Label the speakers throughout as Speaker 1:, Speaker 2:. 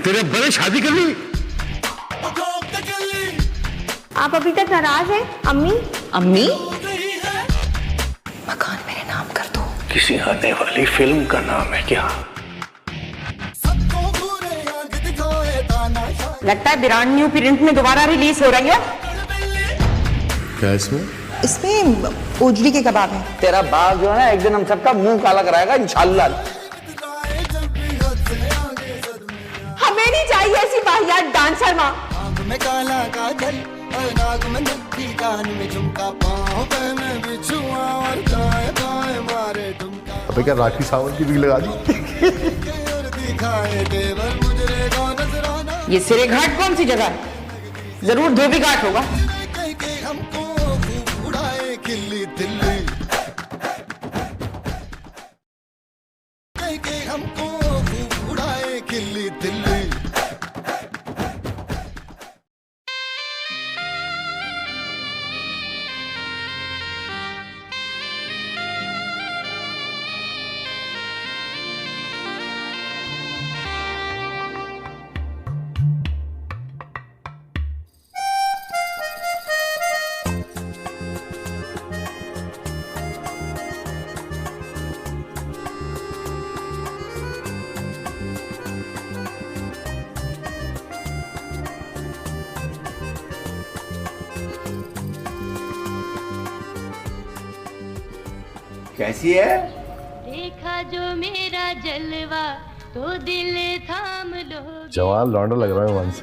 Speaker 1: तेरे अब्बा ने शादी कर ली?
Speaker 2: आप अभी तक नाराज हैं? अम्मी
Speaker 3: अम्मी
Speaker 4: मकान मेरे नाम कर दो।
Speaker 1: किसी आने वाली फिल्म का नाम है क्या?
Speaker 3: लगता है ब्रांड न्यू प्रिंट में दोबारा रिलीज हो रही है।
Speaker 1: क्या इसमें?
Speaker 4: इसमें ओजड़ी के कबाब है।
Speaker 5: तेरा बाप जो है ना एक दिन हम सबका मुंह काला कराएगा इंशाल्लाह।
Speaker 3: हमें नहीं चाहिए ऐसी वाहियात डांसर माँ।
Speaker 6: में काला काजल और नाक में नत्थी, कान में झुमका, पाँव पे में बिछुआ और गाए गाए मारे ठुमका।
Speaker 1: अबे क्या राखी सावंत की भी लगा दी?
Speaker 6: और दिखाए तेवर मुझरे को नजराना।
Speaker 3: ये सिरे घाट कौन सी जगह है? जरूर धोबी घाट होगा।
Speaker 6: के हमको खूब उड़ाए खिल्ली दिल्ली, के हमको खूब उड़ाए खिल्ली दिल्ली।
Speaker 5: कैसी है?
Speaker 7: देखा जो मेरा जलवा तो दिल थाम लो।
Speaker 1: जवान लौंडा लग रहा है मन से।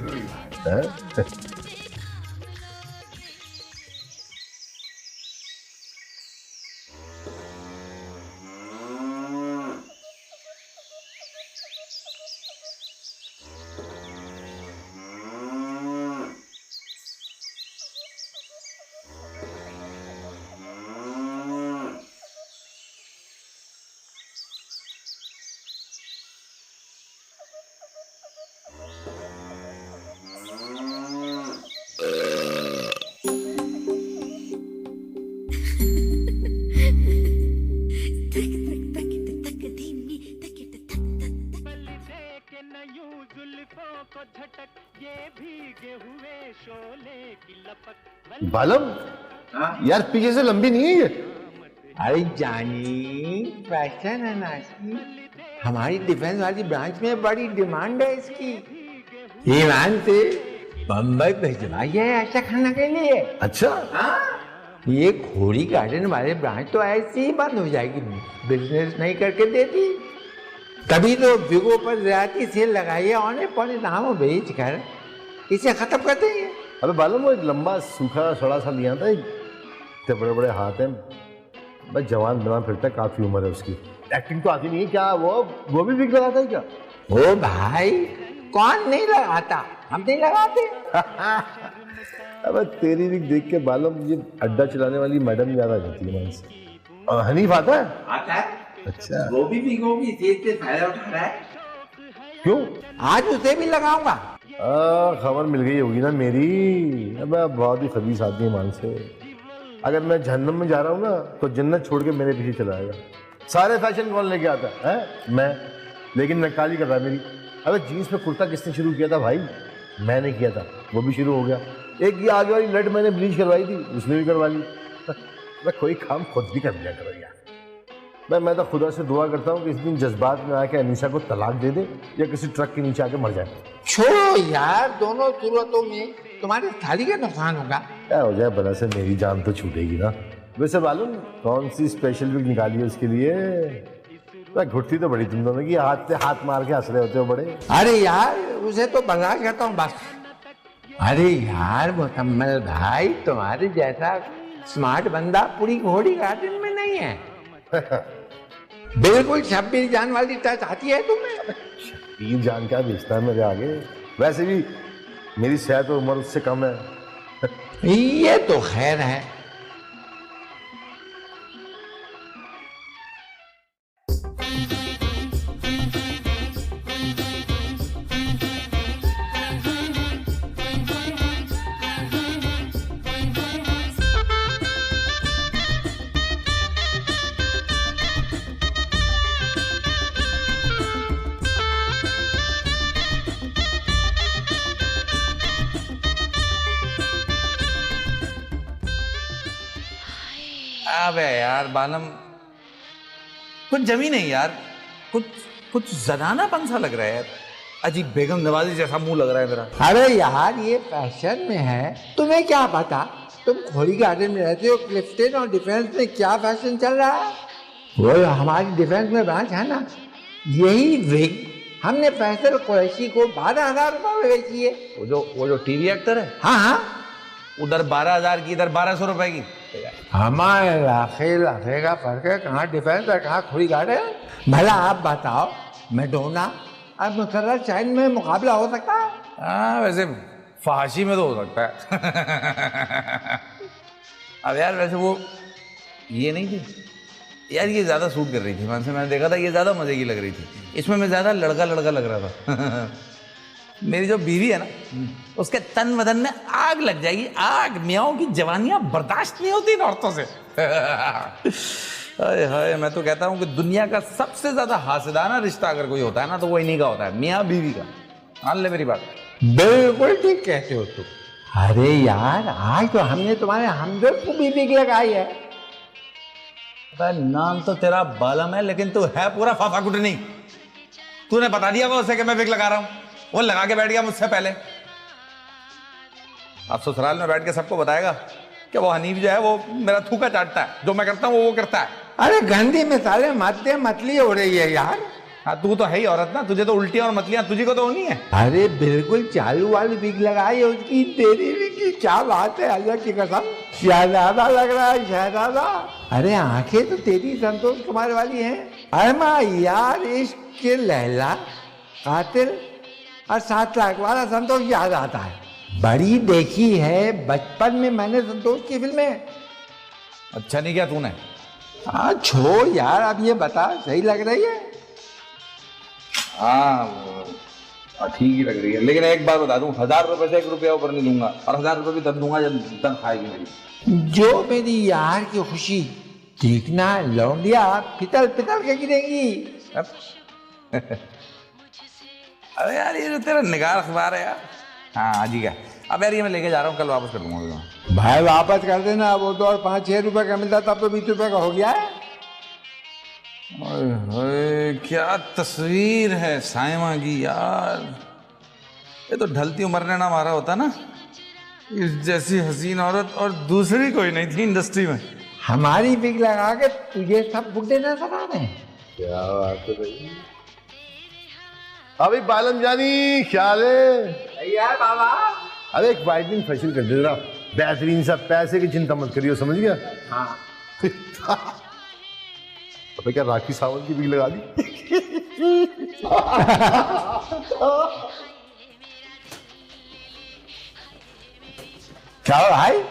Speaker 1: बालम यार पीछे से लंबी नहीं है ये?
Speaker 8: अरे जानी फैशन है ना इसकी। हमारी डिफेंस वाली ब्रांच में बड़ी डिमांड है इसकी। ईरान से बम्बई भिजवाई है ऐसा खाना के लिए।
Speaker 1: अच्छा
Speaker 8: ये खोरी गार्डन वाले ब्रांच तो ऐसी ही बंद हो जाएगी, बिजनेस नहीं करके देती। तभी तो विगो पर रियायती सेल लगाई है, औने पौने दामों बेच कर इसे खत्म कर देंगे।
Speaker 1: अबे बालम वो एक लंबा सूखा सड़ा सा लिया था, इतने बड़े बड़े हाथ हैं, बस जवान बना फिरता है, काफी उम्र है उसकी। एक्टिंग तो आती नहीं है क्या? वो भी विग लगाता है क्या?
Speaker 8: ओ भाई कौन नहीं लगाता, हम नहीं लगाते।
Speaker 1: अबे तेरी विग देख के बालम ये अड्डा चलाने वाली मैडम याद आ जाती है मन से। हनीफ आता है?
Speaker 8: आता है।
Speaker 1: अच्छा
Speaker 8: वो भी विगो की सेल से फायदा उठा रहा है।
Speaker 1: क्यों?
Speaker 8: आज उसे भी लगाऊंगा।
Speaker 1: खबर मिल गई होगी ना मेरी। अबे बहुत ही खबीस आदमी है मान से। अगर मैं जहन्नम में जा रहा हूँ ना तो जन्नत छोड़ के मेरे पीछे चला आएगा। सारे फैशन कौन लेके आता है? मैं। लेकिन नक्काली कर रहा है मेरी। अबे जीन्स में कुर्ता किसने शुरू किया था भाई? मैंने किया था, वो भी शुरू हो गया। एक ये आगे वाली लट मैंने ब्लीच करवाई थी, उसने भी करवा ली। मैं कोई काम खुद भी कर लिया करो यार। मैं तो खुदा से दुआ करता हूँ कि इस दिन जज्बात में आके अनीसा को तलाक दे दे या किसी ट्रक के नीचे आके मर जाए।
Speaker 8: छोड़ो यार, दोनों सूरतों में तुम्हारी थाली का नुकसान होगा।
Speaker 1: क्या हो जाए बना से, मेरी जान तो छूटेगी ना। वैसे मालूम कौन सी स्पेशल विग निकाली है उसके लिए? मैं घुटती तो बड़ी तुम दोनों की, हाथ से हाथ मार के हंस रहे होते हो बड़े।
Speaker 8: अरे यार उसे तो बर्दाश्त करता हूँ बस। अरे यार मुकम्मल भाई, तुम्हारे जैसा स्मार्ट बंदा पूरी घोड़ी गार्डन में नहीं है। बिल्कुल 26 जान वाली टच आती है तुम्हें।
Speaker 1: 26 जान क्या बेचता है मेरे आगे? वैसे भी मेरी सेहत और उम्र उससे कम है।
Speaker 8: ये तो खैर है।
Speaker 5: अबे यार बालम, कुछ जमी नहीं यार, कुछ जनानापन सा लग रहा है यार, अजीब बेगम नवाजी जैसा मुंह लग रहा है मेरा।
Speaker 8: अरे यार ये फैशन में है, तुम्हें क्या पता? तुम खोरी गार्डन में रहते हो, क्लिफ्टन और डिफेंस में क्या फैशन चल रहा है? वो हमारी डिफेंस में ब्रांच है ना, यही विग हमने फैसल कुरैशी को 12,000 रुपए में बेची है।
Speaker 5: वो जो टीवी एक्टर है,
Speaker 8: हाँ हाँ,
Speaker 5: उधर 12,000 की, इधर 1,200 रुपए की।
Speaker 8: हमारे इलाके का फर्क है, कहाँ डिफेंस है कहाँ खोरी गार्डन। भला आप बताओ, मैडोना और मुसर्रत शाहीन में मुकाबला हो सकता है?
Speaker 5: हाँ वैसे फाशी में तो हो सकता है। अब यार वैसे वो ये नहीं थी यार, ये ज्यादा सूट कर रही थी, मैंने देखा था, ये ज्यादा मजे की लग रही थी, इसमें मैं ज्यादा लड़का लग रहा था। मेरी जो बीवी है ना, उसके तन बदन में आग लग जाएगी, आग। मियाओं की जवानियां बर्दाश्त नहीं होती इन औरतों से। हाय हाय, मैं तो कहता हूँ कि दुनिया का सबसे ज्यादा हासिदाना रिश्ता अगर कोई होता है ना, तो वो इन्हीं का होता है, मियाँ बीवी का। मान ले मेरी बात।
Speaker 8: बिल्कुल ठीक कहते हो तुम। अरे यार आज तो हमने तुम्हारे हमदर्द को भी बिग लगाई है।
Speaker 5: नाम तो तेरा बालम है, लेकिन तू है पूरा फाफा कुटनी। तूने बता दिया वो उसे कि मैं विग लगा रहा हूं, वो लगा के बैठ गया मुझसे पहले। अब ससुराल में बैठ के सबको बताएगा कि वो हनीफ जो है वो मेरा थूका चाटता है, जो मैं करता हूँ वो करता है।
Speaker 8: अरे गंदी मिसालें मारते मतली हो रही है यार।
Speaker 5: हाँ तू तो है ही औरत ना, तुझे तो उल्टियां और मतलियां तुझी को तो होनी है।
Speaker 8: अरे बिल्कुल चालू वाली बिग लगाई है उसकी, तेरी बिग की क्या बात है, अल्लाह की कसम शहजादा लग रहा है, शहजादा। अरे आंखें तो तेरी संतोष कुमार वाली हैं। अरे माँ यार, इश्क के लैला कातिल और 7 लाख वाला संतोष याद आता है। बड़ी देखी है बचपन में मैंने संतोष की फिल्में।
Speaker 5: अच्छा नहीं किया तूने।
Speaker 8: हाँ छोड़ यार, अब ये बता सही लग रही है?
Speaker 5: हाँ ठीक ही लग रही है, लेकिन एक बात बता दूं, 1,000 रुपए से 1 रुपया ऊपर नहीं दूंगा, और 1,000 रुपए भी तब दूंगा जब तनख्वाह आएगी मेरी।
Speaker 8: जो मेरी यार की खुशी देखना, लौंडिया पितल पितल के गिरेगी।
Speaker 5: अरे यार ये जो तेरा निगार अखबार है यार, हाँ आज ही का। अब यार ये मैं लेके जा रहा हूँ, कल वापस कर दूंगा।
Speaker 8: भाई वापस कर देना, वो तो और 5-6 रुपए का मिलता, तब तो 20 रुपए का हो गया है।
Speaker 5: ओए क्या तस्वीर है साइमा की यार, ये तो ढलती उम्र ने ना मारा होता ना, इस जैसी हसीन औरत और दूसरी कोई नहीं थी इंडस्ट्री में।
Speaker 8: हमारी बिग लगा के तुझे सब बुड्ढे नजर आ रहे हैं।
Speaker 1: क्या बात है भाई। अभी बालम जानी ख्याल है
Speaker 8: यार बाबा।
Speaker 1: अरे एक वाइटनिंग फेशियल कर दे रहा, बेहतरीन सा, पैसे की चिंता मत करियो, समझ गया?
Speaker 8: हाँ।
Speaker 1: अबे क्या राखी सावंत की भी लगा दी?
Speaker 8: क्या हो भाई?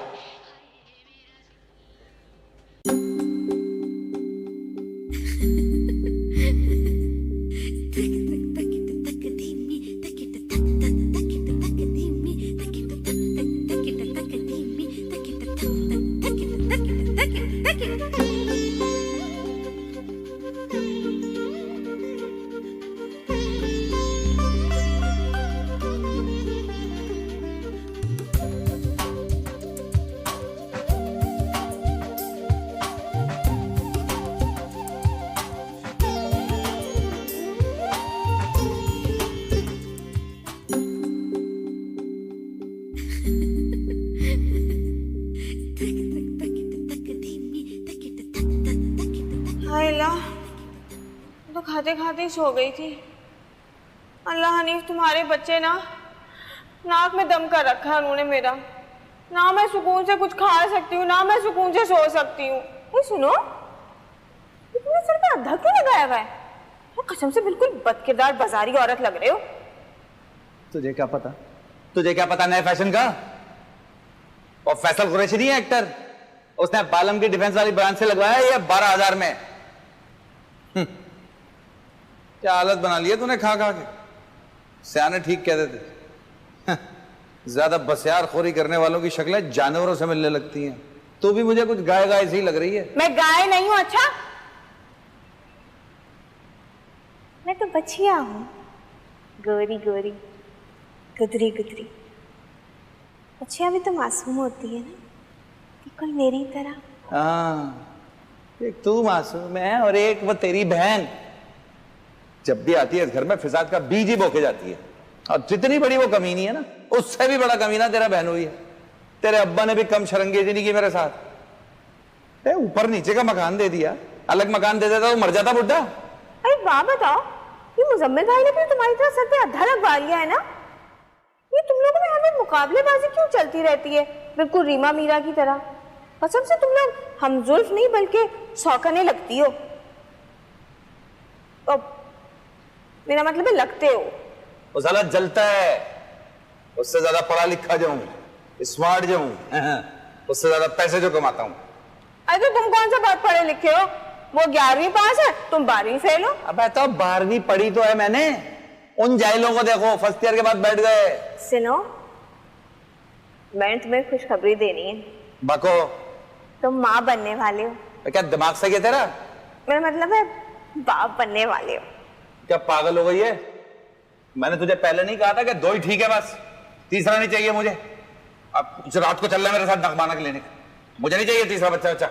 Speaker 2: तो खाते खाते सो गई थी। अल्लाह हनीफ, तुम्हारे बच्चे ना नाक में दम कर रखा है उन्होंने मेरा। ना मैं सुकून से कुछ खा सकती हूँ, ना मैं सुकून से सो सकती हूँ। ये सुनो, तुमने सर पे अद्धा क्यों लगाया हुआ है? कसम से बिल्कुल बदकिरदार बाजारी औरत लग रहे हो।
Speaker 5: तुझे क्या पता, तुझे क्या पता नए फैशन का? और फैसल कुरैशी नहीं है एक्टर, उसने बालम की डिफेंस वाली ब्रांच से लगवाया है, ये 12,000 में। क्या हालत बना ली है तूने खा खा के। सियाने ठीक कहते थे, ज्यादा बसियार खोरी करने वालों की शक्लें जानवरों से मिलने लगती हैं। तू भी मुझे कुछ गाय गाय सी लग रही है।
Speaker 2: मैं गाय नहीं हूँ। अच्छा, मैं तो बछिया हूँ, गोरी गोरी, गुदरी गुदरी। बछिया भी तो मासूम होती है ना, बिल्कुल मेरी तरह।
Speaker 5: हाँ एक तू मासूम है और एक वो तेरी बहन, जब भी आती है इस घर में फिसाद का बीज ही बोके जाती है। और जितनी बड़ी वो कमीनी है ना, उससे भी बड़ा कमीना तेरा बहन हुई है। तेरे अब्बा ने भी कम शर्मगेजी नहीं की मेरे साथ। ऊपर नीचे का मकान दे दिया, अलग मकान दे देता तो मर जाता बुड्ढा।
Speaker 2: अरे वाह, बताओ ये मुजम्मिल भाई ने भी तुम्हारी तरह सर पे अद्धा लगवा लिया है ना? ये तुम लोगों में हमें मुकाबलेबाजी क्यों चलती रहती है, बिल्कुल रीमा मीरा की तरह? कसम से तुम लोग हमजुल्फ नहीं बल्कि सौकने लगती हो। तो मेरा मतलब है लगते हो।
Speaker 5: वो साला जलता है, उससे ज्यादा पढ़ा लिखा जाऊं, स्मार्ट जाऊं, उससे ज्यादा पैसे जो कमाता हूं।
Speaker 2: अरे तो तुम कौन सा बहुत पढ़े लिखे हो? वो 11वीं पास है, तुम 12वीं फेल हो।
Speaker 5: अब तो 12वीं पढ़ी तो है मैंने। उन जाहिलों को देखो, फर्स्ट ईयर के बाद बैठ गए।
Speaker 2: सुनो, मैंने तुम्हें खुशखबरी देनी है।
Speaker 5: बको।
Speaker 2: तुम माँ बनने वाले हो।
Speaker 5: क्या दिमाग से क्या तेरा?
Speaker 2: मेरा मतलब है बाप बनने वाले हो।
Speaker 5: क्या पागल हो गई है? मैंने तुझे पहले नहीं कहा था कि 2 ही ठीक है बस, तीसरा नहीं चाहिए मुझे। अब रात को चल रहा है मेरे साथ नगमाना क्लिनिक, मुझे नहीं चाहिए तीसरा बच्चा।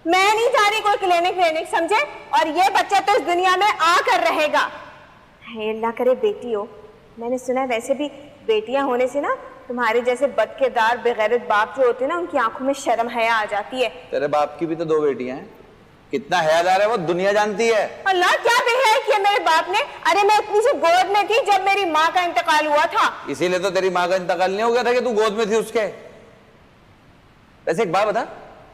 Speaker 2: मैं नहीं चाह रही कोई क्लिनिक समझे, और ये बच्चा तो इस दुनिया में आकर रहेगा। हे अल्लाह करे बेटी हो। मैंने सुना है वैसे भी बेटियां होने से ना तुम्हारे जैसे बदकिरदार बेगैरत बाप जो होते हैं ना, उनकी आंखों में शर्म हया आ जाती है।
Speaker 5: तेरे बाप की भी तो 2 बेटियां हैं, कितना हयादार है वो दुनिया जानती है।
Speaker 2: अल्लाह क्या बेहया किया मेरे बाप ने। अरे मैं इतनी सी गोद में थी जब मेरी माँ का इंतकाल हुआ था।
Speaker 5: इसीलिए तो तेरी माँ का इंतकाल नहीं हो गया था कि तू गोद में थी उसके। वैसे एक बात बता,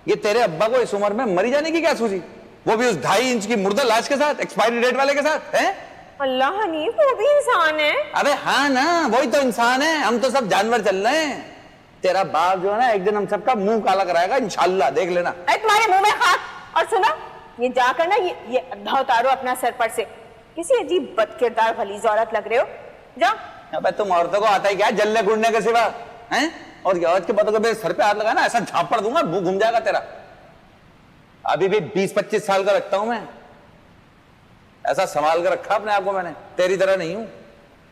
Speaker 5: ये तेरे अब्बा को इस उम्र में मरी जाने की क्या सूझी? वो भी उस 2.5 इंच की मुर्दा लाश के साथ, एक्सपायरी डेट वाले के साथ, हैं?
Speaker 2: अल्लाह हनीफ, वो भी इंसान है।
Speaker 5: अबे हाँ ना, वही तो इंसान है, हम तो सब जानवर चल रहे हैं। तेरा बाप जो है ना, एक दिन हम सबका मुंह काला कराएगा इंशाल्लाह, देख लेना।
Speaker 2: अरे तुम्हारे मुंह में खाक। और सुनो, ये जाकर ना ये अद्धा उतारो अपना सर पर से। किसी अजीब बदकिरदार गलीज औरत लग रहे हो, जाओ।
Speaker 5: अबे तुम औरतों को आता ही क्या जल्ले गुड़ने के सिवा, हैं? और ये औरत के बातों को मेरे सर पे हाथ लगाना, ऐसा झापड़ दूंगा मुंह घूम जाएगा तेरा। अभी भी 20-25 साल का रखता हूं मैं, ऐसा संभाल कर रखा अपने आप को मैंने, तेरी तरह नहीं हूं।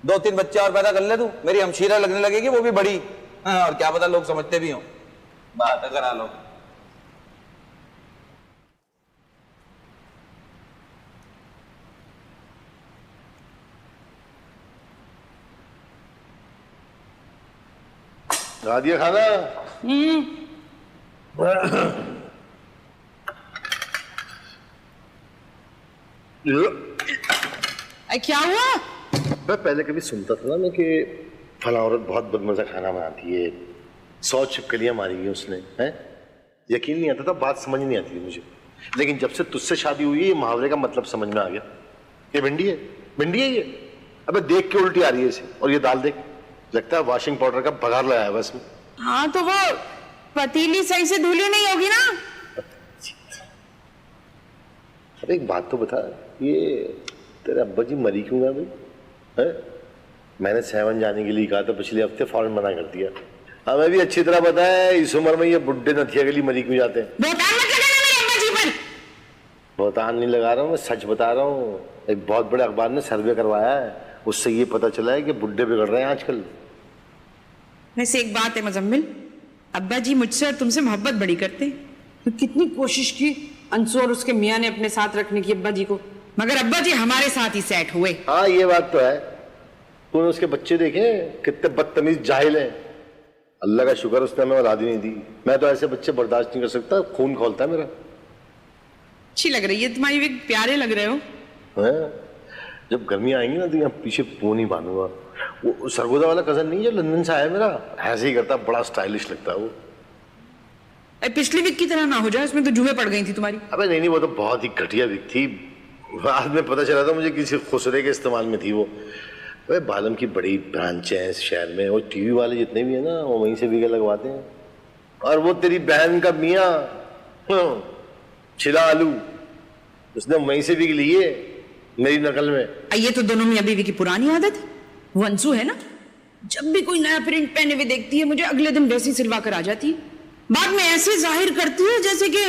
Speaker 5: 2-3 बच्चे और पैदा कर ले तू, मेरी हमशीरा लगने लगेगी, वो भी बड़ी। हाँ, और क्या पता लोग समझते भी हों, बात करा लो।
Speaker 1: खा दिया खाना?
Speaker 3: क्या हुआ?
Speaker 1: मैं पहले कभी सुनता था ना कि फला औरत बहुत बदमजा खाना बनाती है, 100 छिपकलियां मारी गई उसने, हैं? यकीन नहीं आता था, बात समझ नहीं आती थी मुझे। लेकिन जब से तुझसे शादी हुई है, ये मुहावरे का मतलब समझ में आ गया। ये भिंडी है, भिंडी है ये। अबे देख के उल्टी आ रही है इसे। और ये दाल देख, लगता है वॉशिंग पाउडर का बघार लगाया है बस में।
Speaker 3: हाँ तो वो पतीली सही से धुली नहीं होगी ना।
Speaker 1: अरे एक बात तो बता, ये तेरे अब्बा जी मरी क्यों ना भाई? है? मैंने 7 जाने के लिए कहा था पिछले हफ्ते, फौरन मना कर दिया। हमें भी अच्छी तरह पता है इस उम्र में ये बुड्ढे नथिया गली मरी क्यों जाते हैं।
Speaker 3: बोतान मत लगाना मेरे अब्बा जी पर।
Speaker 1: बोतान नहीं लगा रहा हूँ, मैं सच बता रहा हूँ। एक बहुत बड़े अखबार ने सर्वे करवाया है, उससे ये पता चला है कि बुड्ढे बिगड़ रहे हैं आजकल।
Speaker 3: वैसे एक बात है मुजम्मिल, अब्बा जी मुझसे और तुमसे मोहब्बत बड़ी करते हैं। तो कितनी कोशिश की अंशु और उसके मियाँ ने अपने साथ रखने की अब्बा जी को, मगर अब्बा जी हमारे साथ ही सेट हुए।
Speaker 1: हाँ ये बात तो है। तूने उसके बच्चे देखे कितने बदतमीज जाहिल हैं। अल्लाह का शुक्र उसने हमें औलाद ही नहीं दी। मैं तो ऐसे बच्चे बर्दाश्त नहीं कर सकता, खून खोलता है मेरा।
Speaker 3: अच्छी लग रही है तुम्हारी विग, प्यारे लग रहे हो।
Speaker 1: हाँ? जब गर्मी आएंगी ना तो यहाँ पीछे पो नहीं बांधूंगा। वो सरगोदा वाला कजन नहीं है जो लंदन से आया मेरा, ऐसे ही करता, बड़ा स्टाइलिश लगता है वो।
Speaker 3: पिछली विग की तरह ना हो जाए, उसमें तो जुएं पड़ गई थी तुम्हारी।
Speaker 1: अबे नहीं, वो तो बहुत ही घटिया विग थी। बाद में पता चला था मुझे किसी खुसरे के इस्तेमाल में थी वो। अबे बालम की बड़ी ब्रांच है इस शहर में, और टीवी वाले जितने भी है ना, वो वहीं से विगे लगवाते हैं। और वो तेरी बहन का मियाँ छिला आलू, उसने वहीं से विग ली है मेरी नकल में।
Speaker 3: ये तो दोनों मियां बीवी की पुरानी आदत है। वो अंशु है ना, जब भी कोई नया प्रिंट पहने हुए देखती है, मुझे अगले दिन वैसी सिलवा कर आ जाती है। बाद में ऐसे जाहिर करती है जैसे कि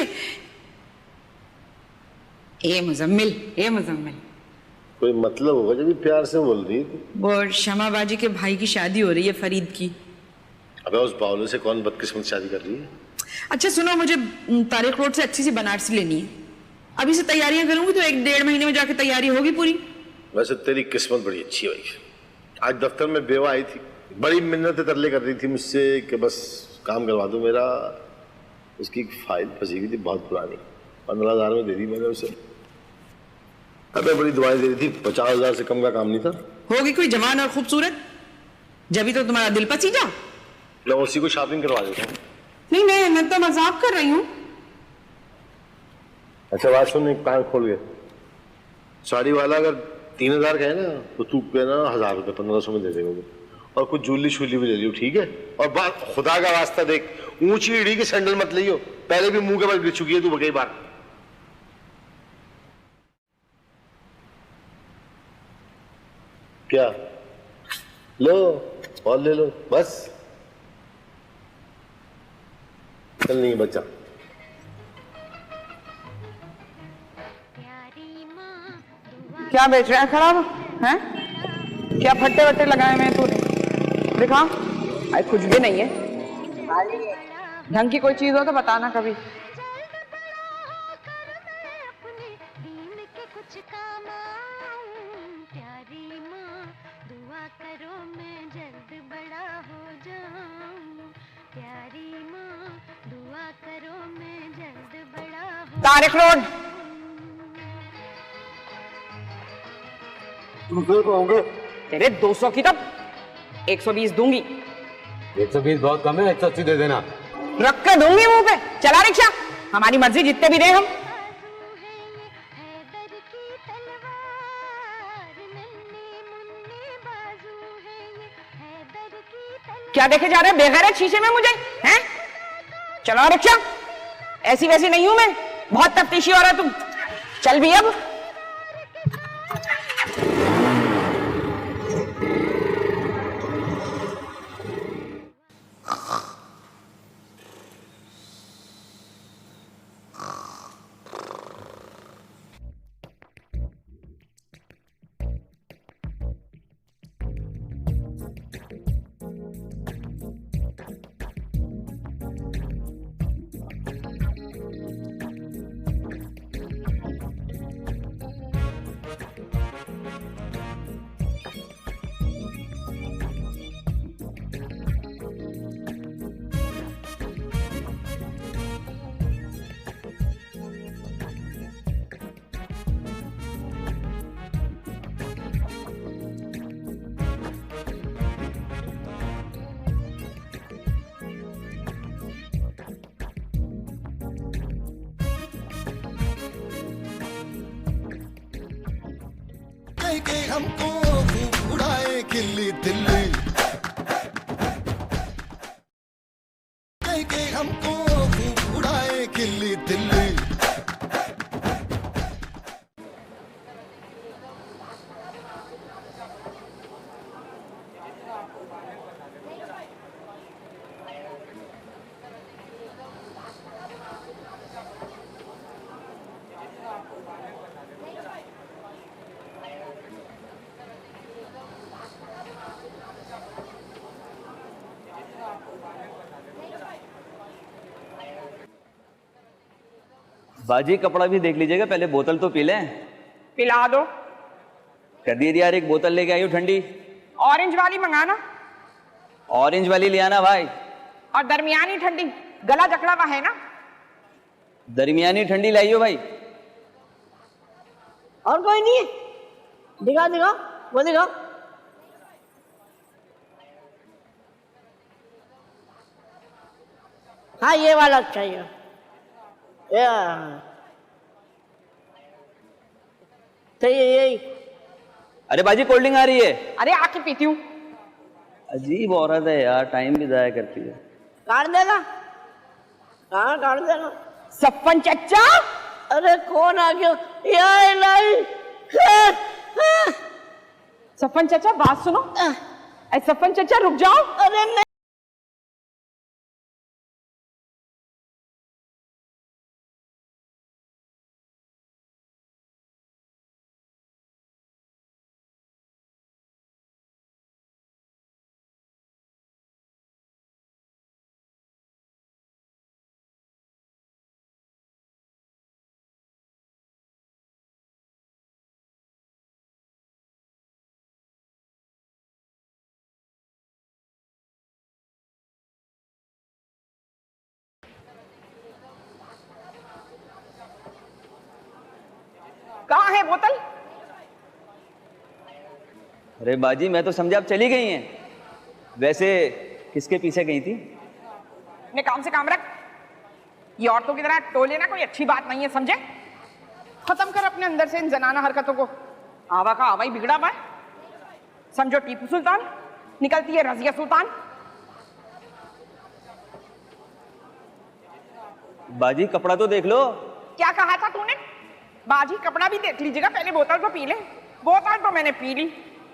Speaker 3: ए मुजम्मिल
Speaker 1: कोई मतलब होगा जब भी प्यार से बोल रही है।
Speaker 3: वो शमा बाजी के भाई की शादी हो रही है, फरीद की।
Speaker 1: अबे उस बावले से कौन बदकिस्मत शादी कर रही है?
Speaker 3: अच्छा सुनो, मुझे तारिक रोड से अच्छी सी बनारसी लेनी है। अभी से तैयारियां करूंगी तो 1-1.5 महीने में जाके तैयारी होगी पूरी।
Speaker 1: वैसे तेरी किस्मत बड़ी अच्छी है भाई। आज दफ्तर में बेवा आई थी, बड़ी मिन्नतें तरले कर रही थी मुझसे कि बस काम करवा दो मेरा। उसकी एक फाइल फंसी हुई थी बहुत पुरानी, 15,000 में दे दी मैंने उसे। अबे बड़ी दुआएं दे रही थी, 50,000 से कम का काम नहीं था।
Speaker 3: होगी कोई जवान और खूबसूरत, जब तो तुम्हारा दिल पसीजा।
Speaker 1: मैं उसी को शॉपिंग करवा देता हूँ।
Speaker 3: नहीं नहीं, मैं तो मजाक कर रही हूँ।
Speaker 1: अच्छा बात सुन, एक कान खोल गए। साड़ी वाला अगर 3,000 का है ना तो तू कहना 1,000 रुपये 1,500 में दे देगा वो। और कुछ जूली शूली भी ले लियो, ठीक है? और बात खुदा का वास्ता देख, ऊंची ईड़ी की सैंडल मत लियो, पहले भी मुंह के बल गिर चुकी है तू कई बार। क्या लो और ले लो बस, चल नहीं बच्चा।
Speaker 3: क्या बेच रहा है खराब हैं? क्या फट्टे वट्टे लगाए हुए हैं तूने? दिखा। अरे कुछ भी नहीं है, ढंग की कोई चीज हो तो बताना कभी। तारिक रोड। तेरे 200 की तब 120 दूंगी।
Speaker 9: 120 बहुत कम है, 180 दे देना।
Speaker 3: रख कर दूंगी मुंह पे। चला रिक्शा, हमारी मर्जी, जितने भी दे हम। क्या देखे जा रहे हैं बेगैरत शीशे में मुझे हैं? चला रिक्शा, ऐसी वैसी नहीं हूं मैं, बहुत तफ्तीशी हो रहा तुम। चल भी अब।
Speaker 6: के हमको खूब उड़ाए खिल्ली दिल्ली, के हमको खूब उड़ाए खिल्ली दिल्ली।
Speaker 10: बाजी कपड़ा भी देख लीजिएगा, पहले बोतल तो पी लें।
Speaker 3: पिला दो।
Speaker 10: कर दिए यार, एक बोतल लेके आई हूँ ठंडी।
Speaker 3: ऑरेंज वाली मंगाना।
Speaker 10: ऑरेंज वाली ले आना भाई।
Speaker 3: और दरमियानी ठंडी, गला जकड़ा हुआ है ना।
Speaker 10: दरमियानी ठंडी लाइयो भाई।
Speaker 11: और कोई नहीं है? दिखा दिखा, वो दिखा। हाँ ये वाला अच्छा है। सही है यही।
Speaker 10: अरे बाजी कोल्ड ड्रिंक आ रही है।
Speaker 3: अरे आके पीती हूँ।
Speaker 10: अजीब औरत है यार, टाइम भी जाया करती है।
Speaker 11: काट देगा, हाँ काट देगा।
Speaker 3: सपन चच्चा।
Speaker 11: अरे कौन आ गया? यार नहीं।
Speaker 3: सपन चच्चा बात सुनो। सपन चच्चा रुक जाओ।
Speaker 11: अरे नहीं।
Speaker 3: कहाँ है बोतल?
Speaker 10: अरे बाजी मैं तो समझा आप चली गई हैं। वैसे किसके पीछे गई थी?
Speaker 3: अपने काम से काम रख। ये औरतों की तरह टोले ना कोई अच्छी बात नहीं है, समझे? खत्म कर अपने अंदर से इन जनाना हरकतों को। आवा का आवा ही बिगड़ा हुआ है। समझो टीपू सुल्तान, निकलती है रजिया सुल्तान।
Speaker 10: बाजी कपड़ा तो देख लो।
Speaker 3: क्या कहा था तूने? बाजी कपड़ा भी देख लीजिएगा, पहले बोतल तो पी ले। बोतल तो मैंने पी ली,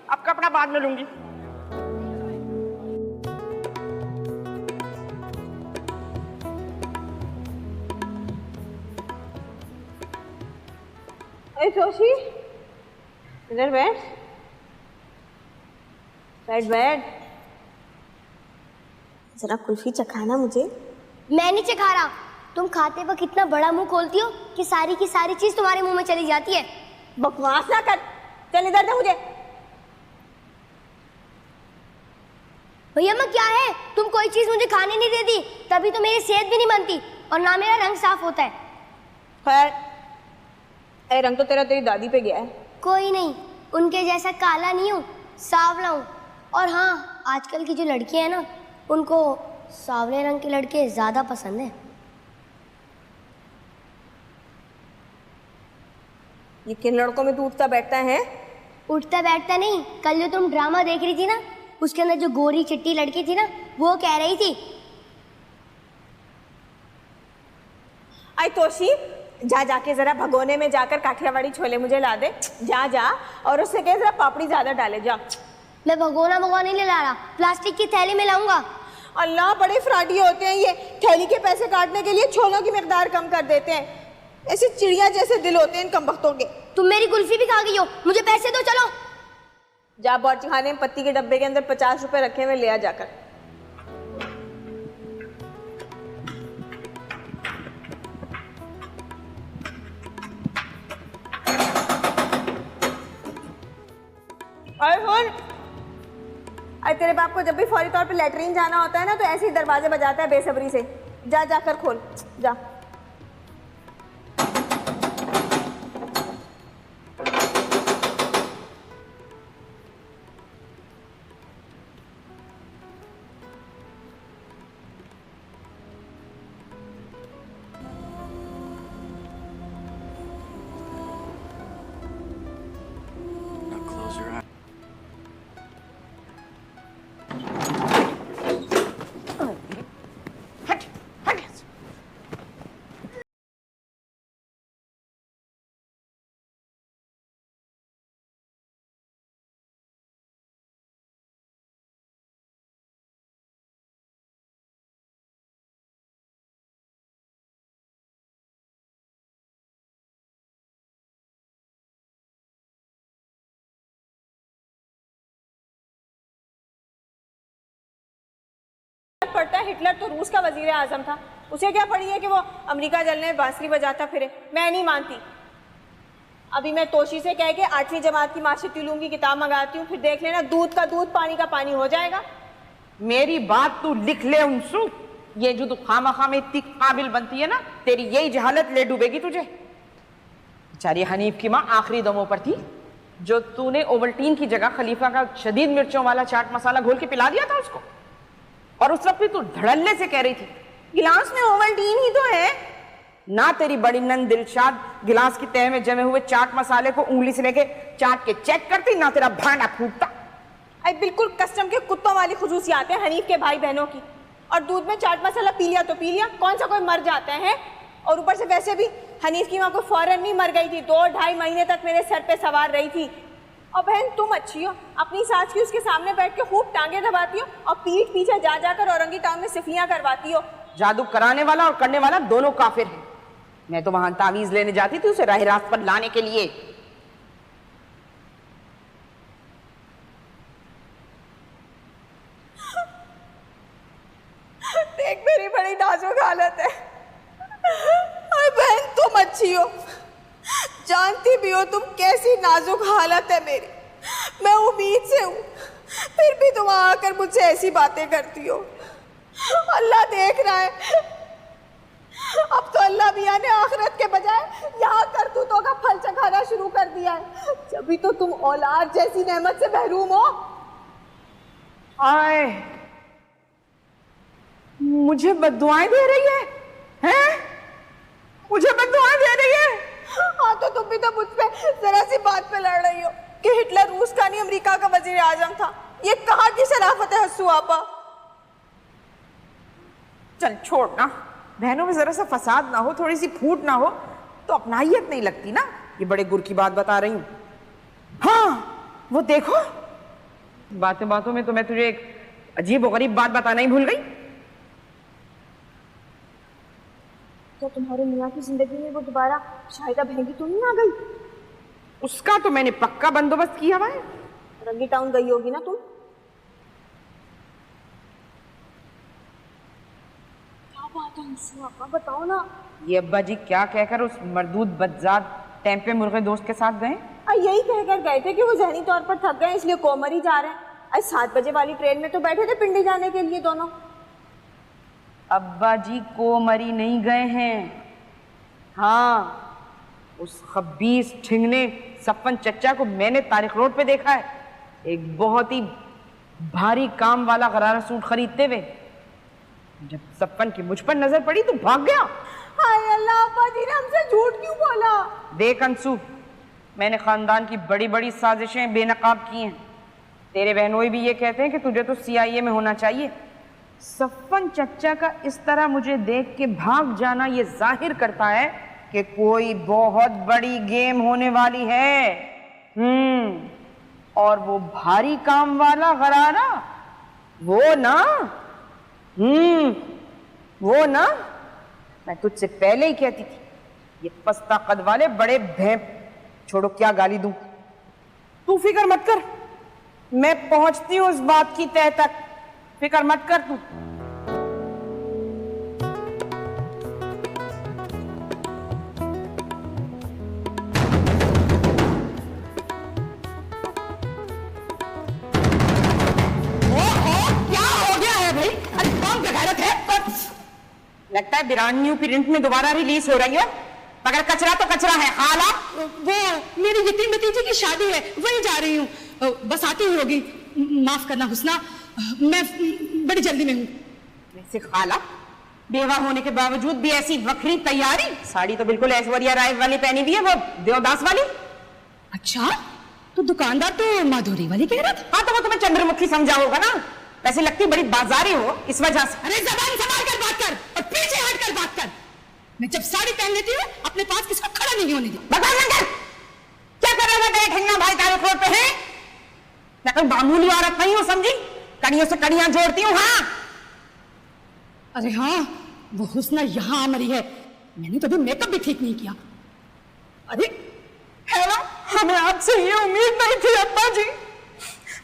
Speaker 3: अब कपड़ा बाद में लूंगी।
Speaker 2: अरे जोशी, इधर बैठ बैठ बैठ। जरा कुल्फी चखाना मुझे।
Speaker 12: मैं नहीं चखा रहा। तुम खाते वक्त इतना बड़ा मुंह खोलती हो कि सारी की सारी चीज तुम्हारे मुंह में चली जाती है।
Speaker 2: बकवास ना कर, चल इधर दे मुझे।
Speaker 12: भैया मैं क्या है, तुम कोई चीज मुझे खाने नहीं देती, तभी तो मेरी सेहत भी नहीं बनती और ना मेरा रंग साफ होता है।
Speaker 2: खैर, ए रंग तो तेरा तेरी दादी पे गया है।
Speaker 12: कोई नहीं, उनके जैसा काला नहीं हूँ, सांवला हूँ। और हाँ, आजकल की जो लड़कियां हैं ना, उनको सांवले रंग के लड़के ज्यादा पसंद है।
Speaker 2: ये किन लड़कों में तू उठता बैठता है?
Speaker 12: उठता बैठता नहीं, कल जो तुम ड्रामा देख रही थी ना, उसके अंदर जो गोरी चिट्टी लड़की थी ना, वो कह रही थी।
Speaker 2: आई तोशी, जा जाके जरा भगोने में जाकर काठियावाड़ी छोले मुझे ला दे। जा जा और उससे कह जरा पापड़ी ज्यादा डाले। जा।
Speaker 12: मैं भगोना नहीं ले ला रहा, प्लास्टिक की थैली में लाऊंगा।
Speaker 2: अल्लाह, बड़े फ्राडी होते हैं ये। थैली के पैसे काटने के लिए छोलों की मिकदार कम कर देते हैं। ऐसे चिड़िया जैसे दिल होते हैं इन कमबख्तों के।
Speaker 12: तुम मेरी कुल्फी भी खा गई हो, मुझे पैसे दो। चलो
Speaker 2: जा, बावर्ची खाने में पत्ती के डब्बे के अंदर 50 रुपए रखे हुए, ले आ जाकर। अरे सुन, अरे तेरे बाप को जब भी फौरी तौर पे लेटरिन जाना होता है ना, तो ऐसे ही दरवाजे बजाता है बेसब्री से। जा जाकर खोल, जा। पड़ता है, हिटलर तो रूस का वजीर आजम था, उसे क्या पड़ी है कि वो अमेरिका जलने में बांसुरी बजाता फिरे। मैं नहीं मानती। अभी मैं तोशी से कह के 8वीं जमात की माशरती उलूम की किताब मंगाती हूँ, फिर देख लेना, दूध का दूध पानी का पानी हो जाएगा।
Speaker 3: मेरी बात तू लिख ले उनसू। ये जो तू खामा में इतनी काबिल बनती है ना, तेरी यही जहालत ले डूबेगी तुझे। बेचारी हनीफ की माँ आखिरी दमों पर थी, जो तूने ओवल्टीन की जगह खलीफा का शदीद मिर्चों वाला चाट मसाला घोल के पिला दिया था उसको। और उस वक्त भी तू धड़ल्ले से कह रही थी
Speaker 2: गिलास में ओवल्टीन ही तो है
Speaker 3: ना। तेरी बड़ी नंद दिलशाद गिलास की तह में जमे हुए चाट मसाले को उंगली से लेके चाट के चेक करती, ना तेरा भांडा फूटता।
Speaker 2: अरे बिल्कुल कस्टम के कुत्तों वाली खुसूसियात है हनीफ के भाई बहनों की। और दूध में चाट मसाला पी लिया तो पी लिया, कौन सा कोई मर जाता है? और ऊपर से वैसे भी हनीफ की माँ को फौरन नहीं मर गई थी, 2-2.5 महीने तक मेरे सर पे सवार रही थी। और बहन तुम अच्छी हो, अपनी सास की उसके सामने बैठ के खूब टांगे दबाती हो और पीठ पीछे जा जाकर औरंगी टाउन में सिफियां करवाती हो।
Speaker 3: जादू कराने वाला और करने वाला दोनों काफिर हैं। मैं तो वहां तावीज लेने जाती थी उसे राह रास्त पर लाने के लिए।
Speaker 2: देख मेरी बड़ी नाजुक हालत है। अरे बहन तुम अच्छी हो, जानती भी हो तुम कैसी नाजुक हालत है मेरी। मैं उम्मीद से हूँ, फिर भी तुम आकर मुझसे ऐसी बातें करती हो। अल्लाह देख रहा है, अब तो अल्लाह मियां ने आखिरत के बजाय यहाँ करतूतों का फल चखाना शुरू भी तो तुम औलाद जैसी नेमत से महरूम हो।
Speaker 3: आए, मुझे बद्दुआएं दे रही है, हैं? मुझे बद्दुआएं दे रही है।
Speaker 2: हाँ तो तुम भी तो मुझ पे जरा सी बात पे लड़ रही हो कि हिटलर रूस का नहीं अमेरिका का वजीर आजम था। ये कहाँ की शराफत है हस्सू आपा।
Speaker 3: चल छोड़ ना, बहनों में जरा सा फसाद ना हो, थोड़ी सी फूट ना हो तो अपनाहियत नहीं लगती ना। ये बड़े गुर की बात बता रही हूँ। हाँ वो देखो, बातों बातों में तो मैं तुझे एक अजीब और गरीब बात बताना ही भूल गई।
Speaker 2: क्या तुम्हारे मियाँ की जिंदगी में वो दोबारा शाहिदा बहन तो नहीं आ गई?
Speaker 3: उसका तो मैंने पक्का बंदोबस्त किया हुआ है।
Speaker 2: रंगी टाउन गई होगी ना तुम? क्या बात है हंसू आपा, बताओ ना।
Speaker 3: ये अब्बा जी क्या कहकर उस मरदूद बदजात टेम्पे मुर्गे दोस्त के साथ गए?
Speaker 2: यही कहकर गए थे कि वो जहनी तौर पर थक गए इसलिए कोमर ही जा रहे हैं। आज 7 बजे वाली ट्रेन में तो बैठे थे पिंडी जाने के लिए दोनों।
Speaker 3: अब्बा जी कोमरी नहीं गए हैं। हाँ, उस खबीस ठिंगने सपन चच्चा को मैंने तारिक रोड पे देखा है, एक बहुत ही भारी काम वाला गरारा सूट खरीदते हुए। जब सपन की मुझ पर नजर पड़ी तो भाग गया।
Speaker 2: हाय अल्लाह, अब्बा जी ने हमसे झूठ क्यों बोला?
Speaker 3: देख अंशु, मैंने खानदान की बड़ी बड़ी साजिशें बेनकाब की हैं। तेरे बहनोई भी ये कहते हैं कि तुझे तो CIA में होना चाहिए। सफन चच्चा का इस तरह मुझे देख के भाग जाना ये जाहिर करता है कि कोई बहुत बड़ी गेम होने वाली है। और वो भारी काम वाला गरारा, वो ना मैं तुझसे पहले ही कहती थी, ये पस्ता कद वाले बड़े भैंप, छोड़ो क्या गाली दूं। तू फिक्र मत कर, मैं पहुंचती हूं उस बात की तह तक, फिक्र मत कर तू। क्या हो गया है भाई? अरे कौन बेगैरत है? लगता है बिरानियों प्रिंट में दोबारा रिलीज हो रही हो, मगर कचरा तो कचरा है। खाला,
Speaker 13: वो मेरी यतीम भतीजी की शादी है, वही जा रही हूँ, बस आती ही होगी। माफ करना हुस्ना, मैं बड़ी जल्दी में हूँ।
Speaker 3: वैसे खाला, बेवा होने के बावजूद भी ऐसी वखरी तैयारी। साड़ी तो बिल्कुल ऐश्वर्या राय वाली पहनी हुई है, वो देवदास वाली।
Speaker 13: अच्छा, तो दुकानदार तो माधुरी वाली कह रहा था।
Speaker 3: हाँ तो वो तुम्हें चंद्रमुखी समझा होगा ना, वैसे लगती बड़ी बाजारी हो इस वजह से।
Speaker 13: अरे जबान संभाल कर बात कर और पीछे हट कर बात कर। मैं जब साड़ी पहन लेती हूँ अपने पास किसी को खड़ा नहीं होने दी।
Speaker 3: बकवास मत कर। क्या कर रहा था तेरे ठंगा भाई तारिक रोड पे है? मैं कोई मामूली औरत नहीं हूँ, समझी? कड़ियों से कड़ियां जोड़ती हूँ। हाँ
Speaker 13: अरे हाँ, वो हुस्ना यहाँ आ मरी है, मैंने तो अभी मेकअप भी ठीक नहीं किया।
Speaker 3: अरे है ना, हमें आपसे ये उम्मीद नहीं थी अब्बा जी,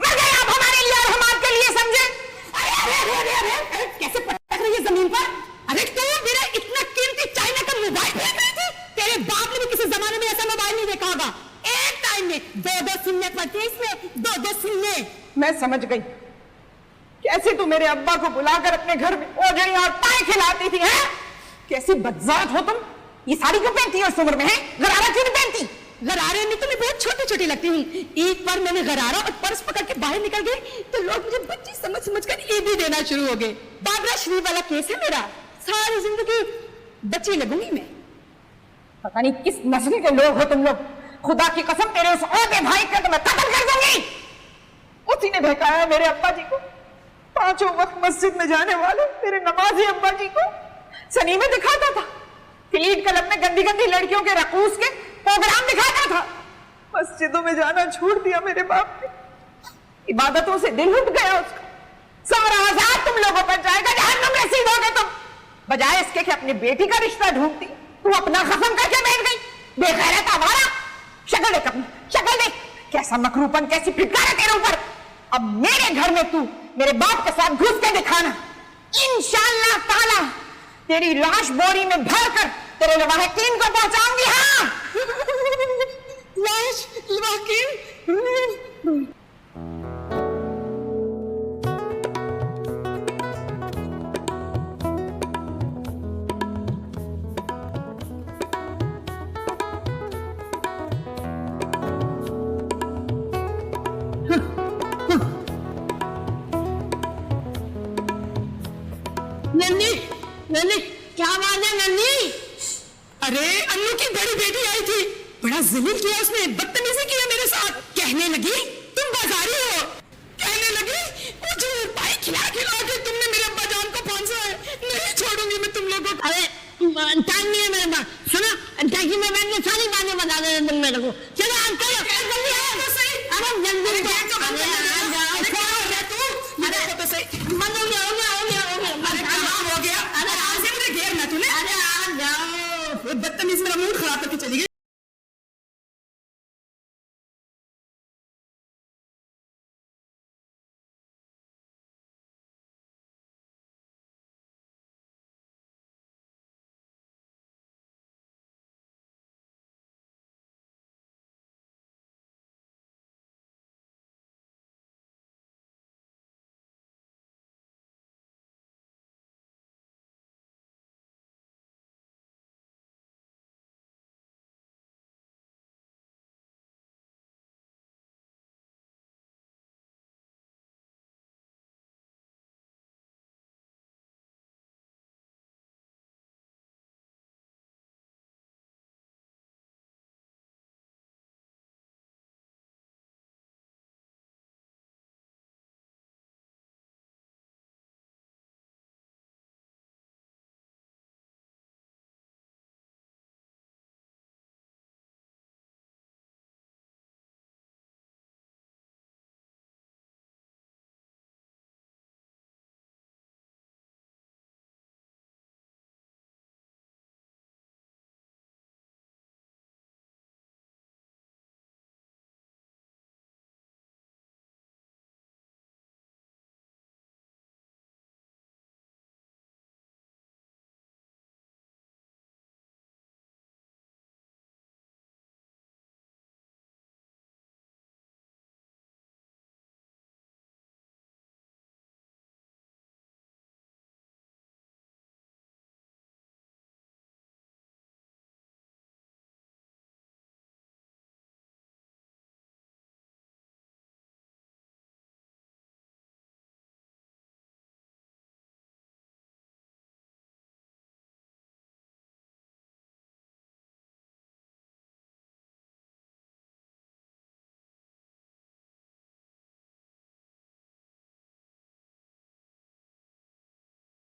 Speaker 3: मगर आप हमारे लिए और हम आपके लिए समझे।
Speaker 13: अरे अरे अरे अरे अरे कैसे पटक रही है जमीन पर? अरे तू मेरा इतना कीमती चाइना का मोबाइल फेंक रही थी? तेरे बाप ने भी किसी जमाने में ऐसा मोबाइल नहीं देखा होगा। एक टाइम में 2-2 सिमने पड़ती है इसमें, 2-2 सिमने।
Speaker 3: मैं समझ गई कैसे तू मेरे अब्बा को बुलाकर अपने घर में ओजड़ी और पाए खिलाती थी। हैं? कैसी बदजात हो तुम। ये साड़ी क्यों पहनती है उस उम्र में? है गरारा क्यों नहीं पहनती?
Speaker 13: गरारे में तो मैं बहुत छोटी छोटी लगती हूँ। एक बार मैंने गरारा और पर्स पकड़ के बाहर निकल गई तो लोग मुझे बच्ची समझ समझकर ईदी देना शुरू हो गए। बाबरा शरीफ वाला केस है मेरा, सारी जिंदगी बच्ची लगूंगी मैं।
Speaker 3: पता नहीं किस नस्ल के लोग हो तुम लोग। खुदा की कसम, तेरे उस औदे भाई का तो मैं कत्ल कर दूंगी। उसी ने बहकाया मेरे अब्बा जी को, 5 वक्त मस्जिद में जाने वाले मेरे नमाजी अब्बा जी को सनी में दिखाता था, क्लीट क्लब में गंदी गंदी लड़कियों के रकूस के प्रोग्राम दिखाता था। मस्जिदों में जाना छोड़ दिया मेरे बाप ने, इबादतों से दिल उठ गया उसका। सारा आजाद तुम लोगों पर जाएगा, जहन्नुम नसीब होगे तुम। बजाय इसके कि अपनी बेटी का रिश्ता ढूंढती, तू अपना खत्म करके बैठ गई। बेगैरत आवारा। शक्ल देख अपनी, शक्ल देख, कैसा मकरूपन, कैसी फिटकार है तेरे ऊपर। अब मेरे घर में तू मेरे बाप के साथ घुस के दिखाना, इंशाअल्लाह ताला तेरी लाश बोरी में भरकर तेरे लवाहिकीन को पहुंचाऊंगी। हाँ
Speaker 13: लाश लवाहिकीन। अरे अन्नू की बड़ी बेटी आई थी, बड़ा जलील किया उसने, बदतमीजी किया मेरे साथ। कहने लगी तुम बाजारी हो, कहने लगी मुझे पाई खिला खिला के तुमने मेरे अब्बा जान को फांसा है, नहीं छोड़ूंगी मैं तुम लोगों को।
Speaker 11: अरे टाइम नहीं है मेरे पास, सुनो टैक्सी में बैठ के सारी बातें बता दे तुम मेरे को। चलो आप चलो जल्दी आओ। अरे जल्दी तो
Speaker 13: बदतमीज मेरा मूड खराब करके चली गई।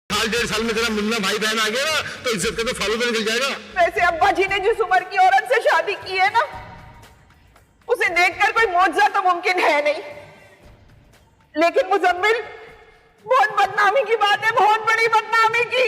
Speaker 1: साल 1.5 साल में तेरा मुन्ना भाई बहन आ गया ना तो इज्जत का तो फालूदा निकल जाएगा।
Speaker 14: वैसे अब्बा जी ने जिस उम्र की औरत से शादी की है ना, उसे देखकर कोई मौजज़ा तो मुमकिन है नहीं, लेकिन मुजम्मिल बहुत बदनामी की बात है, बहुत बड़ी बदनामी की।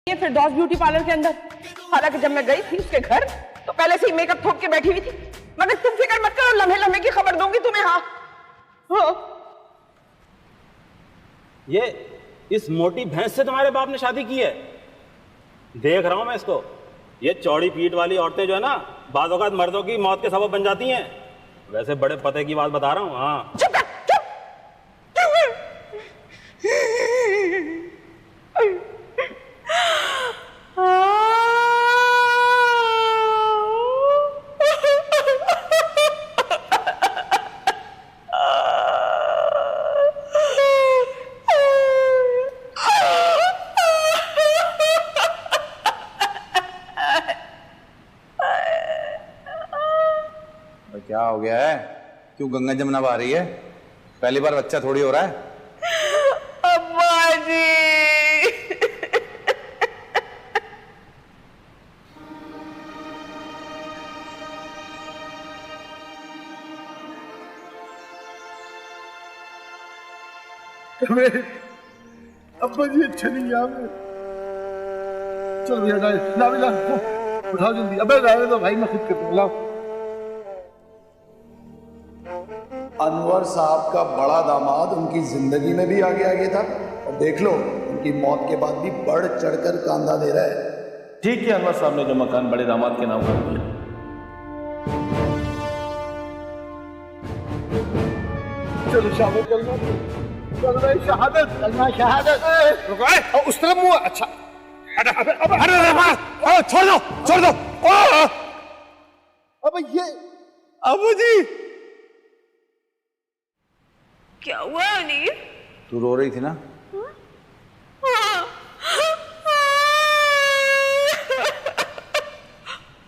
Speaker 14: फिरदौस ब्यूटी पार्लर के अंदर, हालांकि जब मैं गई थी उसके घर तो पहले से ही मेकअप थोप के बैठी हुई थी, मगर तुम फिक्र मत करो, लम्हे लम्हे की खबर दूंगी तुम्हें। हाँ
Speaker 15: ये इस मोटी भैंस से तुम्हारे बाप ने शादी की है? देख रहा हूं मैं इसको। ये चौड़ी पीठ वाली औरतें जो है ना, बाद औक़ात मर्दों की मौत के सबब बन जाती हैं। वैसे बड़े पते की बात बता रहा हूँ। हाँ
Speaker 5: क्या हो गया है? क्यों गंगा जमुना बहा रही है? पहली बार बच्चा थोड़ी हो रहा है।
Speaker 14: अब्बा जी
Speaker 1: अब्बा जी अच्छे नहीं यहाँ में। चलो भैया ला भी ला, उठाओ जल्दी। अबे रहने दो भाई, मैं खुद करता हूँ। लाओ।
Speaker 6: अनवर साहब का बड़ा दामाद उनकी जिंदगी में भी आगे आगे था, और देख लो उनकी मौत के बाद भी बढ़ चढ़कर कांधा दे रहा है।
Speaker 16: ठीक है, अनवर साहब ने जो मकान बड़े दामाद के नाम कर दिया।
Speaker 1: चलो शहादत कलमा शहादत कलमा शहादत रुको उस तरफ मुंह अच्छा अरे छोड़ दो अब ये अबू जी
Speaker 2: क्या हुआ अनिल?
Speaker 5: तू रो रही थी ना?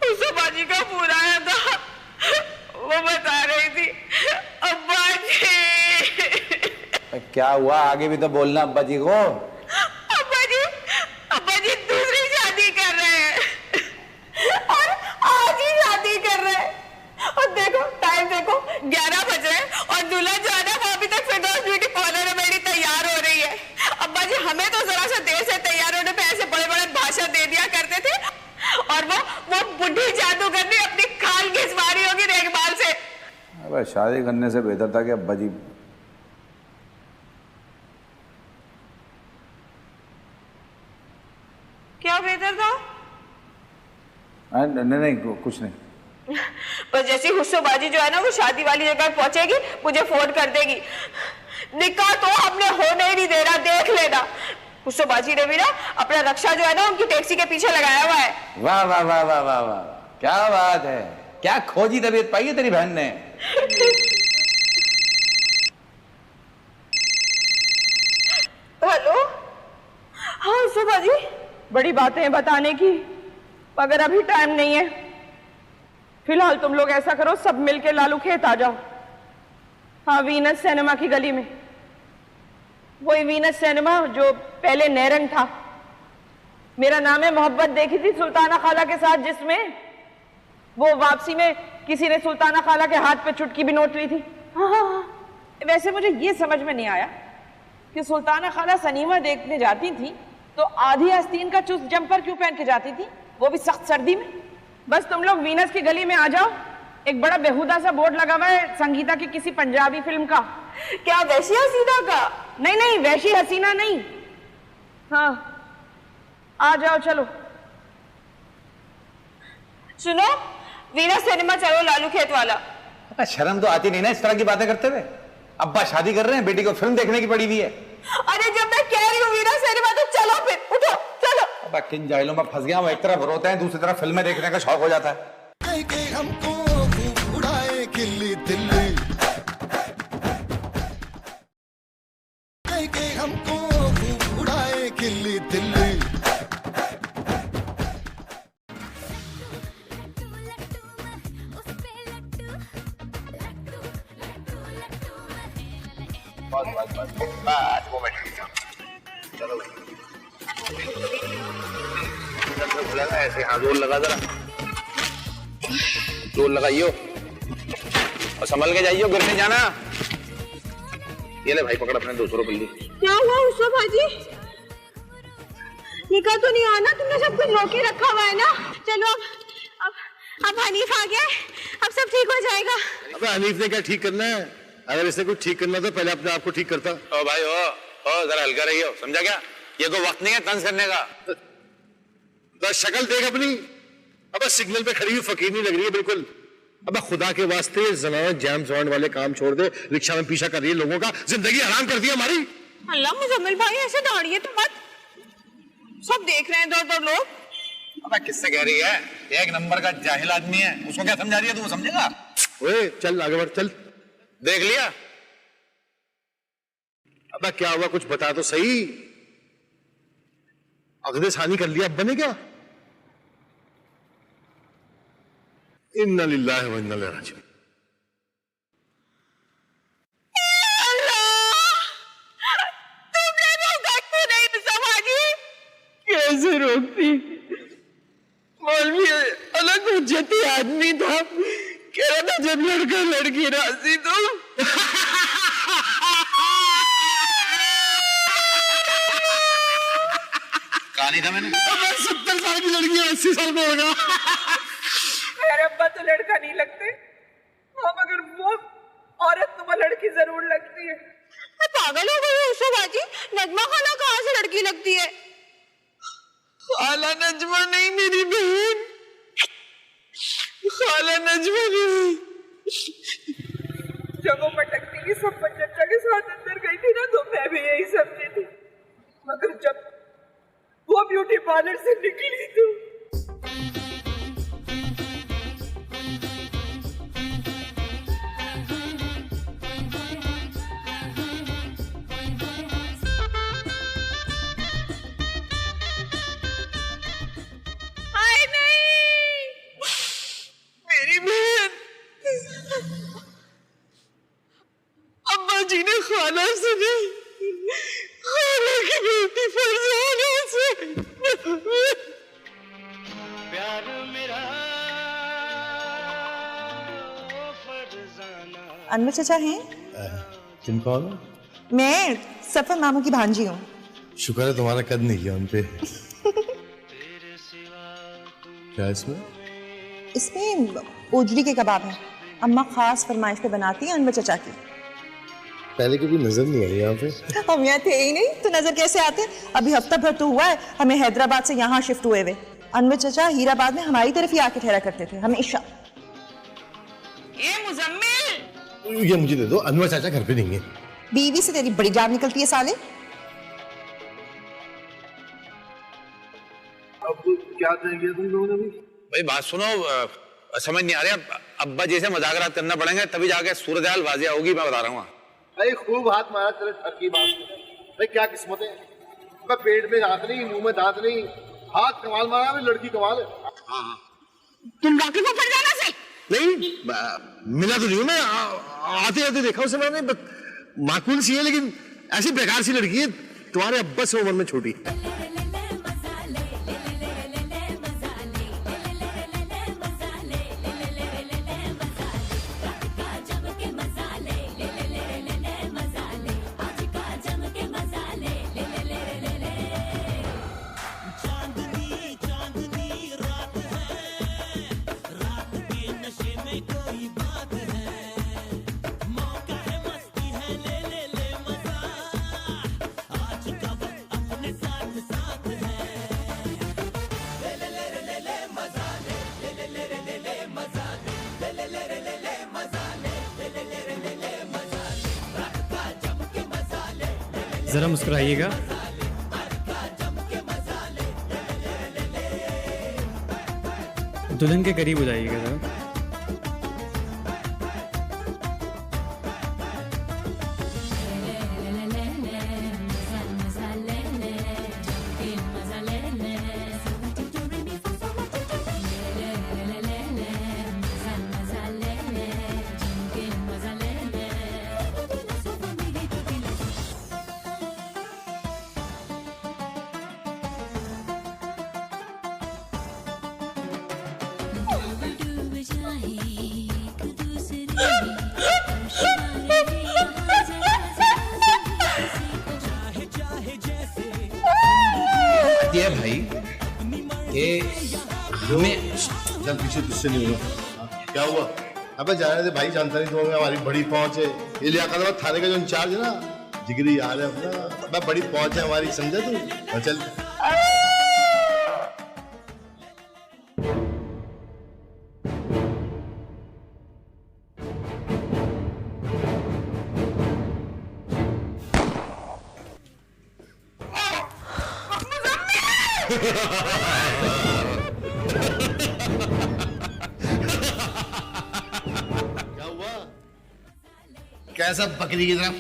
Speaker 2: उसे बाजी का फोन आया था, वो बता रही थी अब्बा जी।
Speaker 5: क्या हुआ आगे भी तो बोलना अब्बा जी को।
Speaker 2: अब्बा जी दूसरी शादी कर रहे हैं और आज ही शादी कर रहे हैं। और देखो टाइम देखो 11 बज रहे हैं और दूल्हा जो है ना वो अभी तक फिरदौस ब्यूटी पार्लर में मेरी तैयार हो रही है। अब्बा जी हमें तो जरा सा देर से तैयार होने पे ऐसे बड़े बड़े भाषण दे दिया करते थे और वो बुढ़ी जादूगरनी अपनी खाल घिसवा रही होगी देखभाल से।
Speaker 5: अबे शादी करने से बेहतर था कि अब्बा जी।
Speaker 2: क्या बेहतर था?
Speaker 5: नहीं कुछ नहीं।
Speaker 2: बस जैसी हुस्सोबाजी जो है ना वो शादी वाली जगह पहुंचेगी मुझे फोन कर देगी। निकाह तो हमने होने ही नहीं दे रहा, देख लेना। हुस्सोबाजी ने भी ना अपना रक्षा जो है ना उनकी टैक्सी के पीछे लगाया हुआ है।
Speaker 5: वाह वाह वाह वाह वाह वाह, क्या बात है, क्या खोजी तबीयत पाई है तेरी बहन ने।
Speaker 2: हेलो, हाँ हुस्सोबाजी, बड़ी बातें हैं बताने की मगर अभी टाइम नहीं है। फिलहाल तुम लोग ऐसा करो सब मिलके लालू खेत आ जाओ। हाँ वीनस सिनेमा की गली में, वही वीनस सिनेमा जो पहले नेरंग था। मेरा नाम है मोहब्बत देखी थी सुल्ताना खाला के साथ, जिसमें वो वापसी में किसी ने सुल्ताना खाला के हाथ पे चुटकी भी नोट ली थी। हाँ। वैसे मुझे ये समझ में नहीं आया कि सुल्ताना खाला सिनेमा देखने जाती थी तो आधी आस्तीन का चुस्त जंपर क्यों पहन के जाती थी, वो भी सख्त सर्दी में। बस तुम लोग वीनस की गली में आ जाओ, एक बड़ा बेहुदा सा बोर्ड लगा हुआ है संगीता की किसी पंजाबी फिल्म का। क्या वैशी हसीना का? नहीं वैशी हसीना नहीं। हाँ आ जाओ चलो। सुनो वीनस सिनेमा चलो लालू खेत वाला।
Speaker 5: शर्म तो आती नहीं ना इस तरह की बातें करते हुए। अब्बा शादी कर रहे हैं, बेटी को फिल्म देखने की पड़ी हुई है।
Speaker 2: अरे जब मैं कह रही हूँ वीनस सिनेमा तो चलो फिर, उठो चलो।
Speaker 5: अब किन जाहिलों में फंस गया, वो एक तरफ रोते हैं दूसरी तरफ फिल्में देखने का शौक हो जाता है।
Speaker 17: हमको उड़ाए खिल्ली दिल्ली, हमको उड़ाए खिल्ली दिल्ली।
Speaker 5: ऐसे हाँ जोर लगा, जरा जोर लगाइयो और संभल के जाइयो, गिरने जाना। ये ले भाई पकड़ अपने 200 रुपये।
Speaker 2: क्या हुआ हुस्सोबाजी? निकाह तो नहीं आना, तुमने सब कुछ रोक के रखा हुआ है ना। चलो अब हनीफ आ गया, अब सब ठीक हो जाएगा।
Speaker 1: अबे हनीफ ने क्या ठीक करना है? अगर इसने कुछ ठीक करना तो पहले अपने आप को ठीक करता।
Speaker 5: ओ भाई ओ जरा हल्का रहियो, समझा क्या? ये कोई वक्त नहीं है तंज करने का।
Speaker 1: बस शक्ल देख अपनी, अब सिग्नल पे खड़ी हुई फकीर नहीं लग रही है बिल्कुल। अब खुदा के वास्ते जनाना जैम जॉइंट वाले काम छोड़ दे, रिक्शा में पीछा कर रही है लोगों का, जिंदगी हराम कर दी हमारी।
Speaker 2: अल्लाह मुजम्मिल भाई ऐसे दौड़िए तो मत, सब देख रहे हैं दो लोग।
Speaker 5: अब किससे कह रही है? एक नंबर का जाहिल आदमी है, उसको क्या समझा रही है? तू समझेगा?
Speaker 1: ओए चल आगे बढ़, चल।
Speaker 5: देख लिया?
Speaker 1: अब क्या हुआ, कुछ बता तो सही। अगदे सानी कर लिया अब्बा ने क्या? इन्ना लिल्लाहि व इन्ना इलैहि राजिऊन।
Speaker 2: तुमने रोका क्यों नहीं हुस्सोबाजी?
Speaker 3: कैसे रोकती? मौलवी अलग हुज्जती आदमी था, कह रहा था जब लड़का लड़की राजी तो।
Speaker 5: कहा नहीं था मैंने?
Speaker 1: 70 साल की लड़की 80 साल में होगा।
Speaker 14: मेरे अब्बा तो लड़का नहीं लगते, हाँ मगर वो औरत तो लड़की जरूर लगती है।
Speaker 2: मैं पागल हो गई हूँ हुस्सोबाजी, नजमा खाला कहाँ से लड़की लगती है?
Speaker 3: खाला नजमा नहीं मेरी बहन, खाला नजमा नहीं।
Speaker 14: जब वो पटकती बाकी सब चचा के साथ अंदर गई थी ना, तो मैं भी यही समझी थी, मगर जब वो ब्यूटी पार्लर से निकली तो जी ने खाना से नहीं, खाना की बेटी फरजाना से
Speaker 17: प्यार मेरा फरजाना।
Speaker 4: अनवर चाचा हैं?
Speaker 1: तुम कौन हो?
Speaker 4: मैं सफर मामू की भांजी हूँ।
Speaker 1: शुक्र है तुम्हारा कद नहीं किया उनपे। क्या इसमें?
Speaker 4: इसमें ओजड़ी के कबाब हैं। अम्मा खास फरमाइश पे बनाती हैं अनवर चाचा की।
Speaker 1: पहले कभी नजर नहीं आई यहाँ पे।
Speaker 4: हम यहाँ थे ही नहीं तो नजर कैसे आते? अभी हफ्ता भर तो हुआ है हमें हैदराबाद से यहाँ शिफ्ट हुए हुए। अनवर चाचा हीराबाद में हमारी तरफ ही आके ठहरा करते थे हमेशा।
Speaker 3: ए मुजम्मिल,
Speaker 1: ये मुझे दे दो, अनवर चाचा घर पे नहीं है।
Speaker 4: बीवी से तेरी बड़ी जान निकलती है साले।
Speaker 1: अब क्या चाहिए तुम लोगों ने?
Speaker 5: भाई बात सुनो, समझ नहीं आ रहा, अब्बा जैसे मजाक करना पड़ेंगे तभी जाके सूरत हाल वाजिया होगी, मैं बता रहा हूँ।
Speaker 1: भाई खूब हाथ मारा तेरे ठग की बात में। भाई क्या किस्मत है, मैं पेट में दांत नहीं, मुंह में दांत नहीं, हाथ कमाल मारा, मैं लड़की कमाल है। हाँ
Speaker 11: तुम वाकिफ हो फरजाना से?
Speaker 1: नहीं मिला तो नहीं हूं मैं, आते आते देखा उसे मैंने। माकूल सी है लेकिन ऐसी बेकार सी लड़की है, तुम्हारे अब्बा से उम्र में छोटी।
Speaker 18: जरा मुस्कुराइएगा। दुल्हन के करीब हो जाइएगा जरा।
Speaker 5: ये भाई ये हमें
Speaker 1: चल पीछे तुझसे नहीं हुआ। क्या हुआ? अबे जाने दे भाई, जानता नहीं तुम्हें हमारी बड़ी पहुंच है। ये लियाकत थाने का जो इंचार्ज है ना, जिगरी यार है अपना, अबे बड़ी पहुंच है हमारी, समझे तू? चल क्या हुआ? कैसा बकरी की तरह?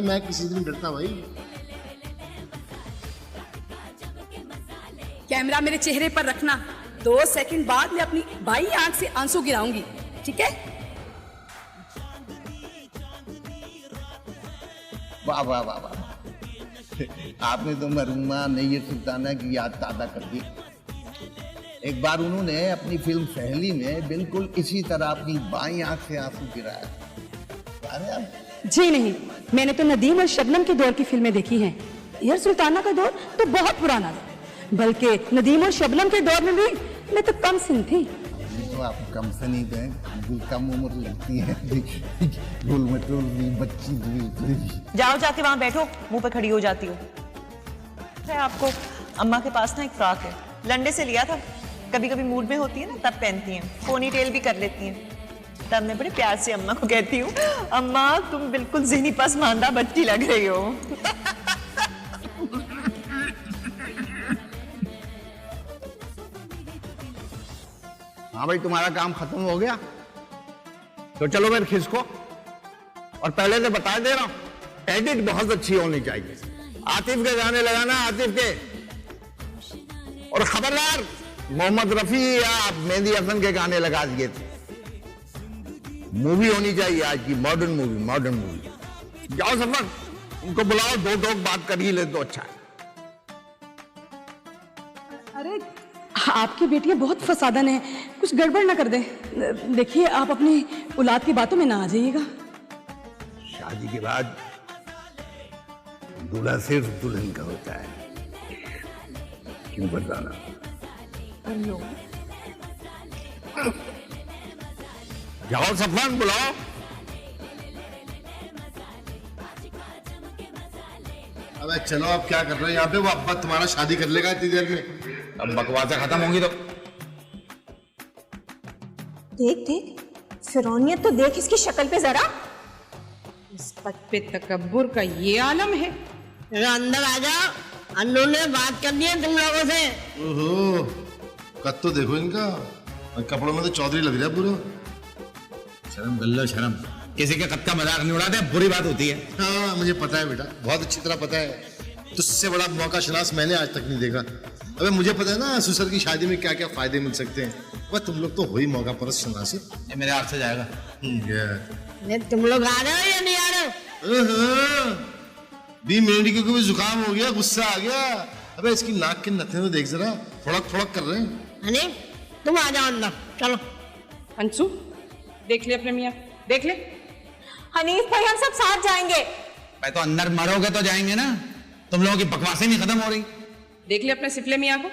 Speaker 1: मैं किसी दिन डरता भाई।
Speaker 13: कैमरा मेरे चेहरे पर रखना, 2 सेकंड बाद मैं अपनी बाई आंख से आंसू गिराऊंगी, ठीक है?
Speaker 6: वाह वाह वाह वाह, आपने तो मरूमा नैयर सुल्ताना की याद ताज़ा कर दी। एक बार उन्होंने अपनी फिल्म सहेली में बिल्कुल इसी तरह अपनी बाई आंख से आंसू गिराया।
Speaker 13: जी नहीं, मैंने तो नदीम और शबनम के दौर की फिल्में देखी हैं। यार सुल्ताना का दौर तो बहुत पुराना था, बल्कि नदीम और शबनम के दौर में भी मैं तो कम सिन थी।
Speaker 6: तो आप कम से नहीं थे, बिल्कुल कम उम्र लगती है, बच्ची।
Speaker 4: जाओ जाके वहां बैठो, मुंह पे खड़ी हो जाती हो। आपको अम्मा के पास ना एक फ्रॉक है, लंडे से लिया था, कभी कभी मूड में होती है ना तब पहनती हैं, पोनी टेल भी कर लेती हैं। तब मैं बड़े प्यार से अम्मा को कहती हूँ, अम्मा तुम बिल्कुल ज़हनी पसमानदा बच्ची लग रही हो।
Speaker 6: हाँ भाई, तुम्हारा काम खत्म हो गया तो चलो मेरे खिसको। और पहले से बता दे रहा हूं, एडिट बहुत अच्छी होनी चाहिए। आतिफ के गाने लगाना, आतिफ के। और खबरदार मोहम्मद रफी या मेहंदी हसन के गाने लगा दिए थे। मूवी होनी चाहिए आज की, मॉडर्न मूवी, मॉडर्न मूवी। जाओ सफर, उनको बुलाओ, दो टोक बात कर ही ले तो अच्छा है।
Speaker 13: अरे आपकी बेटियां बहुत फसादन है, कुछ गड़बड़ ना कर दे। देखिए आप अपनी औलाद की बातों में ना आ जाइएगा।
Speaker 6: शादी के बाद दूल्हा सिर्फ दुल्हन का होता है, क्यों बताना? जाओ सफान, बुलाओ।
Speaker 1: अबे चलो, अब क्या कर रहे हो यहाँ पे? वो अब्बा तुम्हारा शादी कर लेगा इतनी देर में।
Speaker 5: अब बकवासें खत्म होंगी तो
Speaker 4: देख देख, फिरौनियत तो देख इसकी शक्ल पे जरा।
Speaker 3: इस पद पे तकब्बुर का ये आलम है।
Speaker 11: अंदर आ जाओ, अन्नू ने बात कर दी है तुम लोगों से।
Speaker 1: ओहो, कद तो देखो इनका, और कपड़ों में तो चौधरी लग रहा है पूरा।
Speaker 5: शर्म कर लो, शर्म। किसी के कद का मजाक नहीं उड़ाते, बुरी बात होती है।
Speaker 1: हाँ मुझे पता है बेटा, बहुत अच्छी तरह पता है। तुझसे बड़ा मौका शनास मैंने आज तक नहीं देखा। अबे मुझे पता है ना ससुर की शादी में क्या क्या फायदे मिल सकते हैं। वह तुम लोग तो हो ही मौका परस्त शनासी।
Speaker 5: ये मेरे हाथ से जाएगा।
Speaker 11: तुम लोग आ रहे हो या नहीं आ रहे हो?
Speaker 1: बी मेंढी को भी जुकाम हो गया, गुस्सा आ गया। अबे इसकी नाक के नथने तो देख जरा, फड़क फड़क कर रहे हैं।
Speaker 11: अरे तुम आ जाओ अंदर, चलो।
Speaker 3: अंशु देख ले अपने मियाँ, देख ले।
Speaker 2: हनीफ भाई हम सब साथ जाएंगे।
Speaker 5: मैं तो अंदर मरोगे तो जाएंगे ना, तुम लोगों की बकवासें नहीं खत्म हो रही।
Speaker 3: देख ले अपने सिफले मियाँ को,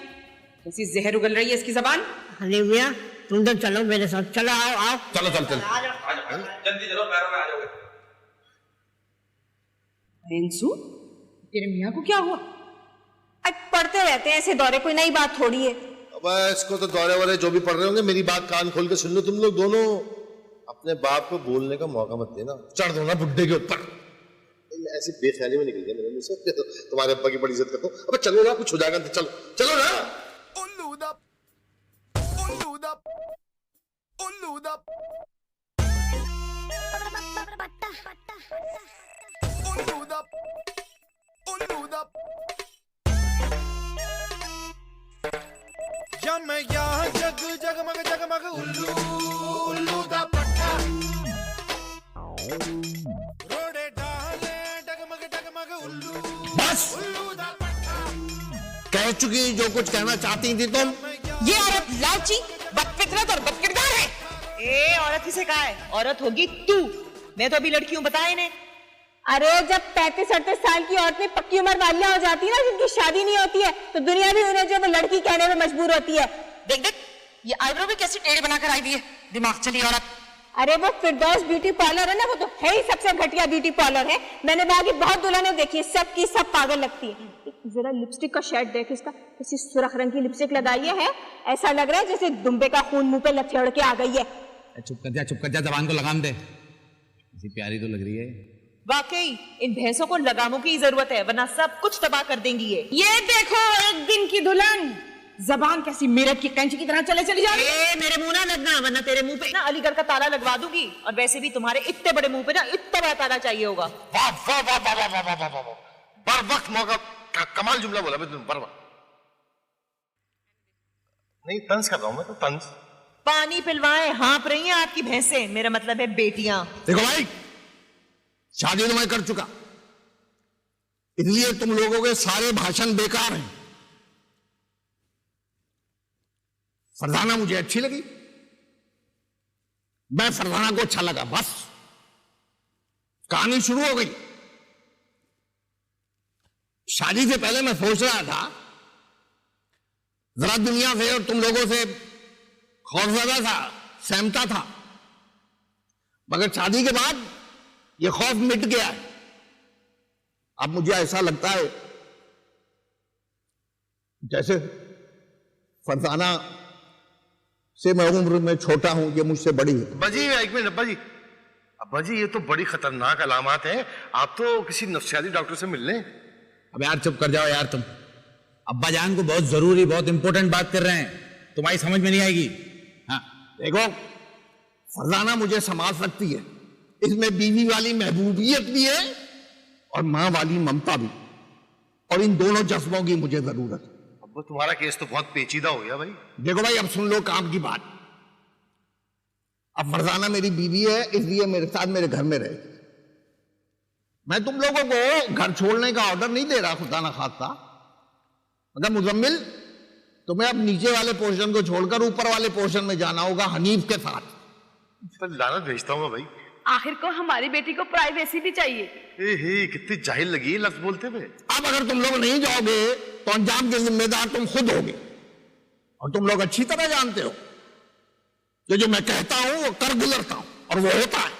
Speaker 3: कैसी जहर उगल रही है इसकी जबान।
Speaker 11: अरे मियाँ तुम तो चलो मेरे साथ, चलो आओ आओ।
Speaker 5: चलो चल चल, जल्दी चलो, पैरों में आ जाओगे।
Speaker 3: अंशु तेरे मियाँ को क्या हुआ?
Speaker 2: पढ़ते रहते हैं ऐसे दौरे, कोई नई बात थोड़ी है।
Speaker 1: अब इसको तो दौरे वाले जो भी पढ़ रहे होंगे, मेरी बात कान खोल के सुन लो तुम लोग दोनों। अपने बाप को बोलने का मौका मत देना, चढ़ दो ना बुड्ढे के ऊपर। ऐसी बेख्याली में निकल गया मेरे मुंह से। तुम्हारे अब्बा की बड़ी इज्जत करता हूँ। अब चलो ना, कुछ हो जाएगा। चलो चलो ना।
Speaker 17: मैं यहाँ जग जगमग जगमग उल्लू उल्लू दा पट्टा, रोडे डाले डगमग डगमग उल्लू।
Speaker 6: बस कह चुकी जो कुछ कहना चाहती थी तुम।
Speaker 4: ये औरत लालची, बदफितरत और बदकिरदार है। ए औरत किसे कहा है? औरत होगी तू। मैं तो अभी लड़की हूँ, बताया इन्हें।
Speaker 2: अरे जब 35-38 साल की औरतें पक्की उम्र वालियां हो जाती है ना, जिनकी शादी नहीं होती है, तो दुनिया भी उन्हें जो वो लड़की कहने में मजबूर होती है।
Speaker 4: देख देख, ये आईब्रो भी कैसी टेढ़ी बनाकर आई हुई है, दिमाग चली औरत।
Speaker 2: अरे वो फिरदौस ब्यूटी पार्लर है ना, वो तो है ही सबसे घटिया ब्यूटी पार्लर है। मैंने बाकी बहुत दुल्हनें देखी है, सब की सब पागल लगती है। जरा लिपस्टिक का शेड देख इसका, किसी सुर्ख रंग की लिपस्टिक लगाई है, ऐसा लग रहा है जैसे दुम्बे का खून मुंह पे लथेड़ के आ गई है।
Speaker 5: चुप कर जा, जबान को लगाम दे। ऐसी प्यारी तो लग रही है।
Speaker 4: वाकई इन भैंसों को लगामों की जरूरत है, वरना सब कुछ तबाह कर देंगी
Speaker 3: ये देखो एक दिन की दुल्हन, जबान कैसी मेरठ की कैंची की तरह चले चली जा रही है।
Speaker 4: मेरे मुंह ना लगना, वरना तेरे मुंह पे ना अलीगढ़ का ताला लगवा दूंगी। और वैसे भी तुम्हारे इतने बड़े मुंह पे ना इतना बड़ा ताला चाहिए होगा।
Speaker 1: वाह वाह वाह वाह वाह वाह वाह वाह, बर वक्त मौका, कमाल जुमला बोला तुम। बर वक्त नहीं, तंज कर रहा हूं मैं तो, तंज।
Speaker 4: पानी पिलवाएं हाँप रही हैं आपकी भैंसें, मेरा मतलब है बेटियां।
Speaker 6: देखो भाई, शादी तो मैं कर चुका, इसलिए तुम लोगों के सारे भाषण बेकार हैं। फरजाना मुझे अच्छी लगी, मैं फरजाना को अच्छा लगा, बस कहानी शुरू हो गई। शादी से पहले मैं सोच रहा था जरा दुनिया से और तुम लोगों से खौफजदा था, सहमता था, मगर शादी के बाद ये खौफ मिट गया है। अब मुझे ऐसा लगता है जैसे फरजाना से मैं उम्र में छोटा हूं, ये मुझसे बड़ी है।
Speaker 1: अब्बा जी एक मिनट अब्बा जी, अब्बा जी ये तो बड़ी खतरनाक अलामत हैं, आप तो किसी नफ्सियाती डॉक्टर से मिल लें।
Speaker 5: अब यार चुप कर जाओ यार तुम। अब्बा जान को बहुत जरूरी, बहुत इंपॉर्टेंट बात कर रहे हैं, तुम्हारी समझ में नहीं आएगी।
Speaker 6: हाँ देखो, फरजाना मुझे संभाल सकती है, इसमें बीवी वाली महबूबियत भी है और माँ वाली ममता भी, और इन दोनों जज्बों की मुझे जरूरत है।
Speaker 1: अब तुम्हारा केस तो बहुत पेचीदा हो गया भाई।
Speaker 6: देखो भाई, अब सुन लो काम की बात। अब फरजाना मेरी बीवी है, इसलिए मेरे साथ मेरे घर में रहे। मैं तुम लोगों को घर छोड़ने का ऑर्डर नहीं दे रहा, खुदा ना खास्ता, मगर मुजम्मिल तुम्हें अब नीचे वाले पोर्शन को छोड़कर ऊपर वाले पोर्शन में जाना होगा हनीफ के साथ।
Speaker 1: पर लानत भेजता हूँ मैं भाई।
Speaker 13: आखिर को हमारी बेटी को प्राइवेसी भी चाहिए।
Speaker 1: कितनी जाहिल लगी है लफ्ज बोलते हुए।
Speaker 6: अब अगर तुम लोग नहीं जाओगे तो अंजाम के जिम्मेदार तुम खुद होगे, और तुम लोग अच्छी तरह जानते हो कि जो मैं कहता हूं वो कर गुजरता हूं, और वो होता है।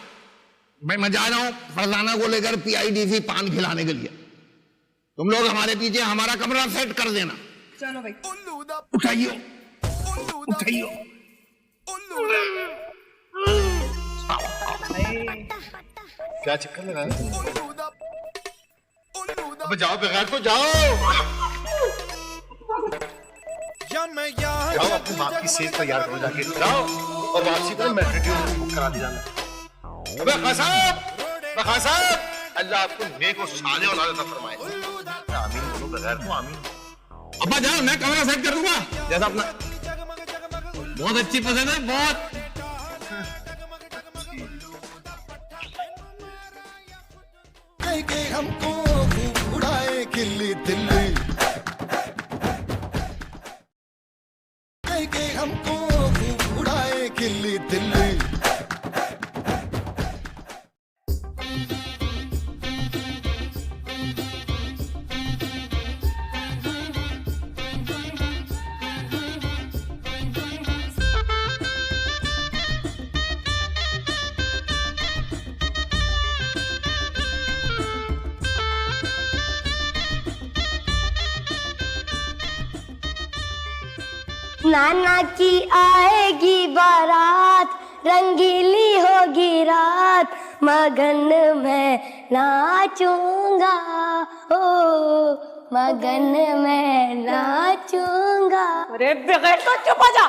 Speaker 6: मैं जा रहा हूं फरजाना को लेकर PIDC पान खिलाने के लिए। तुम लोग हमारे पीछे हमारा कमरा सेट कर देना।
Speaker 4: चलो भाई।
Speaker 6: उठाइयो उठाइयो।
Speaker 1: क्या चक्कर लगा है? अब जाओ बगैर तो जाओ। जाओ अपनी माँ की सेहत तैयार करो, जाके जाओ और वापसी पर मैट्रिक बुक करा दी जाना। अबे खान साहब, अल्लाह आपको नेक और साले औलाद अता फरमाए। आमीन बोलो बगैर तो आमीन।
Speaker 5: अब्बा जाओ, मैं कमरा सेट कर दूंगा जैसा अपना। बहुत अच्छी पसंद है, बहुत।
Speaker 17: के हमको उड़ाए खिल्ली दिल्ली, के हमको उड़ाए खिल्ली दिल्ली।
Speaker 12: नाना की आएगी बारात, रंगीली होगी रात, मगन में नाचूंगा, ओ मगन में नाचूंगा।
Speaker 2: अरे बगैर तो चुप हो जा,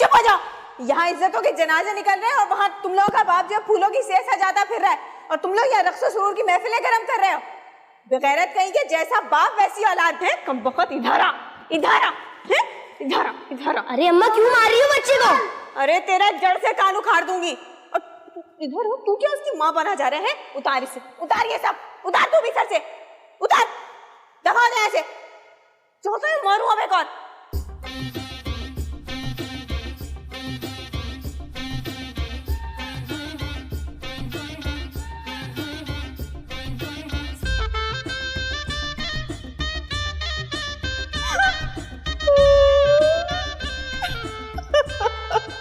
Speaker 2: चुप हो जा। यहाँ इज्जतों के जनाजे निकल रहे हैं और वहाँ तुम लोगों का बाप जो फूलों की सेज सजाता फिर रहा है, और तुम लोग यहाँ रक्सो सुरूर की महफिलें गरम कर रहे हो। बेगैरत कहीं के, जैसा बाप वैसी औलाद है। कम बखत इधर आ, इधर आ, इधर आ, इधर आ।
Speaker 12: अरे अम्मा क्यों मार रही हो बच्चे को?
Speaker 2: अरे तेरा जड़ से कान उखाड़ दूंगी। इधर हो, तू क्या उसकी माँ बना जा रहे हैं? उतार इसे, उतार ये सब, उतार तू भी सर से, उतार, दबा दे ऐसे। जो तो मारू अब एक और।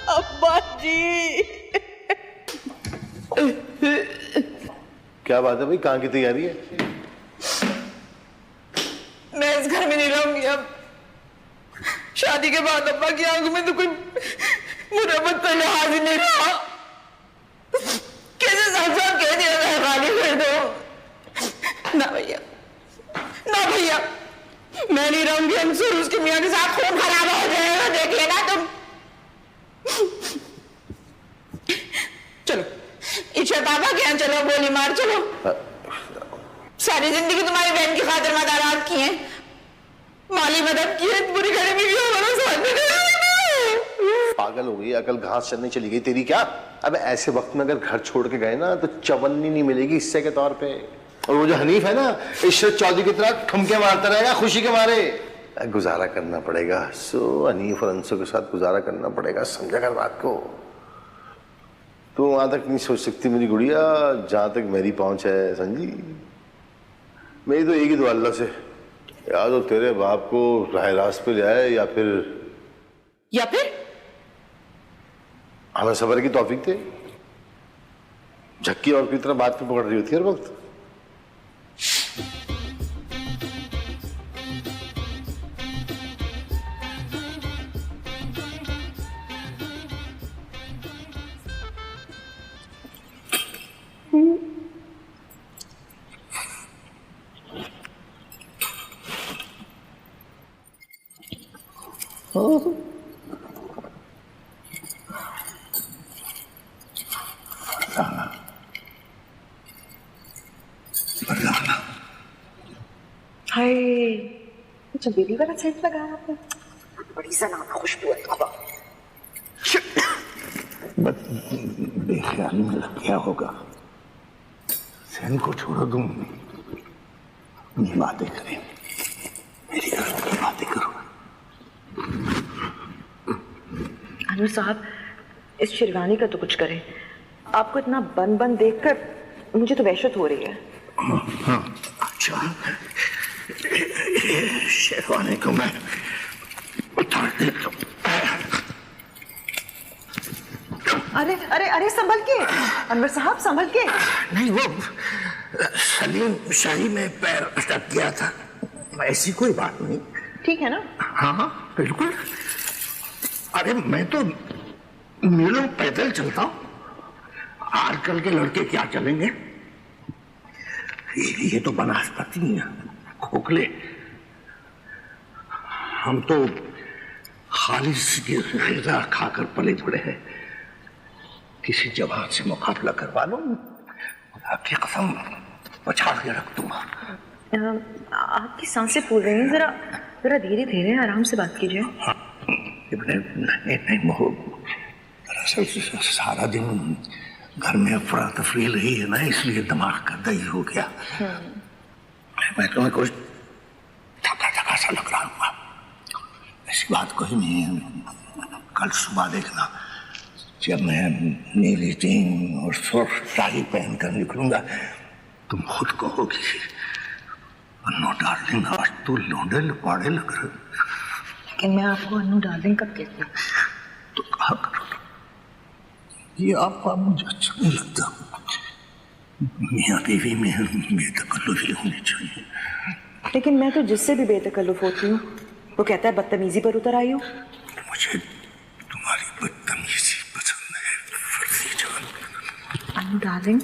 Speaker 2: अब्बा जी
Speaker 1: क्या बात है भाई, कहाँ की तैयारी है?
Speaker 3: मैं इस घर में नहीं रहूंगी अब। शादी के बाद अब्बा की आंखों में तो कोई मुरब्बत का लिहाज ही नहीं रहा। कैसे साफ साफ कह दिया मैं खाली कर दो। ना भैया, ना भैया, मैं नहीं रहूंगी। अंसुर उसके मियाँ के साथ खून खराब हो जाएगा, देख लेना तुम। चलो इच्छा बाबा के यहाँ चलो, गोली मार चलो। सारी जिंदगी तुम्हारी बहन की खातिर मदारात की है, माली मदद की है, बुरी घड़ी में भी हमारा साथ में।
Speaker 1: पागल हो गई, अकल घास चलने चली गई तेरी क्या? अब ऐसे वक्त में अगर घर छोड़ के गए ना तो चवन्नी नहीं मिलेगी हिस्से के तौर पे। और वो जो हनीफ है ना, इशरत चौधरी की तरह ठुमके मारता रहेगा खुशी के मारे। गुजारा करना पड़ेगा, सो हनीफ और अंसू के साथ गुजारा करना पड़ेगा, समझा कर बात को। तो वहां तक नहीं सोच सकती मेरी गुड़िया जहां तक मेरी पहुंच है। समझी? मेरी तो एक ही दुआ अल्लाह से, या तो तेरे बाप को राह रास्त पे ले आए या फिर हमें सबर की तौफीक दे। झक्की और की तरह बात पे पकड़ रही होती है हर वक्त।
Speaker 4: हाय चमेली वाला सेंट लगाया आपने, बड़ी सनाना खुशबू है।
Speaker 6: बस बेख्याली में लग गया होगा। सैन को छोड़ो, तुम अपनी बातें करें, मेरी गर्ल की बातें करो।
Speaker 4: अनवर साहब, इस शेरवानी का तो कुछ करें। आपको इतना बन बन देखकर मुझे तो वहशत हो रही है।
Speaker 6: हाँ, अच्छा, शेरवानी को मैं उतार देता हूँ।
Speaker 4: अरे अरे अरे, संभल के अनवर साहब, संभल के।
Speaker 6: नहीं, वो सलीम शाही में पैर अटक गया था, ऐसी कोई बात नहीं।
Speaker 4: ठीक है ना?
Speaker 6: हाँ हाँ बिल्कुल। अरे मैं तो मीलों पैदल चलता हूँ, आजकल के लड़के क्या चलेंगे। ये तो बनास्पति है, खोखले। हम तो खालिश की ग़िज़ा खाकर पले बड़े हैं। किसी जवान से मुकाबला करवा लो, आपकी कसम पछाड़ के रख दूंगा।
Speaker 4: आपकी सांसें फूल रही हैं, जरा जरा धीरे धीरे आराम से बात कीजिए।
Speaker 6: नहीं वो दरअसल सारा दिन घर में अफरा तफरी रही है ना, इसलिए दिमाग का दही हो गया। मैं तुम्हें कुछ थका थका सा लग रहा हूँ। ऐसी बात कोई नहीं है। कल सुबह देखना, जब मैं नीली जीन और सुर्ख टाई पहन कर निकलूंगा, तुम खुद कहोगी, अन्नू डार्लिंग आज तू लौंडे लपाड़े लग रहे।
Speaker 4: लेकिन मैं आपको अन्नू डार्लिंग कब कहती हूँ?
Speaker 6: तो कहा करो, ये आपका मुझे अच्छा नहीं लगता। मियाँ बीवी में बेतकल्लुफ़ी होनी चाहिए।
Speaker 4: लेकिन मैं तो जिससे भी बेतकल्लुफ़ होती हूँ वो कहता है बदतमीजी पर उतर आई हो।
Speaker 6: मुझे तुम्हारी बदतमीजी पसंद है फर्जी जान।
Speaker 4: अन्नू डार्लिंग,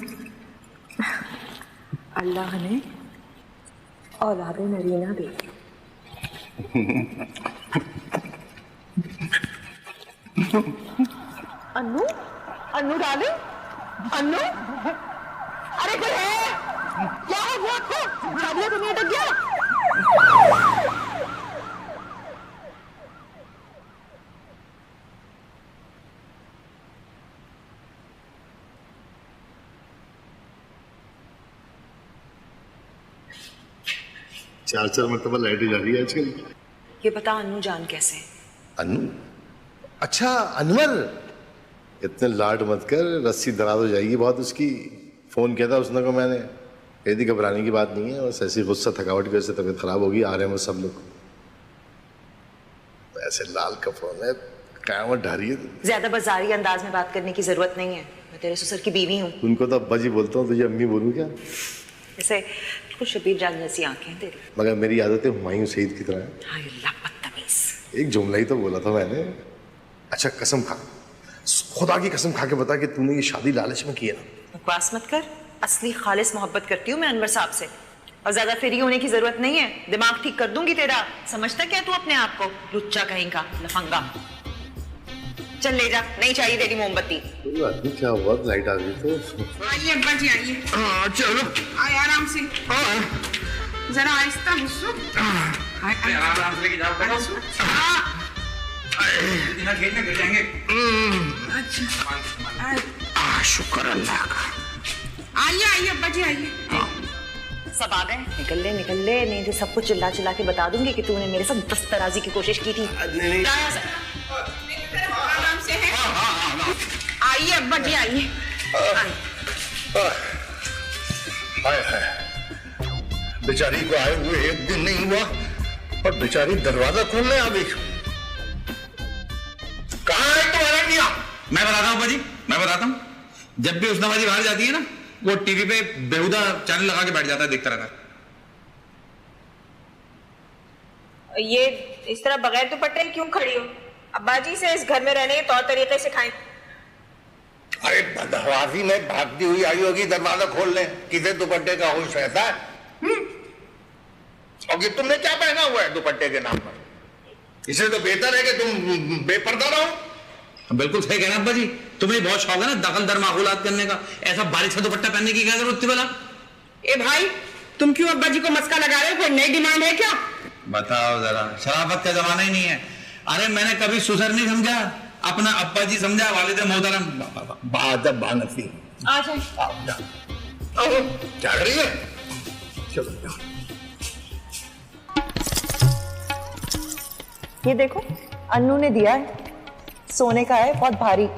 Speaker 4: अल्लाह ने औलादे नरीना दी। अन्नू, अन्नू डार्लिंग, अन्नू, अरे कोई है? क्या हो गया आपको? शादी तो नहीं अटक गया?
Speaker 1: चार मरतबा लाइट जा रही है आजकल।
Speaker 4: ये बता अन्नू जान कैसे?
Speaker 1: अनु, अच्छा अनवर, इतने लाड मत कर, रस्सी दराज हो जाएगी बहुत उसकी। फोन किया था उसने को मैंने, कही थी घबराने की बात नहीं है, बस ऐसी गुस्सा थकावट की वजह से तबीयत खराब होगी, आ रहे हैं वो सब लोग। ऐसे लाल कपड़ों में कयामत ढा रही है।
Speaker 4: ज्यादा बाजारी अंदाज में बात करने की जरूरत नहीं है, मैं तेरे ससुर की बीवी हूँ।
Speaker 1: उनको तो अब्बा जी बोलता हूँ, तुझे अम्मी बोलूँ क्या?
Speaker 4: जैसे कुछ शबीर जान जैसी आंखें तेरी।
Speaker 1: मगर मेरी आदतें हुमायूं सईद की तरह है।
Speaker 4: हाय अल्लाह, बदतमीज।
Speaker 1: एक जुमला ही तो बोला था मैंने। अच्छा कसम खा, खुदा की कसम खा के बता कि तूने ये शादी लालच में की है ना?
Speaker 4: बकवास मत कर, असली खालिस मोहब्बत करती हूँ मैं अनवर साहब से, और ज्यादा फ्री होने की जरूरत नहीं है। दिमाग ठीक कर दूंगी तेरा। समझता क्या तू अपने आप को? लुच्चा कहीं का लफंगा। चल ले जा, नहीं चाहिए तेरी मोमबत्ती।
Speaker 1: क्या हुआ, लाइट आ गई तो?
Speaker 3: आइए अब्बा जी आइए।
Speaker 6: चलो
Speaker 3: आए आराम से, जरा आहिस्ता घुसो।
Speaker 5: आराम से लेके जाओ, बैठो। इतना खेलने गिर जाएंगे।
Speaker 3: अच्छा,
Speaker 6: शुक्र अल्लाह का।
Speaker 3: आइए आइए अब्बा जी आइए।
Speaker 4: सब आ गए? निकल ले, नहीं तो सबको चिल्ला चिल्ला के बता दूंगी कि तूने मेरे साथ दस्तराजी की कोशिश की थी।
Speaker 3: आराम से है। आइए अब्बा जी आइए।
Speaker 6: हाय हाय, बेचारी को आए हुए एक दिन नहीं हुआ और बेचारी दरवाजा खोलने आ गई। कहाँ है तुम्हारा मियां?
Speaker 5: मैं बताता हूँ बाजी, मैं बताता हूँ। जब भी उसना बाजी बाहर जाती है ना, वो टीवी पे बेहुदा चैनल लगा के बैठ जाता है, देखता रहता है।
Speaker 2: ये इस तरह बगैर दुपट्टे क्यों खड़ी हो? अब्बा जी से इस घर में रहने के तौर तरीके सिखाएं।
Speaker 6: अरे बदहवासी में भागती हुई आई होगी दरवाजा खोलने, किसे दुपट्टे का होश रहता है? और ये तुमने क्या पहना हुआ है दुपट्टे के नाम पर? इसलिए तो बेहतर है कि तुम बेपर्दा रहो।
Speaker 5: बिल्कुल सही कह रहे हैं अब्बा जी, तुम्हें बहुत शौक है ना दखल दर माकूलात करने का, ऐसा बारीक सा दुपट्टा पहनने की क्या जरूरत थी भला?
Speaker 3: ए भाई, तुम क्यों अब्बा जी को मस्का लगा रहे हो? कोई नई डिमांड है क्या?
Speaker 5: बताओ जरा, शराफत का जमाना ही नहीं है। अरे मैंने कभी सुसर नहीं समझा, अपना अब्बा जी समझा, वालिद मोहतरम।
Speaker 6: बादब बानफी
Speaker 3: आ जाए।
Speaker 6: क्या कर रही है? चलो
Speaker 4: ये देखो अन्नू ने दिया है, सोने का है, बहुत भारी।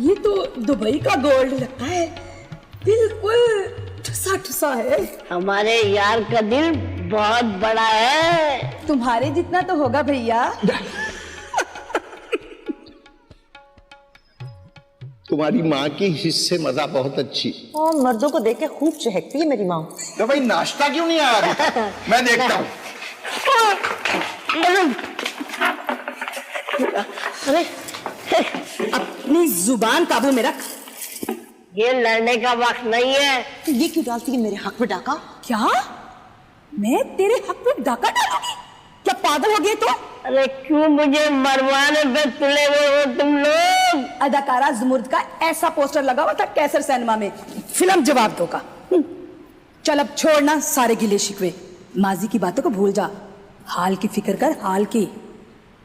Speaker 13: ये तो दुबई का गोल्ड लगता है, बिल्कुल ठुसा ठुसा है।
Speaker 11: हमारे यार का दिल बहुत बड़ा है।
Speaker 13: तुम्हारे जितना तो होगा भैया।
Speaker 6: तुम्हारी माँ की हिस्से मजा बहुत अच्छी।
Speaker 4: और मर्दों को देख के खूब चहकती है मेरी माँ।
Speaker 6: तो भाई नाश्ता क्यों नहीं आया अभी तक? मैं देखता हूँ।
Speaker 11: अरे
Speaker 13: अपनी जुबान काबू में रख।
Speaker 11: ये लड़ने का वक्त नहीं है।
Speaker 4: तो ये क्यों डालती है मेरे हक में डाका?
Speaker 13: क्या मैं तेरे हक में डाका डालूंगी? क्या पागल हो गए तो?
Speaker 11: अरे क्यों मुझे मरवाने पे तुले हुए हो तुम लोग?
Speaker 13: अदाकारा जुमुर्द का ऐसा पोस्टर लगा हुआ था कैसर सिनेमा में, फिल्म जवाब दो का। चल अब छोड़ना सारे गिले शिकवे, माजी की बातों को भूल जा, हाल की फिक्र कर, हाल की।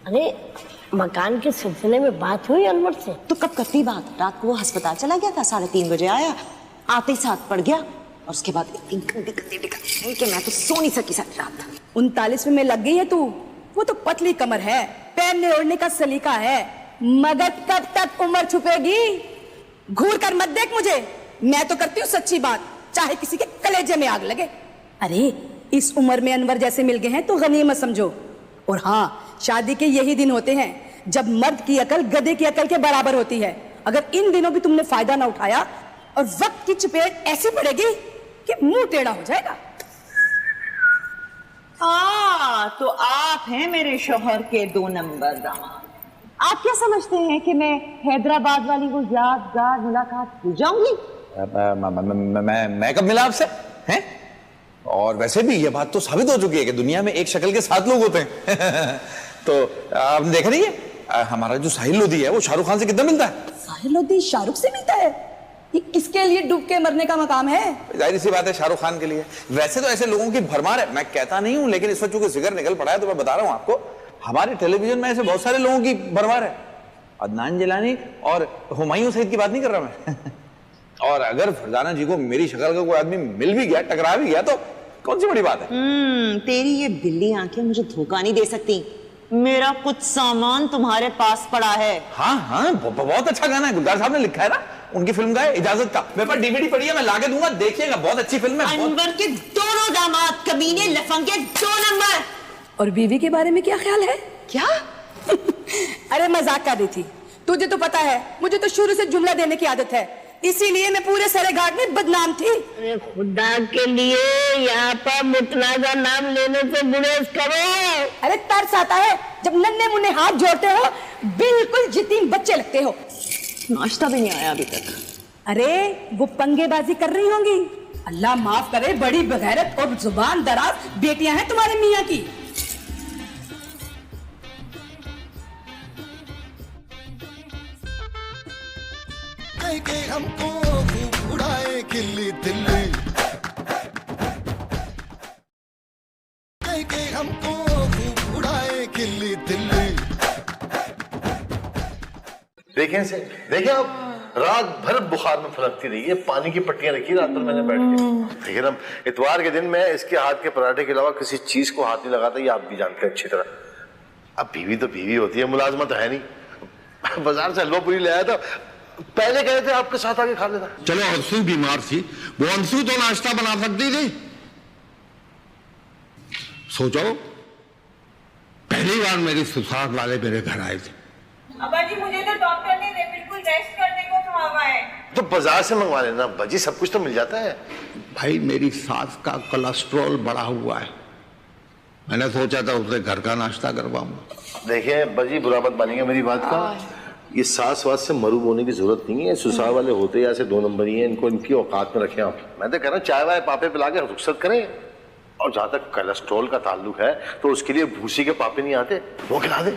Speaker 11: अरे मकान के सिलसिले में बात हुई अनवर से?
Speaker 4: तो कब करती बात? रात को वो अस्पताल चला गया था, 3:30 बजे आया, आते ही साथ पड़ गया, और उसके बाद इतनी गंदी कि मैं तो सो नहीं सकी सारी रात।
Speaker 13: 39 में लग गई है तू। वो तो पतली कमर है, पहनने ओढ़ने का सलीका है, मगर कब तक उम्र छुपेगी? घूर कर मत देख मुझे, मैं तो करती हूँ सच्ची बात, चाहे किसी के कलेजे में आग लगे। अरे इस उम्र में अनवर जैसे मिल गए हैं तो गनीमत समझो। और हाँ, शादी के यही दिन होते हैं जब मर्द की अकल गधे की अकल के बराबर होती है। अगर इन दिनों भी तुमने फायदा ना उठाया और वक्त की चपेट ऐसी पड़ेगी कि मुंह टेढ़ा हो जाएगा।
Speaker 4: तो आप हैं मेरे शोहर के 2 नंबर दामाद। आप क्या समझते हैं कि मैं हैदराबाद वाली वो यादगार मुलाकात भूल जाऊंगी?
Speaker 5: मैं कब मिला आपसे हैं? और वैसे भी ये बात तो साबित हो चुकी है कि दुनिया में एक शक्ल के 7 लोग होते हैं। तो आपने देखा नहीं है, हमारा जो साहिल लोधी है वो शाहरुख खान से कितना मिलता है?
Speaker 13: साहिल लोधी शाहरुख से मिलता है? ये किसके लिए डूब के मरने का मकाम है?
Speaker 5: जाहिर सी बात है शाहरुख खान के लिए। वैसे तो ऐसे लोगों की भरमार है, मैं कहता नहीं हूं, लेकिन इस वक्त चूंकि जिक्र निकल पड़ा है तो मैं बता रहा हूं आपको, हमारे टेलीविजन में ऐसे बहुत सारे लोगों की भरमार है। अदनान जिलानी और हुमायूं सईद की बात नहीं कर रहा मैं। और अगर फरजाना जी को मेरी शक्ल का कोई आदमी मिल भी गया, टकरा भी गया, तो कौन सी बड़ी बात है?
Speaker 4: तेरी ये बिल्ली आंखें मुझे धोखा नहीं दे सकती। मेरा कुछ सामान तुम्हारे पास पड़ा है।
Speaker 5: हाँ, बहुत अच्छा गाना है, गुलजार साहब ने लिखा है ना, उनकी फिल्म का है इजाजत का। मेरे पास डीवीडी पड़ी है, मैं लाके दूंगा, देखिएगा, बहुत अच्छी फिल्म है।
Speaker 4: अनवर के दोनों दामाद कमीने लफंगे 2 नंबर।
Speaker 13: और बीवी के बारे में क्या ख्याल है?
Speaker 4: क्या?
Speaker 13: अरे मजाक कर रही थी, तुझे तो पता है मुझे तो शुरू से जुमला देने की आदत है, इसीलिए मैं पूरे सरे घाट में बदनाम थी।
Speaker 11: अरे खुदा के लिए यहाँ पर मुतनाजा नाम लेने से गुरेज करो।
Speaker 13: अरे तरस आता है जब नन्हे मुन्ने हाथ जोड़ते हो, बिल्कुल यतीम बच्चे लगते हो।
Speaker 4: नाश्ता भी नहीं आया अभी तक।
Speaker 13: अरे वो पंगेबाजी कर रही होंगी। अल्लाह माफ करे, बड़ी बगैरत और जुबान दराज बेटियां हैं तुम्हारे मियाँ की।
Speaker 17: के हमको खूब उड़ाए खिल्ली दिल्ली, के हमको खूब उड़ाए खिल्ली दिल्ली।
Speaker 1: देखें से देखें आप, रात भर बुखार में फलकती रही है, पानी की पट्टियां रखी रात भर मैंने बैठ के। लेकिन हम इतवार के दिन में इसके हाथ के पराठे के अलावा किसी चीज को हाथ नहीं लगाता, ये आप भी जानते हैं अच्छी तरह। अब बीवी तो बीवी होती है, मुलाजमत है नहीं। बाजार से हलवा पूरी ले आया था, पहले कहे थे आपके साथ आके खा लेता।
Speaker 6: चलो अंशु बीमार थी, वो अंशु तो नाश्ता बना सकती थी। सोचो, पहली बार मेरी ससुराल वाले मेरे घर आए थे।
Speaker 2: अब्बा जी मुझे तो डॉक्टर ने बिल्कुल रेस्ट करने को कहा हुआ है।
Speaker 1: तो बाजार से मंगवा लेना बाजी, सब कुछ तो मिल जाता है।
Speaker 6: भाई मेरी सास का कोलेस्ट्रॉल बढ़ा हुआ है, मैंने सोचा था उसे घर का नाश्ता करवाऊंगा।
Speaker 1: देखिए बाजी, बुरा मत मानिएगा मेरी बात का, ये सास वास से मरूब होने की जरूरत नहीं है। ससुराल वाले होते या से 2 नंबर ही हैं, इनको इनकी औकात में रखें आप। मैं तो कह रहा हूँ चाय वाय पापे पिला के रुखसत करें और जहां तक कोलेस्ट्रॉल का ताल्लुक है तो उसके लिए भूसी के पापे नहीं आते, वो खिला दे।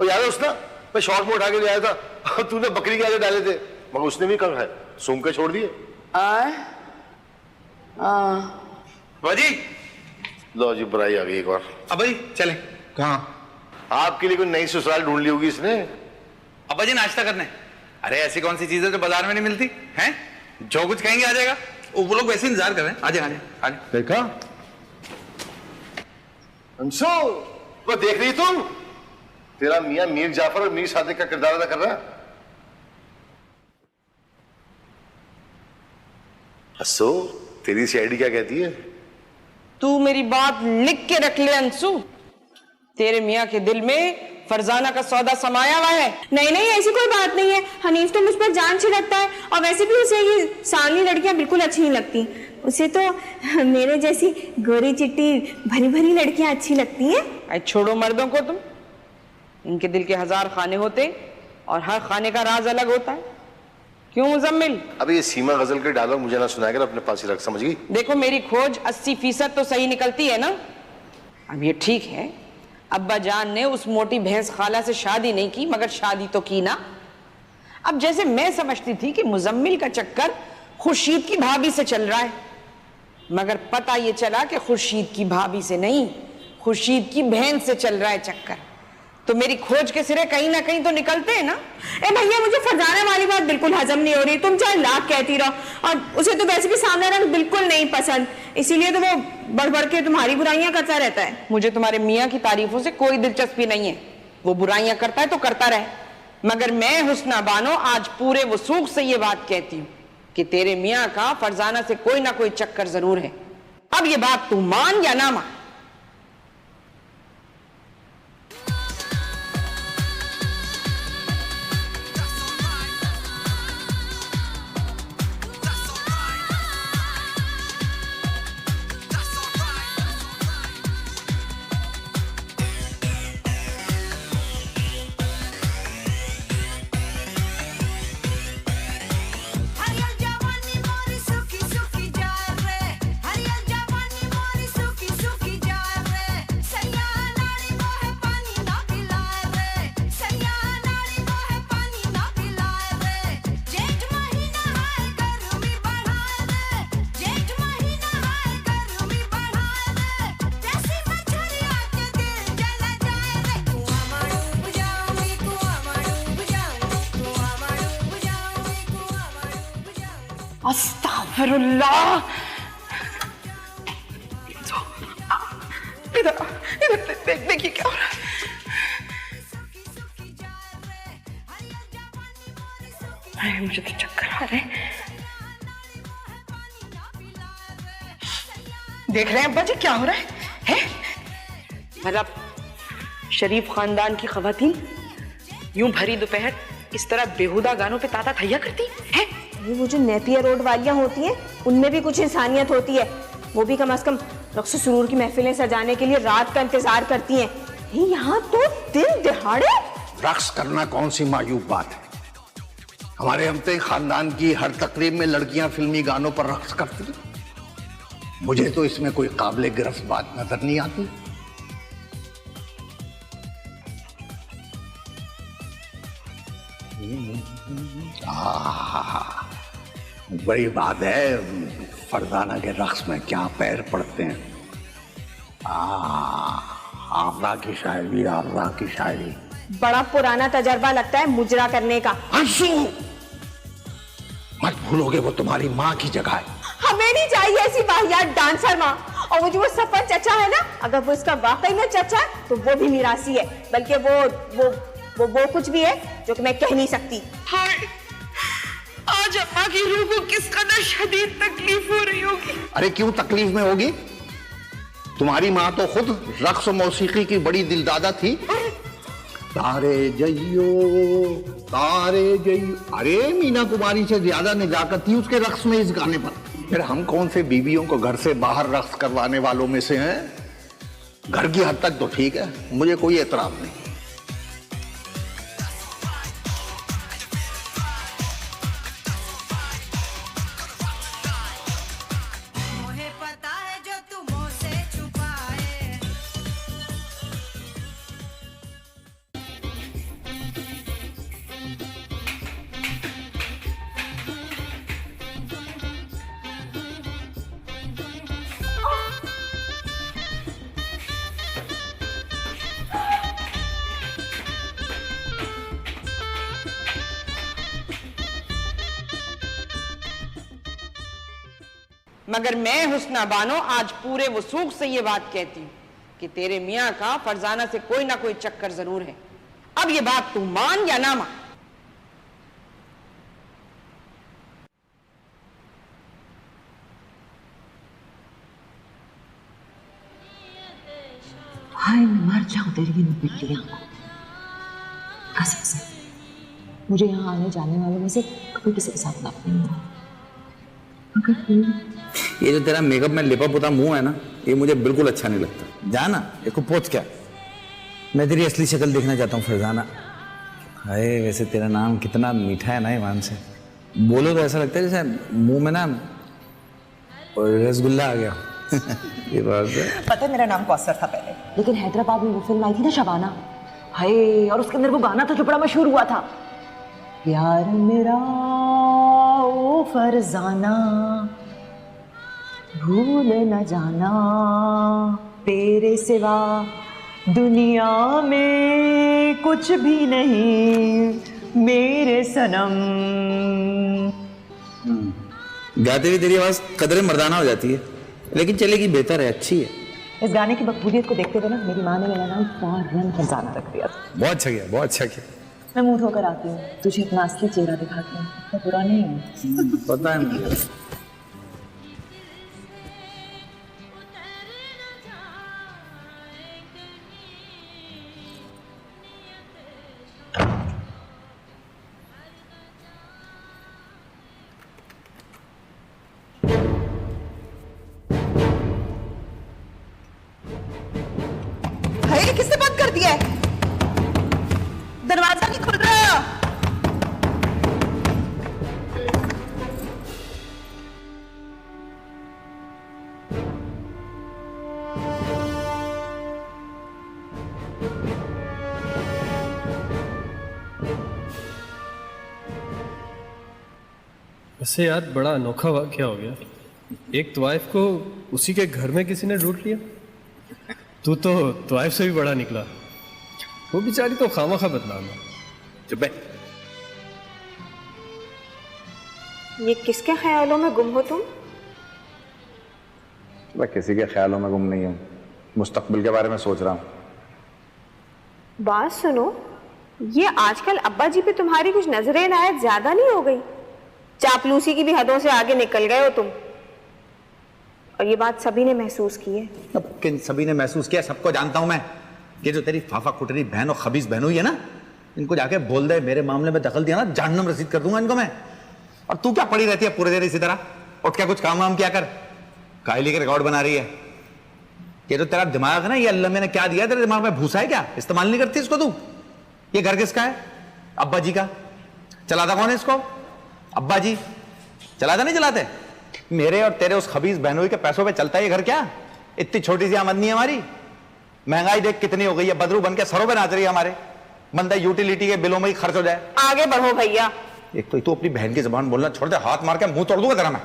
Speaker 1: और याद है उसना मैं शॉर्ट में उठा के ले आया था, तूने बकरी के आगे डाले थे, मगर उसने भी कहा है सूंघ के छोड़ दिए।
Speaker 5: बाजी
Speaker 1: लो जी, बुराई आ गई एक बार।
Speaker 5: अब्बा जी चले।
Speaker 1: कहाँ? आपके लिए कोई नई ससुराल ढूंढ ली होगी इसने।
Speaker 5: अब्बा जी नाश्ता करने। अरे ऐसी कौन सी चीज है जो बाजार में नहीं मिलती हैं? जो कुछ कहेंगे आ जाएगा। वो लोग वैसे इंतजार कर रहे हैं। आजा आजा आजा।
Speaker 1: देखा अंशु, वो देख रही तुम? तेरा मियां मीर जाफर और मीर सादिक का किरदार अदा कर रहा है। हंसो, तेरी सीआईडी क्या कहती है?
Speaker 3: तू मेरी बात लिख के रख ले अंशु, तेरे मियाँ के दिल में फरजाना का सौदा समाया हुआ है।
Speaker 2: नहीं नहीं, ऐसी कोई बात नहीं है। हनीफ तो मुझ पर जान छिड़कता है, और वैसे भी उसे ये सामनी लड़कियां बिल्कुल अच्छी नहीं लगती। उसे तो मेरे जैसी गोरी चिट्टी भरी भरी लड़कियां अच्छी लगती हैं।
Speaker 3: अरे छोड़ो मर्दों को तुम, इनके दिल के 1000 खाने होते और हर खाने का राज अलग होता है। क्यों मुजम्मिल?
Speaker 1: अभी ये सीमा गजल के डायलॉग मुझे ना सुनाया कर, अपने पास ही रख, समझ गई?
Speaker 3: देखो मेरी खोज 80% तो सही निकलती है ना। अब ये ठीक है, अब्बा जान ने उस मोटी भैंस खाला से शादी नहीं की, मगर शादी तो की ना। अब जैसे मैं समझती थी कि मुजम्मिल का चक्कर खुर्शीद की भाभी से चल रहा है, मगर पता ये चला कि खुर्शीद की भाभी से नहीं, खुर्शीद की बहन से चल रहा है चक्कर। तो मेरी खोज के सिरे कहीं ना कहीं तो निकलते हैं ना।
Speaker 2: ए भैया, मुझे फरजाना वाली बात बिल्कुल हजम नहीं हो रही। तुम चाहे लाख कहती रहो, और उसे तो वैसे भी सामने रंग बिल्कुल नहीं पसंद, इसीलिए तो वो बढ़ बढ़ के तुम्हारी बुराइयां करता रहता है।
Speaker 3: मुझे तुम्हारे मियाँ की तारीफों से कोई दिलचस्पी नहीं है। वो बुराइयां करता है तो करता रहे, मगर मैं हुस्ना बानो आज पूरे वसूख से ये बात कहती हूँ कि तेरे मियाँ का फरजाना से कोई ना कोई चक्कर जरूर है। अब ये बात तू मान या ना मान। अस्तगफिरुल्लाह। इधर देखिए क्या हो रहा है। अरे मुझे तो चक्कर आ रहे हैं। देख रहे हैं अब्बा जी क्या हो रहा है? मतलब शरीफ खानदान की खवातीन यूं भरी दोपहर इस तरह बेहुदा गानों पे ताता थैया करती है।
Speaker 2: वो जो नेपियर रोड वालियां होती हैं, उनमें भी कुछ इंसानियत होती है। वो भी कम से कम रक्स सुरूर की महफिलें सजाने के लिए रात का इंतजार करती हैं। यहाँ तो दिन दिहाड़े
Speaker 6: रक्स करना कौन सी मायूब बात है? हमारे हमते खानदान की हर तकरीब में लड़कियां फिल्मी गानों पर रक्स करती। मुझे तो इसमें कोई काबिल गिरफ्त बात नजर नहीं आती। बड़ी बात है, फरजाना के रक्स में क्या पैर पड़ते हैं। आर्रा की शायरी, आर्रा की शायरी।
Speaker 2: बड़ा पुराना तजर्बा लगता है मुजरा करने का।
Speaker 6: अंशु, मत भूलोगे वो तुम्हारी माँ की जगह है।
Speaker 2: हमें नहीं चाहिए ऐसी वाहियात डांसर माँ। और वो जो वो सफर चचा है ना, अगर वो इसका वाकई में चचा है तो वो भी मिरासी है, बल्कि वो कुछ भी है जो कि मैं कह नहीं सकती।
Speaker 3: हाय, आज अम्मा की रूह को किस कदर शदीद तकलीफ हो रही होगी।
Speaker 6: अरे क्यों तकलीफ में होगी? तुम्हारी माँ तो खुद रक्स और मौसीकी की बड़ी दिलदादा थी। तारे जइयो तारे जइयो, अरे मीना कुमारी से ज्यादा निजाकत थी उसके रक्स में इस गाने पर। फिर हम कौन से बीवियों को घर से बाहर रक्स करवाने वालों में से हैं? घर की हद तक तो ठीक है, मुझे कोई एतराज नहीं।
Speaker 19: मुझे पता है जो तू मुझसे
Speaker 3: मगर मैं हुस्ना बानो आज पूरे वसूख से ये बात कहती हूँ कि तेरे मियाँ का फरजाना से कोई ना कोई चक्कर जरूर है। अब ये बात तू मान या ना मान।
Speaker 4: हाय मैं मर जाऊं तेरी इन बिल्लियों को कसम से। मुझे यहाँ आने जाने वालों में से कभी किसी के साथ लव नहीं हुआ।
Speaker 5: ये जो तेरा मेकअप में लिपा पुता मुंह है ना, ये मुझे बिल्कुल अच्छा नहीं लगता। जाना देखो पोच क्या, मैं तेरी असली शक्ल देखना चाहता हूँ फरजाना। हाय वैसे तेरा नाम कितना मीठा है ना ईमान से, बोलो तो ऐसा लगता है जैसे मुंह में ना रसगुल्ला आ गया। ये बात है।
Speaker 4: पता है मेरा नाम कौसर था पहले, लेकिन हैदराबाद में वो फिल्म आई थी ना शबाना, हाय, और उसके अंदर वो गाना था जो बड़ा मशहूर हुआ था, प्यार मेरा ओ फरजाना भूल न जाना तेरे सिवा दुनिया में कुछ भी नहीं मेरे सनम।
Speaker 5: गाते हुए तेरी आवाज कदरे मर्दाना हो जाती है, लेकिन चलेगी, बेहतर है, अच्छी है।
Speaker 4: इस गाने की मकबूलियत को देखते हुए ना मेरी माँ ने मेरा नाम फौरन फरजाना रख दिया।
Speaker 5: बहुत अच्छा किया, बहुत अच्छा किया।
Speaker 4: मैं मुंह धोकर आती हूँ, तुझे अपना असली चेहरा दिखाती हूँ, इतना बुरा नहीं है।
Speaker 5: पता है मुझे।
Speaker 4: भाई किसने बंद कर दिया है? दरवाजा नहीं खुल रहा।
Speaker 18: वैसे यार बड़ा अनोखा वाकया हो गया। एक तवाइफ को उसी के घर में किसी ने लूट लिया। तू तो तवाइफ से भी बड़ा निकला। वो बेचारी तो खामखा बदनाम है।
Speaker 5: चुप है।
Speaker 2: ये किसके ख्यालों में गुम हो तुम?
Speaker 5: मैं किसी के ख्यालों में गुम नहीं हूँ, मुस्तकबिल के बारे में सोच रहा हूँ।
Speaker 2: बात सुनो, ये आजकल अब्बा जी पे तुम्हारी कुछ नजरें इनायत ज्यादा नहीं हो गई? चापलूसी की भी हदों से आगे निकल गए हो तुम, और ये बात सभी ने महसूस की है।
Speaker 5: अब किन सभी ने महसूस किया? सबको जानता हूं मैं। ये जो तेरी फाफा कुटरी बहन और खबीस बहन हुई है ना, इनको जाके बोल दे मेरे मामले में दखल दिया ना, जहन्नम रसीद कर दूंगा इनको मैं। और तू क्या पड़ी रहती है पूरे देर इसी तरह? उठ क्या कुछ काम वाम किया कर। कायली के रिकॉर्ड बना रही है। ये जो तेरा दिमाग है ना, ये अल्लाह मैंने क्या दिया तेरे दिमाग में? भूसा है क्या? इस्तेमाल नहीं करती इसको तू? ये घर किसका है? अब्बा जी का। चलाता कौन है इसको? अब्बा जी। चलाते नहीं चलाते? मेरे और तेरे उस खबीस बहनोई के पैसों पे चलता है ये घर क्या? इतनी छोटी सी आमदनी है हमारी। महंगाई देख कितनी हो गई है, बदरू बन के सरों पे नाच रही है हमारे। बंदा यूटिलिटी के बिलों में ही खर्च हो जाए।
Speaker 2: आगे बढ़ो भैया।
Speaker 5: एक तो अपनी बहन की जुबान बोलना छोड़ दे, हाथ मार के मुंह तोड़ दूंगा तेरा मैं।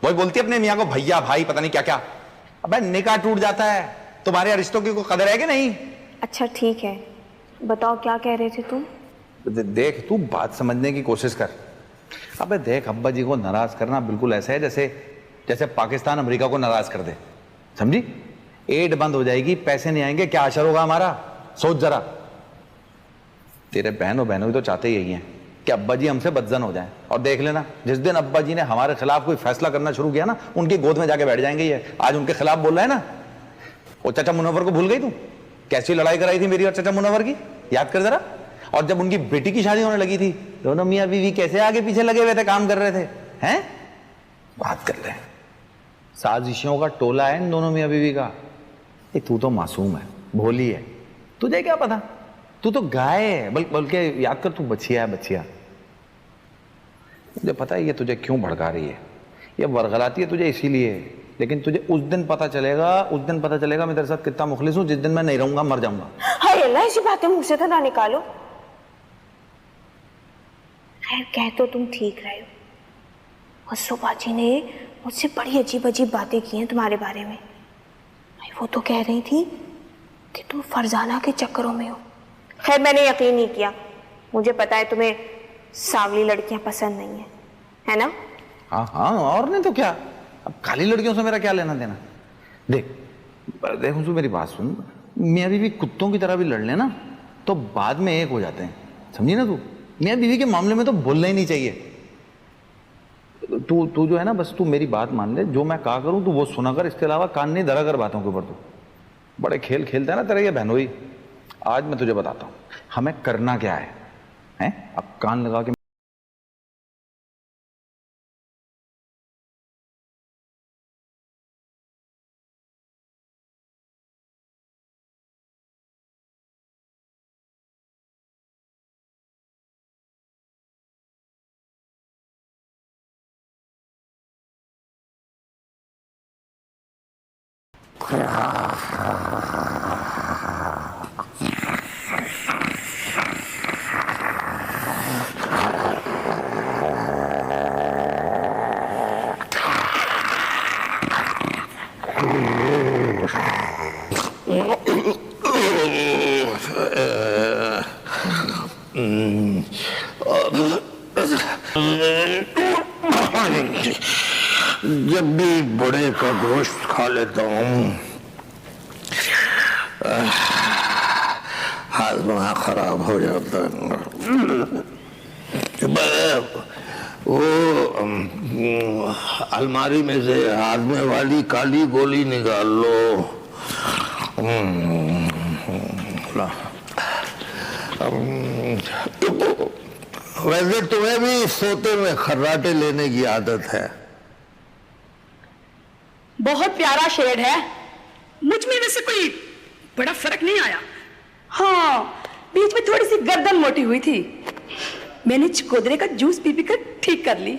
Speaker 5: वही बोलती है अपने मियाँ को भैया भाई पता नहीं क्या क्या। अबे निकाह टूट जाता है, तुम्हारे रिश्तों की कोई कदर है कि नहीं?
Speaker 2: अच्छा ठीक है, बताओ क्या कह रहे थे तुम?
Speaker 5: देख तू बात समझने की कोशिश कर। अबे देख, अब्बा जी को नाराज करना बिल्कुल ऐसा है जैसे जैसे पाकिस्तान अमेरिका को नाराज कर दे, समझी? एड बंद हो जाएगी, पैसे नहीं आएंगे, क्या असर होगा हमारा? सोच जरा। तेरे बहन और बहनों तो चाहते ही यही हैं कि अब्बा जी हमसे बदजन हो जाएं। और देख लेना, जिस दिन अब्बा जी ने हमारे खिलाफ कोई फैसला करना शुरू किया ना, उनकी गोद में जाके बैठ जाएंगे। ये आज उनके खिलाफ बोल रहा है ना। वो चाचा मुनव्वर को भूल गई तू? कैसी लड़ाई कराई थी मेरी और चाचा मुनव्वर की, याद कर जरा। और जब उनकी बेटी की शादी होने लगी थी, दोनों मियाँ बीवी कैसे आगे पीछे लगे हुए थे, काम कर रहे थे। हैं? बात कर रहे हैं। साजिशों का टोला है इन दोनों मियाँ बीवी का। ये तू तो मासूम है, भोली है, तुझे क्या पता? तू तो गाय है, बल्कि याद कर, तू बछिया है, बछिया। मुझे पता है ये तुझे क्यों भड़का रही है, ये वरगलाती है तुझे इसीलिए। लेकिन तुझे उस दिन पता चलेगा मैं तेरे साथ कितना मुखलिस हूं, जिस दिन मैं नहीं रहूंगा, मर जाऊंगा।
Speaker 2: हाय अल्लाह, ऐसी बातें मुंह से तो ना निकालो। खैर कह तो तुम ठीक रहे हो। हस्सो बाजी ने मुझसे बड़ी अजीब अजीब बातें की हैं तुम्हारे बारे में। वो तो कह रही थी कि तुम फरजाना के चक्करों में हो। खैर मैंने यकीन नहीं किया, मुझे पता है तुम्हें सांवली लड़कियां पसंद नहीं है ना?
Speaker 5: हाँ हाँ, और नहीं तो क्या। अब काली लड़कियों से मेरा क्या लेना देना। देख देख हुजूर मेरी बात सुन, मियाँ बीवी कुत्तों की तरह भी लड़ लेना तो बाद में एक हो जाते हैं, समझी ना तू। मियाँ बीवी के मामले में तो बोलना ही नहीं चाहिए। तू जो है ना, बस तू मेरी बात मान ले, जो मैं कहा करूँ तू वो सुना कर, इसके अलावा कान नहीं धरा कर बातों के ऊपर। तू बड़े खेल खेलता है ना तेरा ये बहनोई। आज मैं तुझे बताता हूँ हमें करना क्या है, हैं? अब कान लगा के
Speaker 6: जब भी बड़े का गोश्त खा लेता हूँ हाजमा खराब हो जाता है। वो अलमारी में से हाजमे वाली काली गोली निकाल लो। वैसे तुम्हें भी सोते में खर्राटे लेने की आदत है।
Speaker 13: बहुत प्यारा शेड है, मुझ में वैसे कोई बड़ा फर्क नहीं आया। हाँ, बीच में थोड़ी सी गर्दन मोटी हुई थी, मैंने चकोदरे का जूस पी पी कर ठीक कर ली।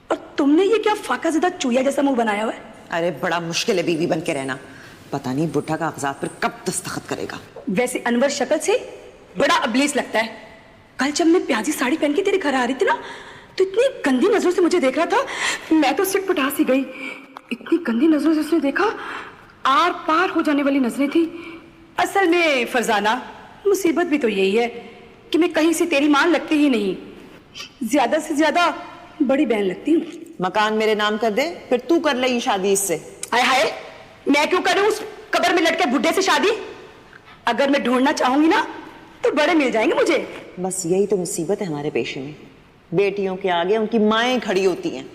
Speaker 13: और तुमने ये क्या फाका ज़दा चूया जैसा मुंह बनाया हुआ है?
Speaker 4: अरे बड़ा मुश्किल है बीवी बन के रहना, पता नहीं बुढ़ा कागजात पर कब दस्तखत करेगा।
Speaker 13: वैसे अनवर शक्ल से बड़ा अबलीस लगता है। कल जब मैं प्याजी साड़ी पहन के तेरे घर आ रही थी ना, तो इतनी गंदी नजरों से मुझे देख रहा था, मैं तो सिटपटा सी गई। इतनी गंदी नजरों से उसने देखा, आर पार हो जाने वाली नजरें थी। असल में फरजाना, मुसीबत भी तो यही है कि मैं कहीं से तेरी मान लगती ही नहीं, ज्यादा से ज्यादा बड़ी बहन लगती हूँ।
Speaker 4: मकान मेरे नाम कर दे, फिर तू कर ले शादी इससे।
Speaker 13: हाय हाय, मैं क्यों करूँ उस कब्र में लटके बुढ़े से शादी? अगर मैं ढूंढना चाहूंगी ना तो बड़े मिल जाएंगे मुझे।
Speaker 4: बस यही तो मुसीबत है हमारे पेशे में, बेटियों के आगे उनकी माएं खड़ी होती हैं।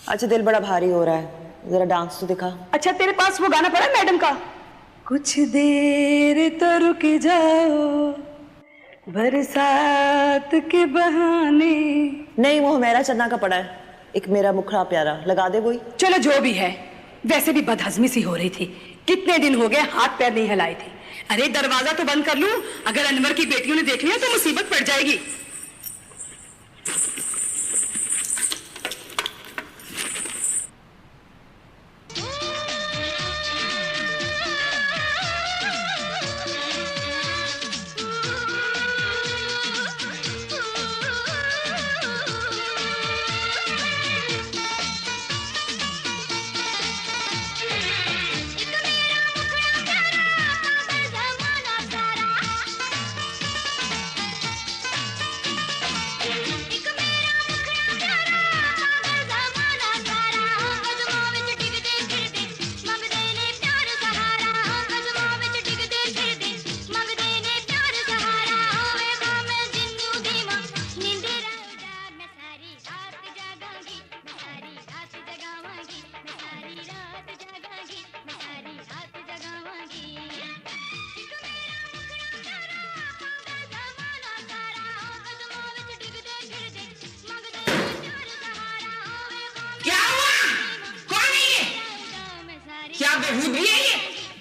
Speaker 4: अच्छा दिल बड़ा भारी हो रहा है, जरा डांस तो दिखा।
Speaker 13: अच्छा तेरे पास वो गाना पड़ा मैडम का, कुछ देर तो रुक जाओ बरसात के बहाने।
Speaker 4: नहीं, वो मेरा चन्ना का पड़ा है, एक मेरा मुखड़ा प्यारा, लगा दे कोई।
Speaker 13: चलो जो भी है, वैसे भी बदहजमी सी हो रही थी, कितने दिन हो गए हाथ पैर नहीं हिलाए थे। अरे दरवाजा तो बंद कर लूं, अगर अनवर की बेटियों ने देख लिया तो मुसीबत पड़ जाएगी।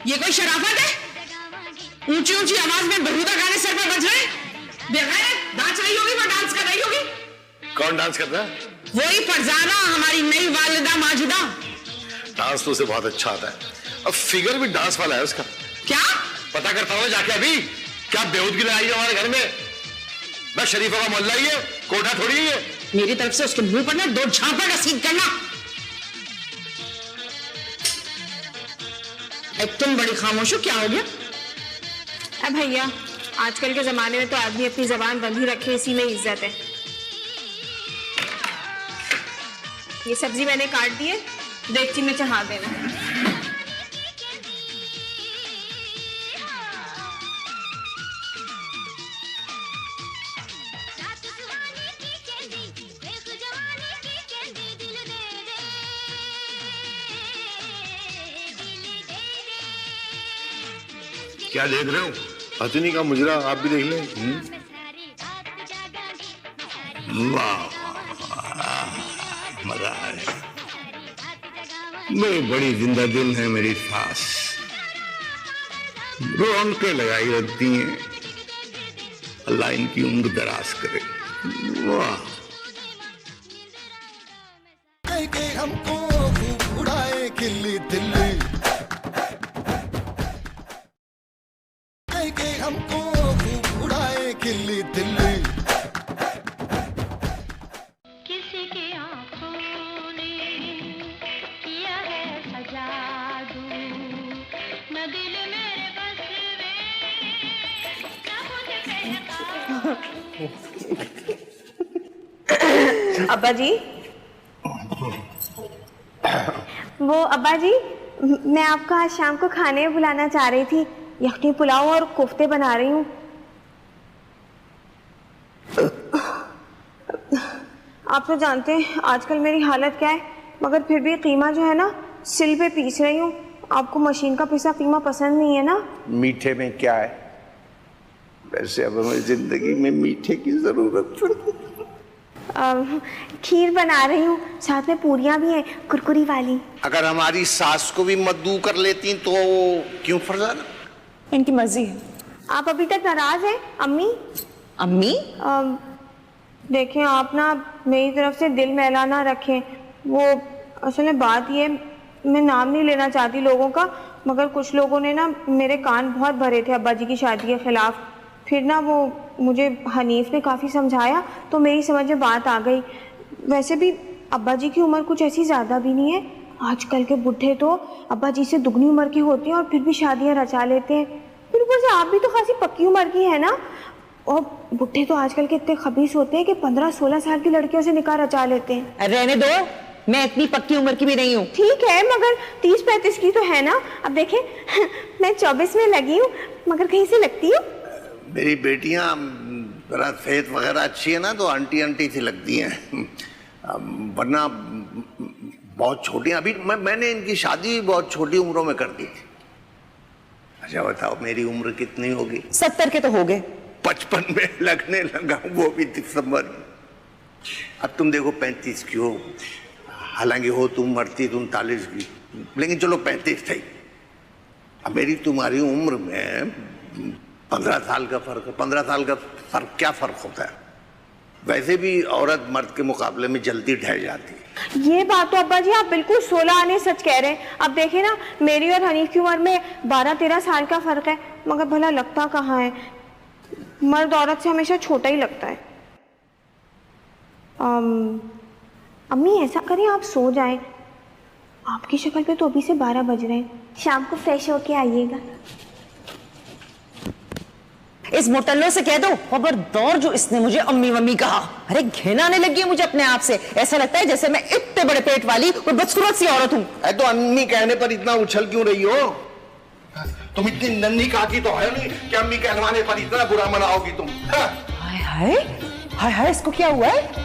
Speaker 13: ये कोई शराफत है? ऊंची ऊंची आवाज में बेहुदा गाने सर पर बज रहे। बेगैरत नाच रही होगी, वो डांस कर रही होगी।
Speaker 1: कौन डांस कर रहा है?
Speaker 13: वही फरजाना, हमारी नई वालिदा माजिदा।
Speaker 1: डांस तो उसे बहुत अच्छा आता है, अब फिगर भी डांस वाला है उसका।
Speaker 13: क्या
Speaker 1: पता करता हूँ जाके अभी, क्या बेहूदगी लाई है हमारे घर में। मैं शरीफों का मोहल्ला ही है, कोठा थोड़ी ही है।
Speaker 13: मेरी तरफ से उसके मुंह पर ना 2 झापड़ रसीद करना। तुम बड़ी खामोश हो, क्या हो गया?
Speaker 2: अब भैया, आजकल के जमाने में तो आदमी अपनी जबान बंद ही रखे, इसी में इज्जत है। ये सब्जी मैंने काट दी है, देगची में चढ़ा देना।
Speaker 1: क्या देख रहे हो? अतनी का मुजरा, आप भी देख लें।
Speaker 6: वाह, मजा आया। मेरी बड़ी जिंदा दिल है मेरी सास, रौनकें लगाई रखती हैं। अल्लाह इनकी उम्र दराज करे। वाह,
Speaker 17: के हमको खूब उड़ाए खिल्ली दिल्ली, के हमको खूब उड़ाए खिल्ली दिल्ली।
Speaker 7: किसी की आंखों ने किया है सजा दूं, न दिल मेरे बस में, न मुझे
Speaker 2: अब्बा जी, वो अब्बा जी, मैं आपको आज शाम को खाने में बुलाना चाह रही थी। यखनी पुलाव और कोफ्ते बना रही हूँ। आप तो जानते हैं आजकल मेरी हालत क्या है, मगर फिर भी कीमा जो है ना सिल पे पीस रही हूँ। आपको मशीन का पिसा कीमा पसंद नहीं है ना?
Speaker 6: मीठे में क्या है? वैसे अब हमें जिंदगी में मीठे की जरूरत।
Speaker 2: खीर बना रही हूँ, साथ में पूरियाँ भी हैं, कुरकुरी वाली।
Speaker 6: अगर हमारी सास को भी मद्दू कर लेती तो क्यों फरजाना?
Speaker 4: इनकी मर्जी है।
Speaker 2: आप अभी तक नाराज हैं अम्मी?
Speaker 4: अम्मी?
Speaker 2: देखें, आप ना मेरी तरफ से दिल मैला ना रखें। वो असल में बात ये, मैं नाम नहीं लेना चाहती लोगों का, मगर कुछ लोगों ने ना मेरे कान बहुत भरे थे अब्बा जी की शादी के खिलाफ। फिर ना वो मुझे हनीफ ने काफ़ी समझाया तो मेरी समझ में बात आ गई। वैसे भी अब्बा जी की उम्र कुछ ऐसी ज़्यादा भी नहीं है। आजकल के बुढ़े तो अब्बा जी से दुगनी उम्र के होते हैं और फिर भी शादियां रचा लेते हैं। फिर ऊपर से आप भी तो खासी पक्की उम्र की है ना। और बुढ़े तो आजकल के इतने खबीस होते हैं कि 15-16 साल की लड़कियों से निकाह रचा लेते हैं।
Speaker 4: रहने दो, मैं इतनी पक्की उम्र की भी नहीं हूँ।
Speaker 2: ठीक है, मगर 30-35 की तो है ना। अब देखें, मैं 24 में लगी हूँ, मगर कहीं से लगती हूँ।
Speaker 6: मेरी बेटियां जरा सेहत वगैरह अच्छी है ना तो आंटी आंटी सी लगती हैं, वरना बहुत छोटी। अभी मैंने इनकी शादी बहुत छोटी उम्रों में कर दी थी। अच्छा बताओ मेरी उम्र कितनी होगी?
Speaker 4: 70 के तो हो गए।
Speaker 6: 55 में लगने लगा, वो भी दिसंबर। अब तुम देखो 35 की हो, हालांकि हो तुम मरती 39 की, लेकिन चलो 35 थी। अब मेरी तुम्हारी उम्र में 15 साल का फर्क है। 15 साल का फर्क, क्या फर्क होता है? वैसे भी औरत मर्द के मुकाबले में जल्दी ढह जाती है।
Speaker 2: ये बात तो अब्बा जी आप बिल्कुल 16 आने सच कह रहे हैं। अब देखिए ना, मेरी और हनीफ की उम्र में 12-13 साल का फर्क है, मगर भला लगता कहाँ है। मर्द औरत से हमेशा छोटा ही लगता है। अम्मी ऐसा करें, आप सो जाएं। आपकी शक्ल पे तो अभी से 12 बज रहे हैं। शाम को फ्रेश होके आइएगा।
Speaker 4: इस मोटल्लो से कह दो खबरदार जो इसने मुझे अम्मी मम्मी कहा। अरे घृणा आने लगी है मुझे अपने आप से। ऐसा लगता है जैसे मैं इतने बड़े पेट वाली कोई बदसूरत सी औरत हूँ।
Speaker 6: तो अम्मी कहने पर इतना उछल क्यों रही हो? तुम इतनी नन्ही काकी तो है नहीं कि अम्मी कहलवाने पर इतना बुरा मनाओगी तुम।
Speaker 4: हाय हाय हाय हाय, इसको क्या हुआ है?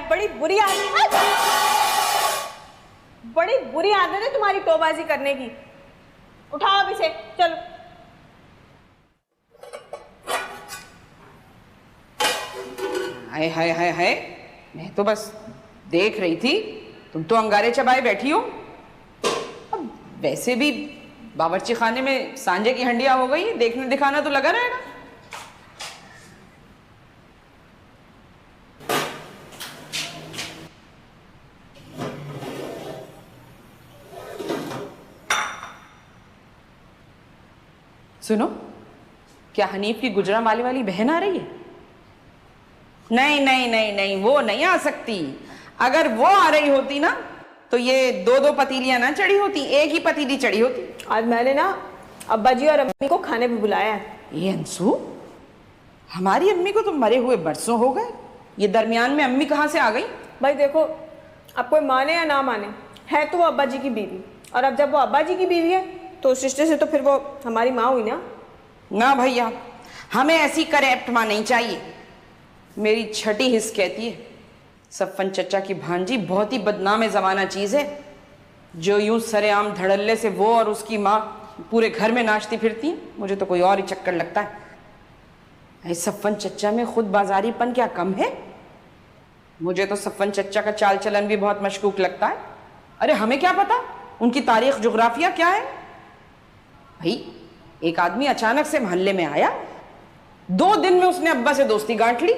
Speaker 2: बड़ी बुरी आदत, बड़ी बुरी आदत है तुम्हारी टोबाजी करने की। उठाओ अभी से, चलो।
Speaker 3: हाय हाय हाय हाय, मैं तो बस देख रही थी, तुम तो अंगारे चबाए बैठी हो। अब वैसे भी बावर्ची खाने में सांझे की हंडिया हो गई, देखने दिखाना तो लगा रहेगा। सुनो, क्या हनीफ की गुजरांवाले वाली बहन आ रही है? नहीं नहीं नहीं नहीं, वो नहीं आ सकती। अगर वो आ रही होती ना तो ये दो दो पतीलियां ना चढ़ी होती, एक ही पतीली चढ़ी होती।
Speaker 2: आज मैंने ना अब्बा जी और अम्मी को खाने पे बुलाया है।
Speaker 3: ये अंशु, हमारी अम्मी को तो मरे हुए बरसों हो गए, ये दरमियान में अम्मी कहाँ से आ गई?
Speaker 2: भाई देखो, अब कोई माने या ना माने, है तो वो अब्बा जी की बीवी, और अब जब वो अब्बा जी की बीवी है तो उस रिश्ते से तो फिर वो हमारी माँ हुई ना।
Speaker 3: ना भैया, हमें ऐसी करैप्ट माँ नहीं चाहिए। मेरी छठी हिस्स कहती है सफन चचा की भांजी बहुत ही बदनाम जमाना चीज है, जो यूं सरेआम धड़ल्ले से वो और उसकी माँ पूरे घर में नाचती फिरती है। मुझे तो कोई और ही चक्कर लगता है। सफन चचा में खुद बाजारीपन क्या कम है? मुझे तो सफन चचा का चाल चलन भी बहुत मशकूक लगता है। अरे हमें क्या पता उनकी तारीख जुग्राफिया क्या है? भाई एक आदमी अचानक से मोहल्ले में आया, 2 दिन में उसने अब्बा से दोस्ती गांठ ली,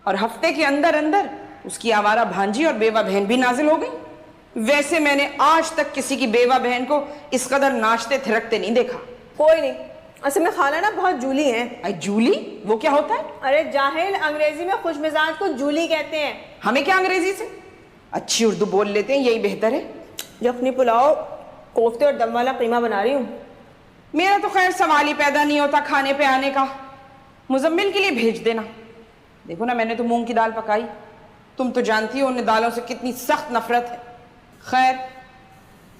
Speaker 3: और हफ्ते के अंदर अंदर उसकी आवारा भांजी और बेवा बहन भी नाजिल हो गई। वैसे मैंने आज तक किसी की बेवा बहन को इस कदर नाचते थिरकते नहीं देखा।
Speaker 2: कोई नहीं, असल में खाला ना बहुत जूली है।
Speaker 3: जूली? वो क्या होता है?
Speaker 2: अरे जाहिल, अंग्रेजी में खुशमिजाज को जूली कहते हैं।
Speaker 3: हमें क्या अंग्रेजी से? अच्छी उर्दू बोल लेते हैं, यही बेहतर है।
Speaker 2: यखनी पुलाव, कोफ्ते और दम वाला कीमा बना रही हूँ।
Speaker 3: मेरा तो खैर सवाल ही पैदा नहीं होता खाने पे आने का। मुजम्मिल के लिए भेज देना। देखो ना, मैंने तो मूंग की दाल पकाई, तुम तो जानती हो उन दालों से कितनी सख्त नफरत है। खैर,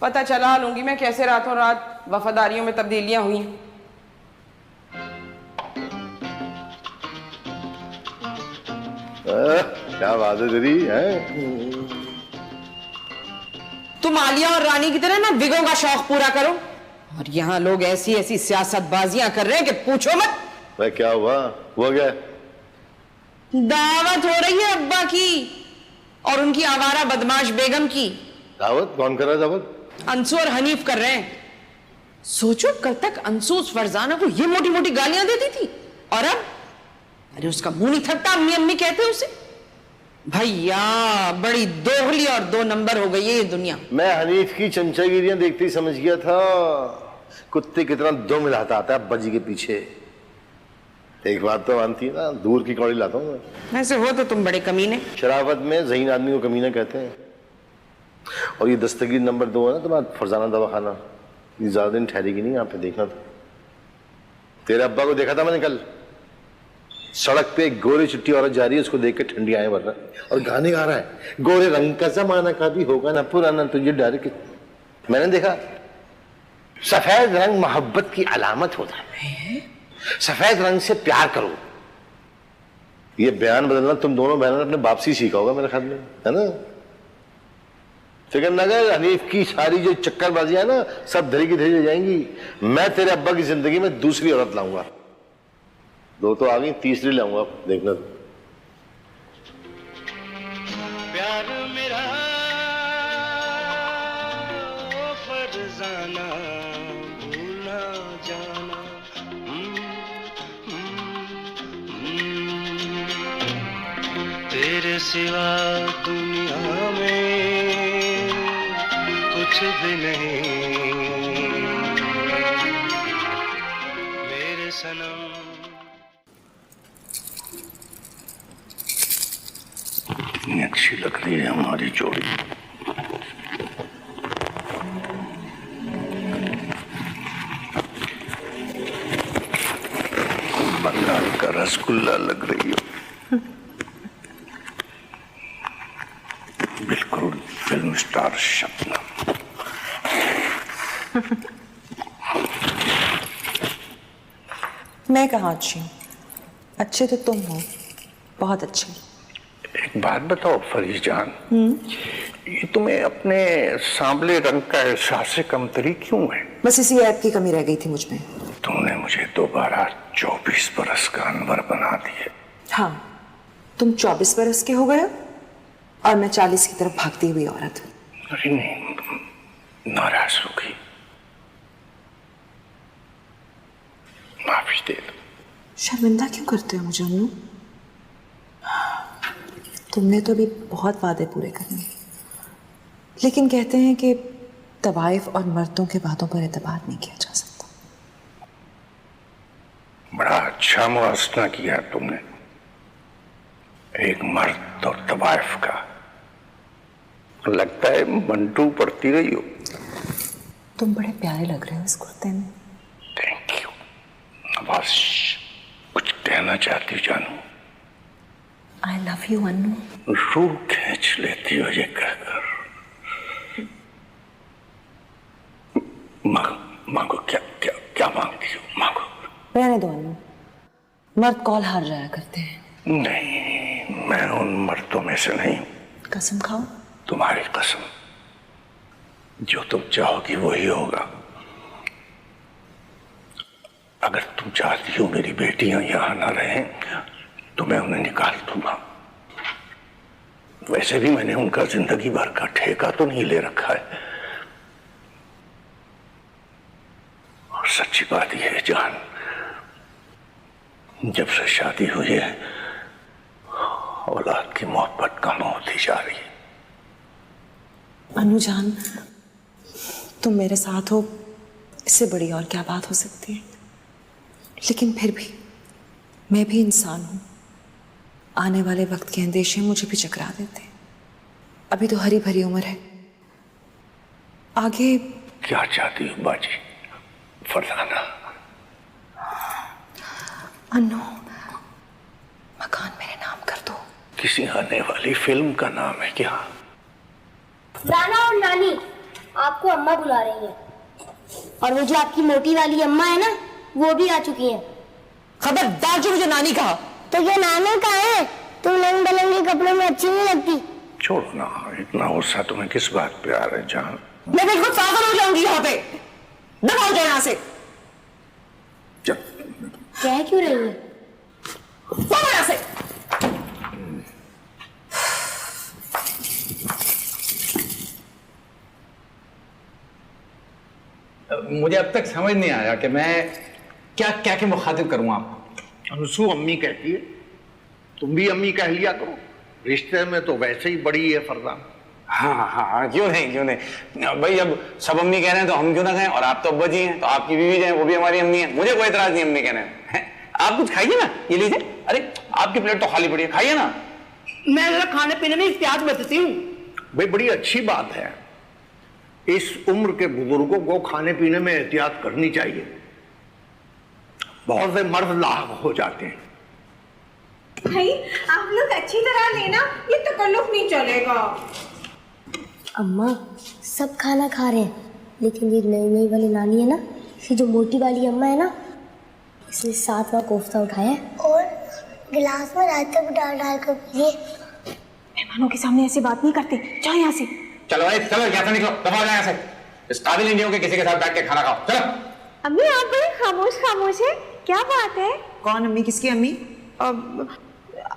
Speaker 3: पता चला लूंगी मैं कैसे रातों रात वफादारियों में तब्दीलियां हुई हैं।
Speaker 1: क्या बात है तेरी है?
Speaker 3: तुम आलिया और रानी की तरह ना विगो का शौक पूरा करो, और यहाँ लोग ऐसी ऐसी सियासतबाजियां कर रहे हैं कि पूछो मत।
Speaker 1: भाई क्या हुआ? हुआ क्या?
Speaker 3: दावत हो रही है अब्बा की और उनकी आवारा बदमाश बेगम की।
Speaker 1: दावत? कौन कर रहा है दावत?
Speaker 3: अंसू और हनीफ कर रहे हैं। सोचो, कल तक अंसू उस फरजाना को ये मोटी मोटी गालियां देती थी, और अब अरे उसका मुंह नहीं थकता, अम्मी अम्मी कहते उसे। भैया बड़ी दोगली और 2 नंबर हो गई है ये दुनिया।
Speaker 1: मैं हनीफ की चमचागिरियां देखते ही समझ गया था कुत्ते कितना दो मिलाता आता है अब्बा जी के पीछे। एक बात तो मानती है ना, दूर की कौड़ी लाता हूँ मैं।
Speaker 3: ऐसे हो तो तुम बड़े कमीने।
Speaker 1: शराफत में ज़हीन आदमी को कमीना कहते हैं। और ये दस्तगीर नंबर 2 है ना तुम्हारा फरजाना दवाखाना, ये ज़्यादा दिन ठहरेगी नहीं, यहाँ पे देखना था। तेरे अब्बा को देखा था मैंने कल, सड़क पे एक गोरी चिट्टी औरत जा रही है, उसको देख के ठंडी आए भर रहा है और गाने गा रहा है, गोरे रंग का जमाना का भी होगा ना पुराना तुझे डर के। मैंने देखा, सफेद रंग मोहब्बत की अलामत होता है, सफेद रंग से प्यार करो। ये बयान बदलना तुम दोनों बहनों ने अपने बाप से सीखा होगा मेरे ख्याल में, है ना? फिक्र न कर, हनीफ की सारी जो चक्करबाजियां ना सब धरी की धरी हो जाएंगी। मैं तेरे अब्बा की जिंदगी में दूसरी औरत लाऊंगा। 2 तो आ गई, तीसरी लाऊंगा, देखना।
Speaker 17: प्यार मेरा फरजाना भूला जाना, तेरे सिवा दुनिया में कुछ भी नहीं मेरे सनम।
Speaker 6: कितनी अच्छी लग रही है हमारी जोड़ी। बंगाल का रसगुल्ला लग रही हो, बिल्कुल फिल्म स्टार शबनम।
Speaker 4: मैं कहाँ अच्छी हूँ? अच्छे तो तुम हो, बहुत अच्छे।
Speaker 6: एक बात बताओ फरीजान, ये तुम्हें अपने सांवले रंग का एहसास कमतरी क्यों है?
Speaker 4: बस इसी ऐप की कमी रह गई थी मुझ में।
Speaker 6: तुमने मुझे दोबारा 24 बरस का अनवर बना दिए।
Speaker 4: हाँ, तुम 24 बरस के हो गए और मैं 40 की तरफ भागती हुई औरत।
Speaker 6: अरे नहीं, नाराज हो गई।
Speaker 4: शर्मिंदा क्यों करते हो मुझे अम्मू? तुमने तो अभी बहुत वादे पूरे करने हैं, लेकिन कहते हैं कि तवाइफ और मर्दों के वादों पर एतबार नहीं किया जा सकता।
Speaker 6: बड़ा अच्छा मुआसना किया तुमने, एक मर्द और तवाइफ का। लगता है मंटू पढ़ती रही हो।
Speaker 4: तुम बड़े प्यारे लग रहे हो इस कुर्ते में।
Speaker 6: Thank you. बस कुछ कहना चाहती हो जानू?
Speaker 4: आई लव यू अनु।
Speaker 6: रूह खींच लेती हो ये कहकर। मांगो, क्या क्या क्या मांगती हो? मांगो।
Speaker 4: रहने दो अनु, मर्द कॉल हार जाया करते हैं।
Speaker 6: नहीं, मैं उन मर्दों में से नहीं हूं।
Speaker 4: कसम खाओ।
Speaker 6: तुम्हारी कसम, जो तुम चाहोगी वही होगा। अगर तुम चाहती हो मेरी बेटियां यहां ना रहें तो मैं उन्हें निकाल दूंगा। वैसे भी मैंने उनका जिंदगी भर का ठेका तो नहीं ले रखा है। और सच्ची बात यह है जान, जब से शादी हुई है औलाद की मोहब्बत कम होती जा रही है।
Speaker 4: अनुजान, तुम मेरे साथ हो, इससे बड़ी और क्या बात हो सकती है? लेकिन फिर भी मैं भी इंसान हूं। आने वाले वक्त के अंदेशे मुझे भी चकरा देते हैं। अभी तो हरी भरी उम्र है, आगे।
Speaker 6: क्या चाहती हो बाजी फरजाना?
Speaker 4: अनु, मकान मेरे नाम कर दो।
Speaker 6: किसी आने वाली फिल्म का नाम है क्या?
Speaker 12: नाना और नानी आपको अम्मा बुला रही हैं। और वो जो आपकी मोटी वाली अम्मा है ना, वो भी आ चुकी हैं।
Speaker 4: खबरदार जो मुझे नानी कहा।
Speaker 12: तो ये नाना का है, तुम रंग बिरंगे कपड़ों में अच्छी नहीं लगती।
Speaker 6: छोड़ो ना, इतना गुस्सा तुम्हें किस बात पे आ रहा है जान?
Speaker 4: मैं बिल्कुल पागल हो जाऊंगी यहाँ पे। दफा हो जाए यहाँ से।
Speaker 12: कह क्यों रही है?
Speaker 4: यहाँ से।
Speaker 5: मुझे अब तक समझ नहीं आया कि मैं क्या क्या के मुखातिब करूं आपको।
Speaker 6: अनुसू अम्मी कहती है, तुम भी अम्मी कह लिया करो। रिश्ते में तो वैसे ही बड़ी है फरजान।
Speaker 5: हाँ हाँ हाँ, क्यों नहीं भाई, अब सब अम्मी कह रहे हैं तो हम क्यों ना कहें। और आप तो अब्बा जी हैं, तो आपकी बीवी जो है वो भी हमारी अम्मी है। मुझे कोई एतराज नहीं अम्मी कहने में। आप कुछ खाइए ना, ये लीजिए। अरे आपकी प्लेट तो खाली पड़ी है, खाइए ना।
Speaker 11: मैं जरा खाने पीने में एहतियात बरतती हूँ।
Speaker 6: भाई बड़ी अच्छी बात है, इस उम्र के बुजुर्गों को खाने पीने में एहतियात करनी चाहिए। बहुत से मर्द लाख हो जाते हैं।
Speaker 2: भाई आप लोग अच्छी तरह लेना, ये तकल्लुफ नहीं चलेगा।
Speaker 12: अम्मा सब खाना खा रहे हैं, लेकिन ये नई वाली नानी है ना, ये जो मोटी वाली अम्मा है ना, इसने 7वां कोफ्ता उठाया है और गिलास में रायता भी डाल कर पिए।
Speaker 2: मेहमानों के सामने ऐसी बात नहीं करते, जाओ यहाँ से।
Speaker 5: चलो भाई चलो, यहाँ से निकलो, दफा हो जाए यहाँ से। इस काबिल नहीं हो कि किसी के साथ बैठ के खाना खाओ। चलो।
Speaker 2: अम्मी आप बड़े खामोश है, क्या बात है?
Speaker 4: कौन अम्मी? किसकी अम्मी?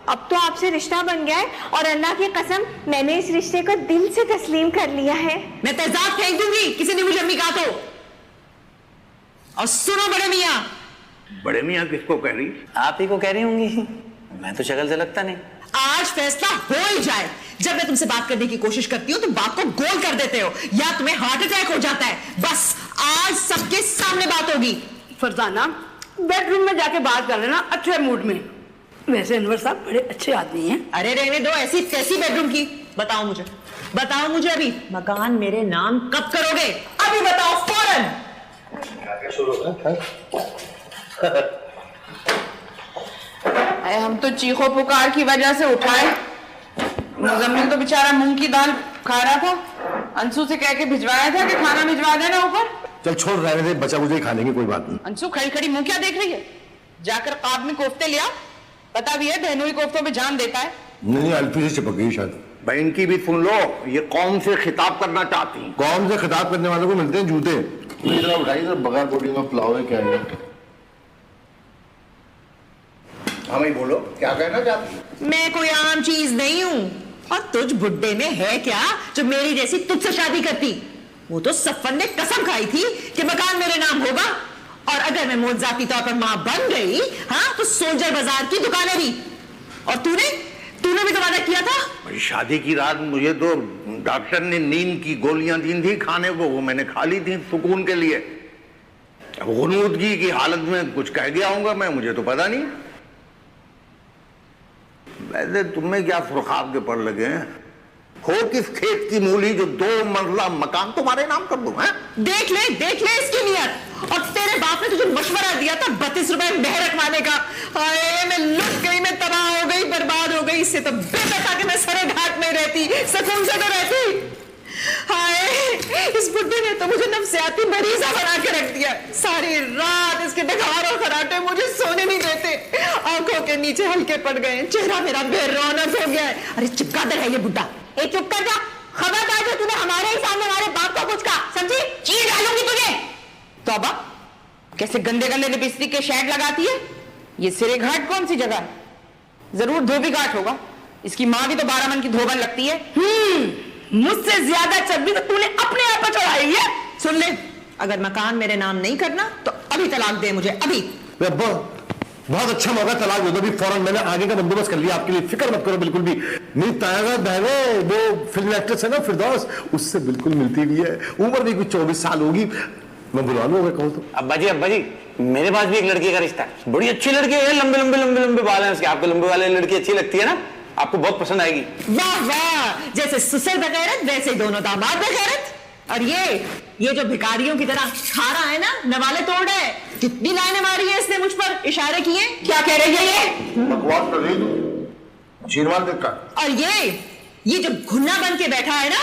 Speaker 2: अब तो आपसे रिश्ता बन गया है और अल्लाह की कसम मैंने इस रिश्ते को दिल से तस्लीम कर लिया है।
Speaker 4: मैं तेजाब फेंक दूंगी किसी ने मुझे अम्मी कहा तो। और सुनो बड़े मियाँ।
Speaker 6: बड़े मियाँ किसको कह रही?
Speaker 10: आप ही को कह रही होंगी, मैं तो शक्ल से लगता नहीं।
Speaker 4: आज फैसला हो ही जाए। जब मैं तुमसे बात करने की कोशिश करती हूँ तो बात को गोल कर देते हो, या तुम्हें हार्ट अटैक हो जाता है। बस आज सबके सामने बात होगी।
Speaker 11: फरजाना बेडरूम में जाके बात कर लेना अच्छे मूड में। वैसे अनवर साहब बड़े अच्छे आदमी हैं।
Speaker 4: अरे रहने दो ऐसी तैसी बेडरूम की। बताओ मुझे अभी मकान मेरे नाम कब करोगे? अभी बताओ फौरन।
Speaker 3: हम तो चीखो पुकार की वजह से उठाए। मुजम्मिल तो बेचारा मूंग की दाल खा रहा था, अंशु से कह के भिजवाया था कि खाना भिजवा देना ऊपर।
Speaker 1: चल छोड़, रहने दे, बचा मुझे ही खाने की, कोई बात नहीं।
Speaker 3: अंशु खड़ी खड़ी मुंह क्या देख रही है? जाकर काब में कोफ्ते लिया, पता भी है बहनोई कोफ्तों में जान देता है।
Speaker 1: नहीं अल्फी से चिपक गई शायद।
Speaker 6: भाई इनकी भी सुन लो, ये कौम से खिताब करना चाहती हैं।
Speaker 1: कौम से खिताब करने वालों को मिलते हैं जूते। इधर उठाइए, बगैर बोटी में पुलाव है क्या है?
Speaker 6: हमें बोलो क्या कहना चाहती?
Speaker 4: मैं कोई आम चीज नहीं हूँ, और तुझ बुड्ढे में है क्या जो मेरी जैसी तुझसे शादी करती? वो तो सफन ने कसम खाई थी कि मकान मेरे नाम होगा, और अगर मैं मौजूदी तौर पर मां बन गई, हाँ, तो सोल्जर बाजार की दुकानें भी। और तूने भी तो वादा किया था।
Speaker 6: शादी की रात मुझे तो डॉक्टर ने नींद की गोलियां दी थी खाने को, वो मैंने खा ली थी सुकून के लिए। अब गुनूदगी की हालत में कुछ कह गया होऊंगा मैं, मुझे तो पता नहीं। वैसे तुम्हें क्या सुरखाब के पर लगे हैं? हो किस खेत की मूली जो 2 मंजिला मकान तुम्हारे नाम कर दूं? हैं?
Speaker 4: देख ले इसकी नियत। और तेरे बाप ने तुझे मशवरा दिया था 32 रुपए मेहर रखवाने का। हाय, मैं लुट गई, मैं तबाह हो गई, बर्बाद हो गई। इससे तो बेहतर था कि मैं सरे घाट में रहती, सुकून से तो रहती। हाय, इस बुड्ढे ने तो मुझे नफसियाती मरीजा बना के रख दिया। सारी रात इसके डकार और खराटे मुझे सोने नहीं देते। आंखों के नीचे हल्के पड़ गए, चेहरा मेरा बेरौनक हो गया है। अरे चुपकादर है ये बुड्ढा।
Speaker 11: ए चुप कर जा, खबरदार जो तूने हमारे ही सामने हमारे बाप को कुछ कहा, समझी? चीर डालूंगी तुझे।
Speaker 3: तौबा, कैसे गंदे गंदे लिपस्टिक के शेड लगाती है? ये सिरे घाट कौन सी जगह है? जरूर धोबी घाट होगा। इसकी माँ भी तो 12 मन की धोबन लगती है।
Speaker 4: मुझसे ज्यादा चर्बी तो तूने अपने आप पर चढ़ाई है। सुन ले, अगर मकान मेरे नाम नहीं करना तो अभी तलाक दे मुझे, अभी।
Speaker 1: अब्बा, बहुत अच्छा मौका, तलाक दे दो अभी फौरन। मैंने आगे का बंदोबस्त कर लिया आपके लिए, फिक्र मत करो बिल्कुल भी। मेरी ताया बहन है, वो फिल्म एक्ट्रेस है ना फिरदौस, उससे बिल्कुल मिलती भी है। उम्र भी कुछ 24 साल होगी। मैं बुला लूंगा कहूँ तो।
Speaker 16: अब्बा जी मेरे पास भी एक लड़की का रिश्ता है। बड़ी अच्छी लड़की है, लंबे बाल हैं उसके। आपको लंबे वाले लड़की अच्छी लगती है ना? आपको बहुत पसंद आएगी।
Speaker 4: वाह वाह, जैसे ससुर बगैरत वैसे दोनों दामाद बगैरत। और ये जो भिखारियों की तरह खा रहा है ना, नवाले तोड़ रहा है। कितनी लाइनें मारी है इसने मुझ पर, इशारे किए। क्या कह रही है ये?
Speaker 1: बकवास कर रही तू, जीरवाल देखा।
Speaker 4: और ये जो घुन्ना बन के बैठा है ना,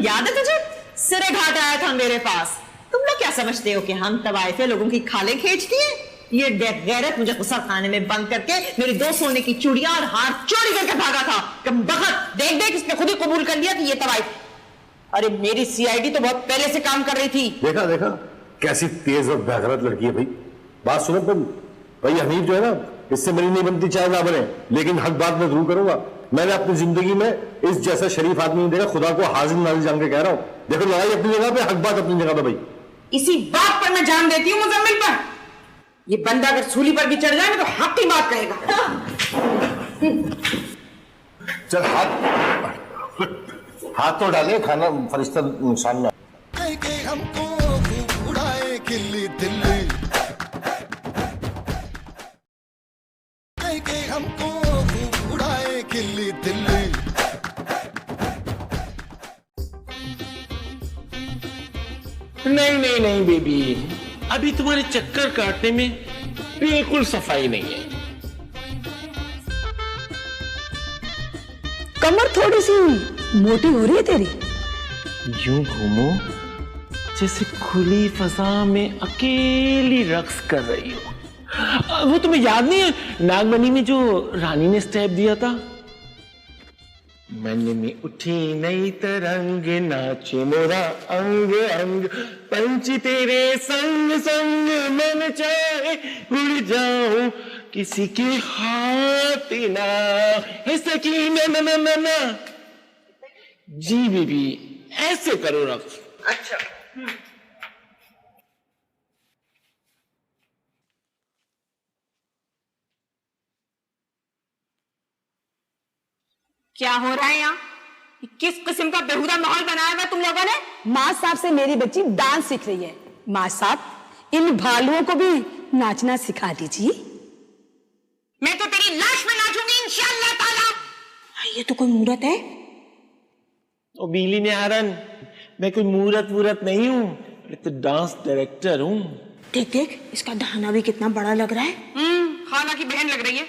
Speaker 4: याद है तुझे? सिरे घाट आया था मेरे पास। तुम लोग क्या समझते हो कि हम तवाइफे लोगों की खालें खींचती हैं? ये गैरत मुझे गुस्सा खाने में बंद करके मेरी 2 सोने की चूड़ियां और हार चोरी करके भागा था। कम बखत, देख इसने खुद ही कबूल कर लिया कि ये तवाइफ। अरे मेरी सीआईडी तो बहुत पहले से काम कर रही थी।
Speaker 1: देखा कैसी तेज और बेगैरत लड़की है भाई। बात सुनो तुम, भाई हनीफ जो है ना, इससे मेरी नहीं बनती चाहे ना बने, लेकिन हक बात मैं जरूर करूंगा। मैंने अपनी जिंदगी में इस जैसा शरीफ आदमी नहीं देखा, खुदा को हाजिर नाजिर जान के कह रहा हूँ। देखो, लड़ाई अपनी जगह पे, हक बात अपनी जगह पे भाई।
Speaker 3: इसी बात पर मैं जान देती हूँ मुजम्मिल पर। ये बंदा अगर सूली पर भी चढ़ जाए तो हक की बात कहेगा।
Speaker 1: चल हाथ तो डाले, खाना फरिश्ता सामने।
Speaker 17: हमको उड़ाए खिल्ली दिल्ली, हमको उड़ाए खिल्ली दिल्ली।
Speaker 9: नहीं बेबी, अभी तुम्हारे चक्कर काटने में बिल्कुल सफाई नहीं है।
Speaker 13: कमर थोड़ी सी मोटी हो रही है तेरी।
Speaker 9: यूं घूमो जैसे खुली फजा में अकेली रक्स कर रही हो। वो तुम्हें याद नहीं है नागमणि में जो रानी ने स्टेप दिया था? मन में उठी नई तरंग, नाचे मोरा अंग अंग, पंछी तेरे संग संग, मन चाहे उड़ जाऊं किसी के हाथ ना। ऐसा की ना जी बीबी, ऐसे करो रक्स।
Speaker 4: अच्छा,
Speaker 13: क्या हो रहा है यहाँ? किस किस्म का बेहुदा माहौल बनाया हुआ तुम लोगों ने? माँ साहब से मेरी बच्ची डांस सीख रही है। माँ साहब, इन भालुओं को भी नाचना सिखा दीजिए।
Speaker 3: मैं तो तेरी लाश में नाचूंगी इंशाअल्लाह ताला।
Speaker 13: ये तो कोई मूरत है?
Speaker 9: ओ बीली ने आरन, मैं कोई मूरत नहीं हूँ, मैं तो डांस डायरेक्टर हूँ।
Speaker 13: देख इसका दहाना भी कितना बड़ा लग रहा है।
Speaker 3: खाना की बहन लग रही है।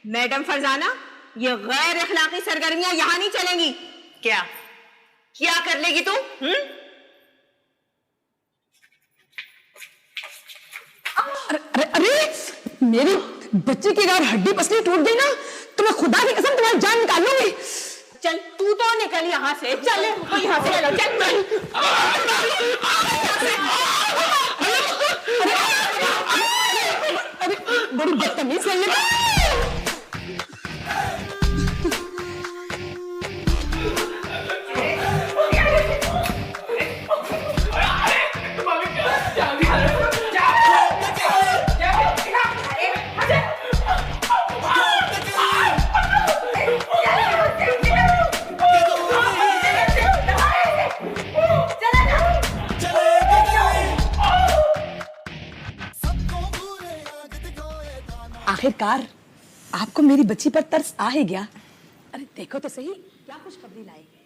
Speaker 2: मैडम फरजाना, ये गैर अखलाकी सरगर्मियां यहाँ नहीं चलेंगी।
Speaker 4: क्या कर लेगी तू?
Speaker 13: अरे मेरी बच्ची की अगर हड्डी पसली टूट गई ना तो मैं खुदा की कसम तुम्हारी जान निकाल लूंगी।
Speaker 2: चल तू तो निकल यहाँ से, चल यहाँ से चलो, चल।
Speaker 13: अरे बड़ी बदतमीज है ये। आखिरकार आपको मेरी बच्ची पर तरस आ ही गया। अरे देखो तो सही क्या खुशखबरी लाई है।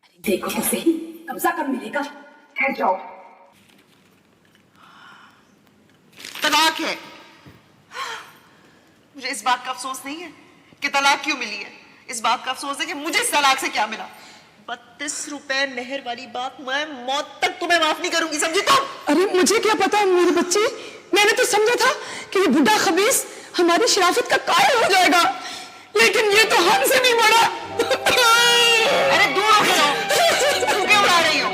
Speaker 13: अरे देखो तो सही, कब्जा कब मिलेगा? ठहर जाओ।
Speaker 14: तलाक है। मुझे इस बात का अफसोस नहीं है कि तलाक क्यों मिली है, इस बात का अफसोस है कि मुझे इस तलाक से क्या मिला। 32 रुपए मेहर वाली बात मैं मौत तक तुम्हें माफ नहीं करूंगी, समझी तुम?
Speaker 13: अरे मुझे क्या पता मेरी बच्ची, मैंने तो समझा था कि ये बुढ़ा खबीस हमारी शराफत का कायल हो जाएगा, लेकिन ये तो हमसे नहीं बढ़ा।
Speaker 14: अरे दूर हो जाओ, तुम क्यों उड़ा रही हो?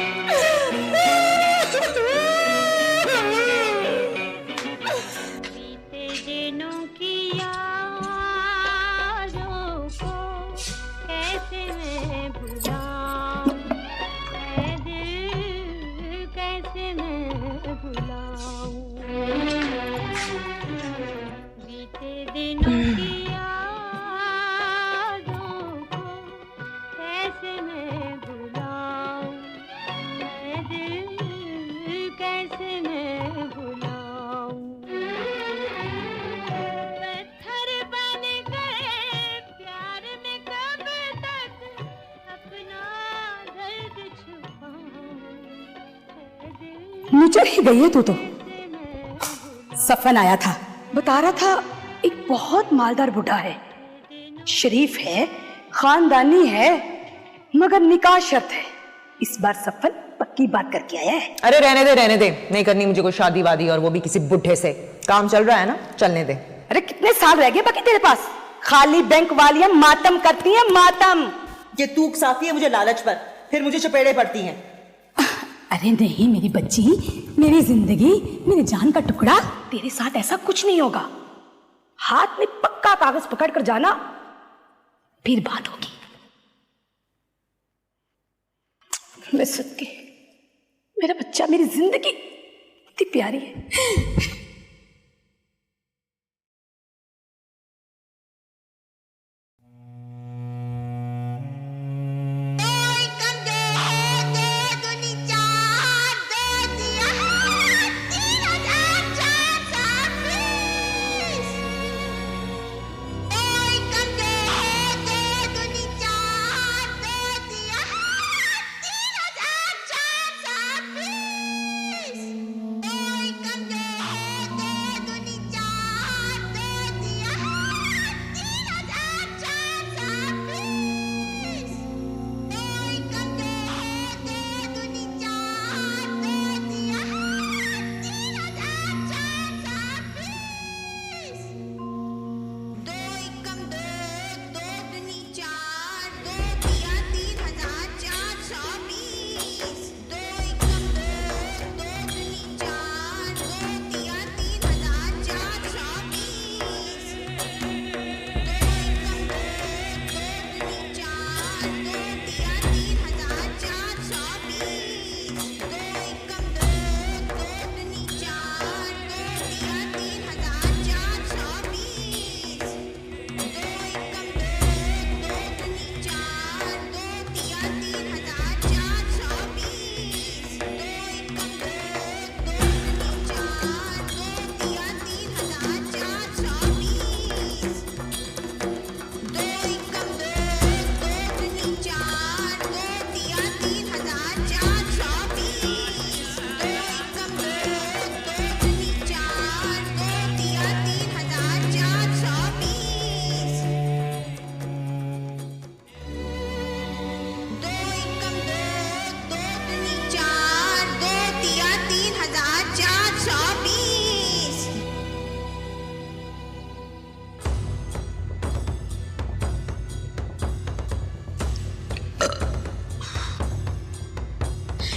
Speaker 13: चढ़ ही गई है तू तो। सफन आया था, बता रहा था एक बहुत मालदार बुढ़ा है, शरीफ है, खानदानी है, मगर निकाह शर्त है। इस बार सफन पक्की बात करके आया है।
Speaker 4: अरे रहने दे, नहीं करनी मुझे कोई शादी वादी, और वो भी किसी बुढ़े से। काम चल रहा है ना, चलने दे।
Speaker 13: अरे कितने साल रह गए बाकी तेरे पास? खाली बैंक वालियां मातम करती हैं, मातम।
Speaker 4: ये तू उकसाती है मुझे लालच पर, फिर मुझे चपेड़े पड़ती हैं।
Speaker 13: अरे नहीं मेरी बच्ची, मेरी जिंदगी, मेरी जान का टुकड़ा, तेरे साथ ऐसा कुछ नहीं होगा। हाथ में पक्का कागज पकड़ कर जाना, फिर बात होगी। मैं सदके, मेरा बच्चा, मेरी जिंदगी इतनी प्यारी है।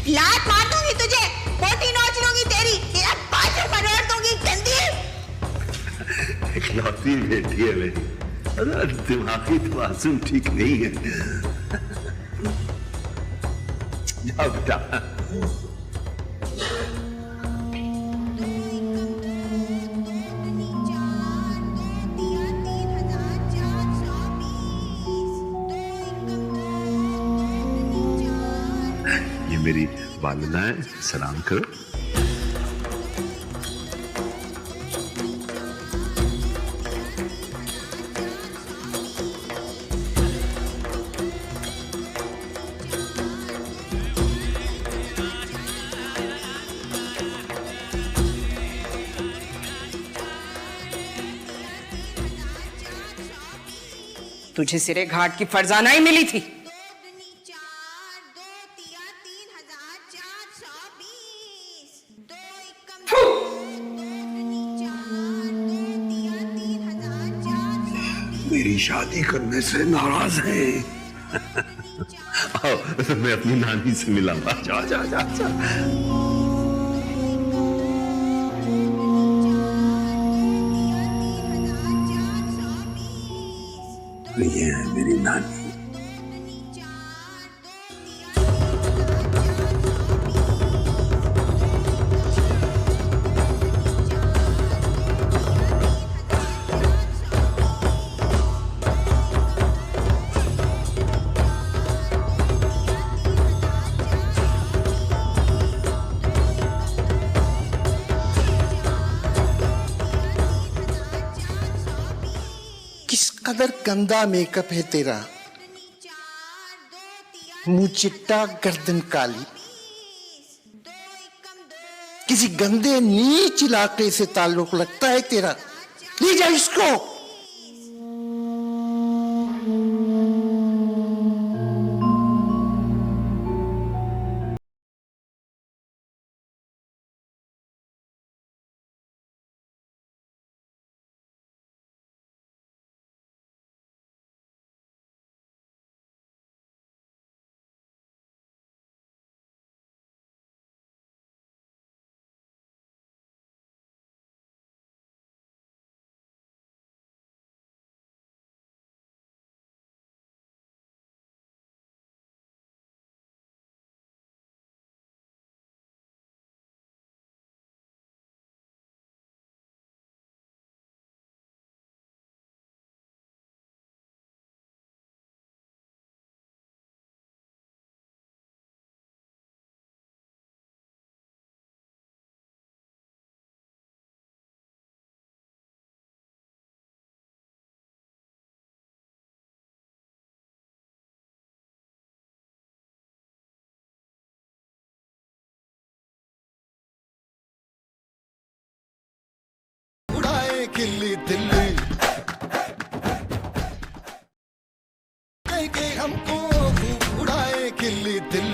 Speaker 11: लात मार दूंगी तुझे, पोटी नोच लूंगी तेरी, तेरा बाजू परोड़ दूंगी गंदी।
Speaker 19: इकलौती बेटी है मेरी, अरे दिमागी तवाज़ुन ठीक नहीं है। जाओ बेटा। ये मेरी वालिदा है, सलाम करो।
Speaker 3: तुझे सिरे घाट की फरजाना ही मिली थी।
Speaker 19: मेरी शादी करने से नाराज है। आओ, मैं अपनी नानी से मिलाऊंगा। जा जा जा जा। ये है मेरी नानी।
Speaker 6: किस कदर गंदा मेकअप है तेरा, मुंह चिट्टा गर्दन काली, किसी गंदे नीच इलाके से ताल्लुक लगता है तेरा। ले जा इसको।
Speaker 17: खिल्ली दिल्ली हमको उड़ाए खिल्ली दिल्ली।